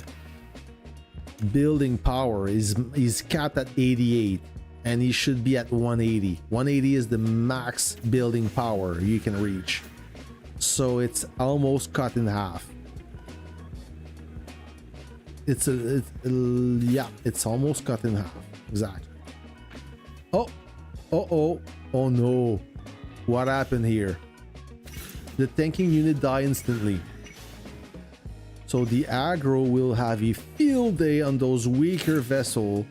Speaker 1: building power is capped at 88. And he should be at 180. 180 is the max building power you can reach. So it's almost cut in half. It's almost cut in half. Exactly. Oh no. What happened here? The tanking unit died instantly. So the aggro will have a field day on those weaker vessels.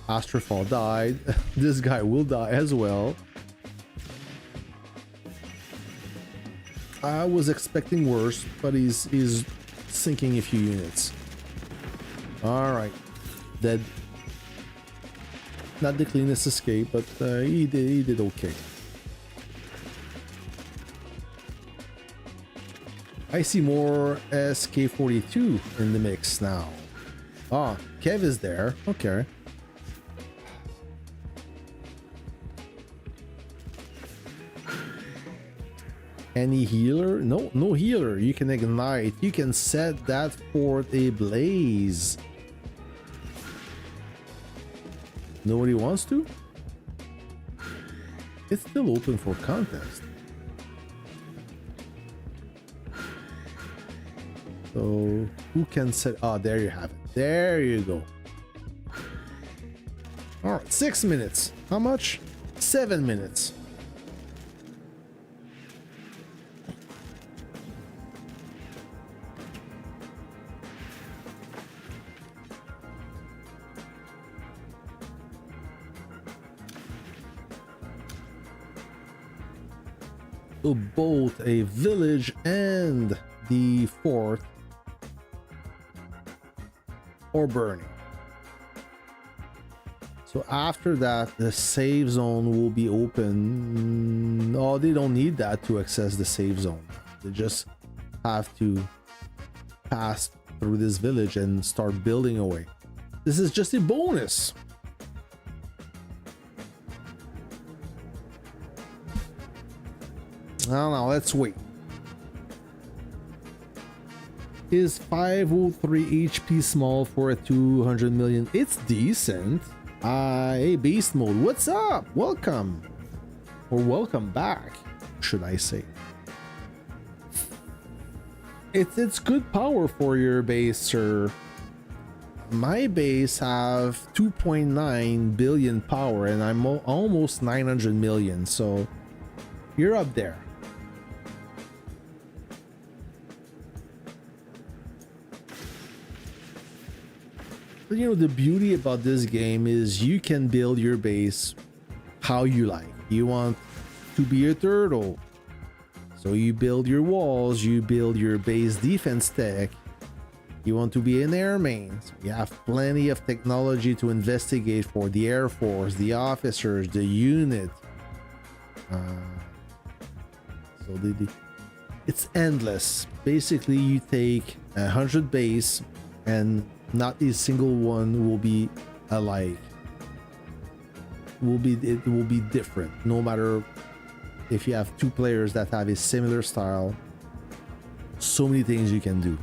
Speaker 1: Astrofall died. This guy will die as well. I was expecting worse, but he's sinking a few units. All right, dead. Not the cleanest escape, but he did okay. I see more SK-42 in the mix now. Ah, Kev is there. Okay. Any healer? No, no healer. You can ignite. You can set that fort ablaze. Nobody wants to? It's still open for contest. So who can set? Oh, there you have it. There you go. All right, 6 minutes. How much? 7 minutes. So both a village and the fort are burning. So after that, the save zone will be open. No, they don't need that to access the save zone. They just have to pass through this village and start building away. This is just a bonus. No, let's wait. Is 503 HP small for a 200 million? It's decent. Hey, beast mode, what's up? Welcome. Or welcome back, should I say. It's good power for your base, sir. My base have 2.9 billion power and I'm almost 900 million, so You're up there. But you know, the beauty about this game is you can build your base how you like. You want to be a turtle, so you build your walls, you build your base defense tech. You want to be an airman, so you have plenty of technology to investigate for the Air Force, the officers, the unit. It's endless. Basically, you take 100 base and not a single one will be alike. It will be different, no matter if you have two players that have a similar style. So many things you can do.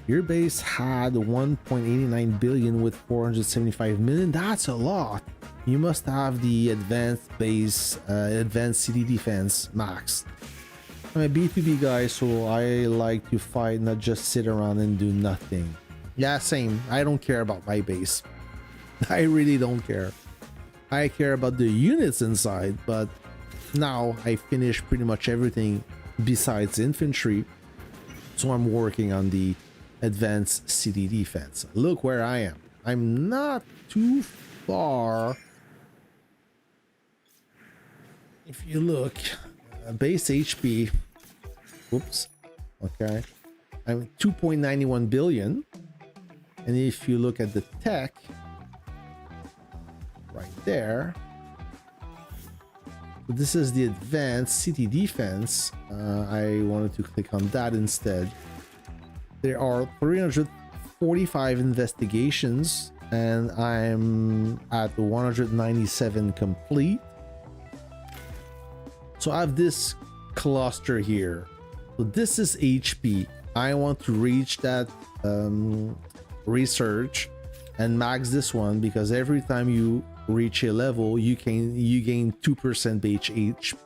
Speaker 1: Your base had 1.89 billion with 475 million. That's a lot. You must have the advanced base, advanced city defense max. I'm a B2B guy, so I like to fight, not just sit around and do nothing. Yeah, same. I don't care about my base. I really don't care. I care about the units inside, but now I finished pretty much everything besides infantry, so I'm working on the advanced city defense. Look where I am. I'm not too far. If you look, base HP, oops, okay, I'm 2.91 billion. And if you look at the tech right there, this is the advanced city defense. I wanted to click on that instead. There are 345 investigations and I'm at 197 complete. So I have this cluster here. So this is HP. I want to reach that research and max this one, because every time you reach a level you gain 2%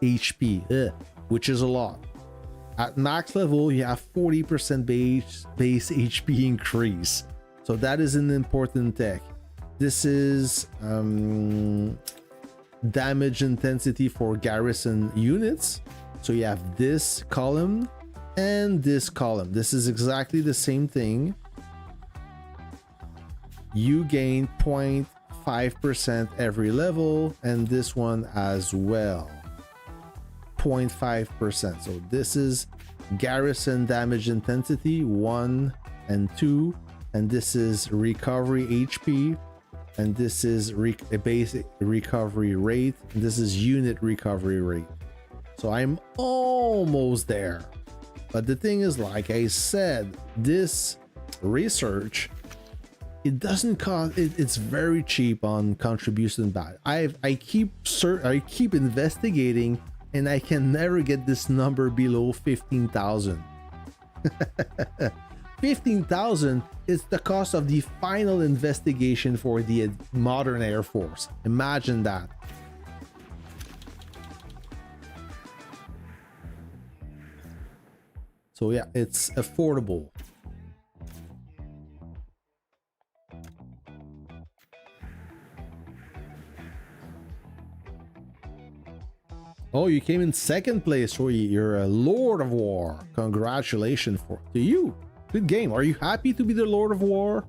Speaker 1: HP, which is a lot. At max level you have 40% base HP increase, so that is an important tech. This is damage intensity for garrison units, so you have this column and this column. This is exactly the same thing. You gain 0.5% every level, and this one as well, 0.5%. So this is garrison damage intensity 1 and 2, and this is recovery HP, and this is a basic recovery rate, and this is unit recovery rate. So I'm almost there. But the thing is, like I said, this research, it doesn't cost, it's very cheap on contribution bad. I keep investigating and I can never get this number below 15,000. 15,000 is the cost of the final investigation for the modern Air Force. Imagine that. So yeah, it's affordable. Oh, you came in second place, so you're a Lord of War. Congratulations to you. Good game. Are you happy to be the Lord of War?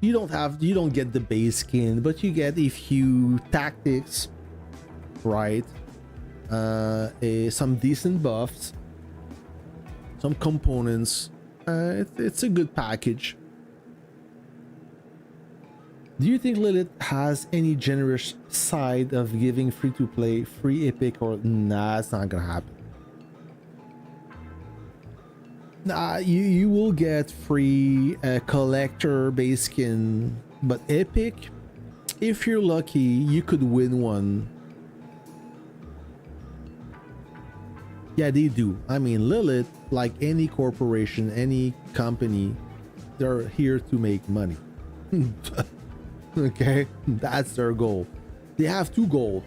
Speaker 1: You don't get the base skin, but you get a few tactics, right? Some decent buffs, some components. It's a good package. Do you think Lilith has any generous side of giving free-to-play, free epic, or nah, it's not gonna happen. Nah, you will get free collector base skin, but epic, if you're lucky, you could win one. Yeah, they do. I mean, Lilith, like any corporation, any company, they're here to make money. Okay, that's their goal. They have two goals.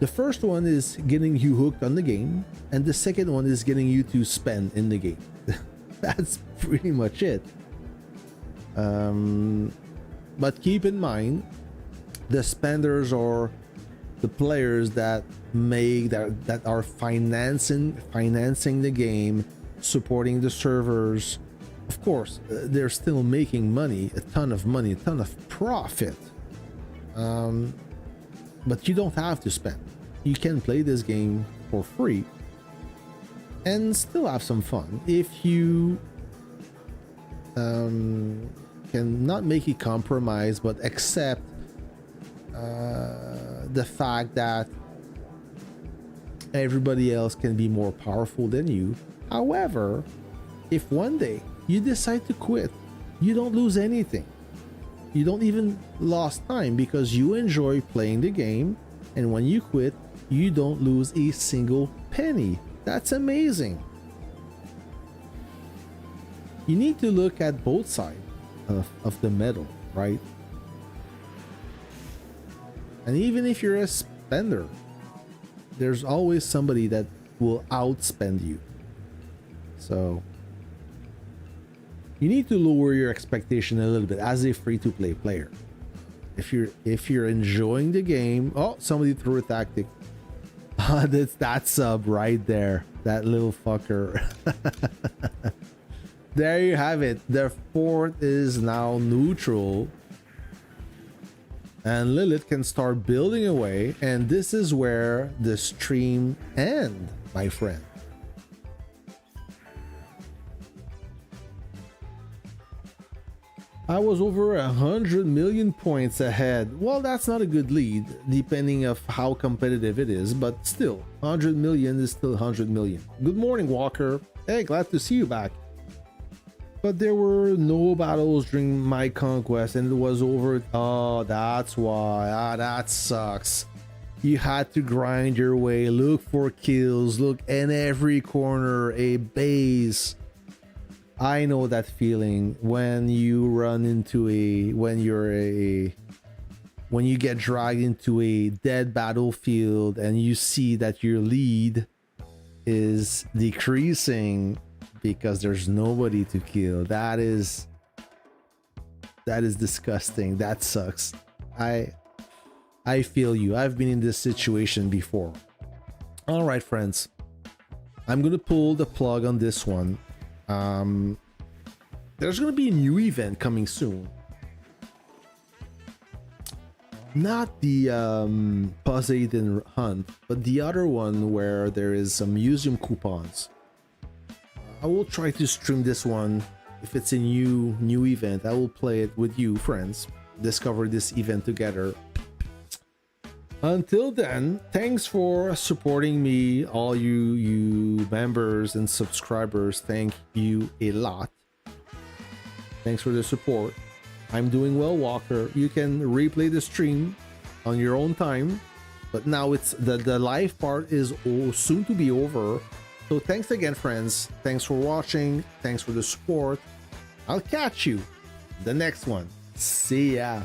Speaker 1: The first one is getting you hooked on the game, and the second one is getting you to spend in the game. That's pretty much it. But keep in mind, the spenders are the players that make that are financing the game, supporting the servers. Of course, they're still making money, a ton of money, a ton of profit. But you don't have to spend. You can play this game for free and still have some fun if you can not make a compromise, but accept the fact that everybody else can be more powerful than you. However, if one day you decide to quit, you don't lose anything. You don't even lost time because you enjoy playing the game, and when you quit, you don't lose a single penny. That's amazing. You need to look at both sides of the medal, right? And even if you're a spender, there's always somebody that will outspend you. So you need to lower your expectation a little bit as a free-to-play player. If you're enjoying the game, oh, somebody threw a tactic. That's that sub right there, that little fucker. There you have it. The fort is now neutral, and Lilith can start building away, and this is where the stream ends, my friend. I was over 100 million points ahead. Well, that's not a good lead, depending of how competitive it is, but still, 100 million is still 100 million. Good morning, Walker. Hey, glad to see you back. But there were no battles during my conquest, and it was over. Oh, that's why. Ah, that sucks. You had to grind your way, look for kills, look in every corner, a base. I know that feeling when you run into when you get dragged into a dead battlefield and you see that your lead is decreasing because there's nobody to kill. That is disgusting. That sucks. I feel you. I've been in this situation before. All right, friends. I'm going to pull the plug on this one. There's going to be a new event coming soon. Not the Poseidon Hunt, but the other one where there is some museum coupons. I will try to stream this one. If it's a new event, I will play it with you, friends. Discover this event together. Until then, thanks for supporting me, all you members and subscribers. Thank you a lot. Thanks for the support. I'm doing well, Walker. You can replay the stream on your own time, but now it's the live part is soon to be over. So thanks again, friends. Thanks for watching. Thanks for the support. I'll catch you the next one. See ya.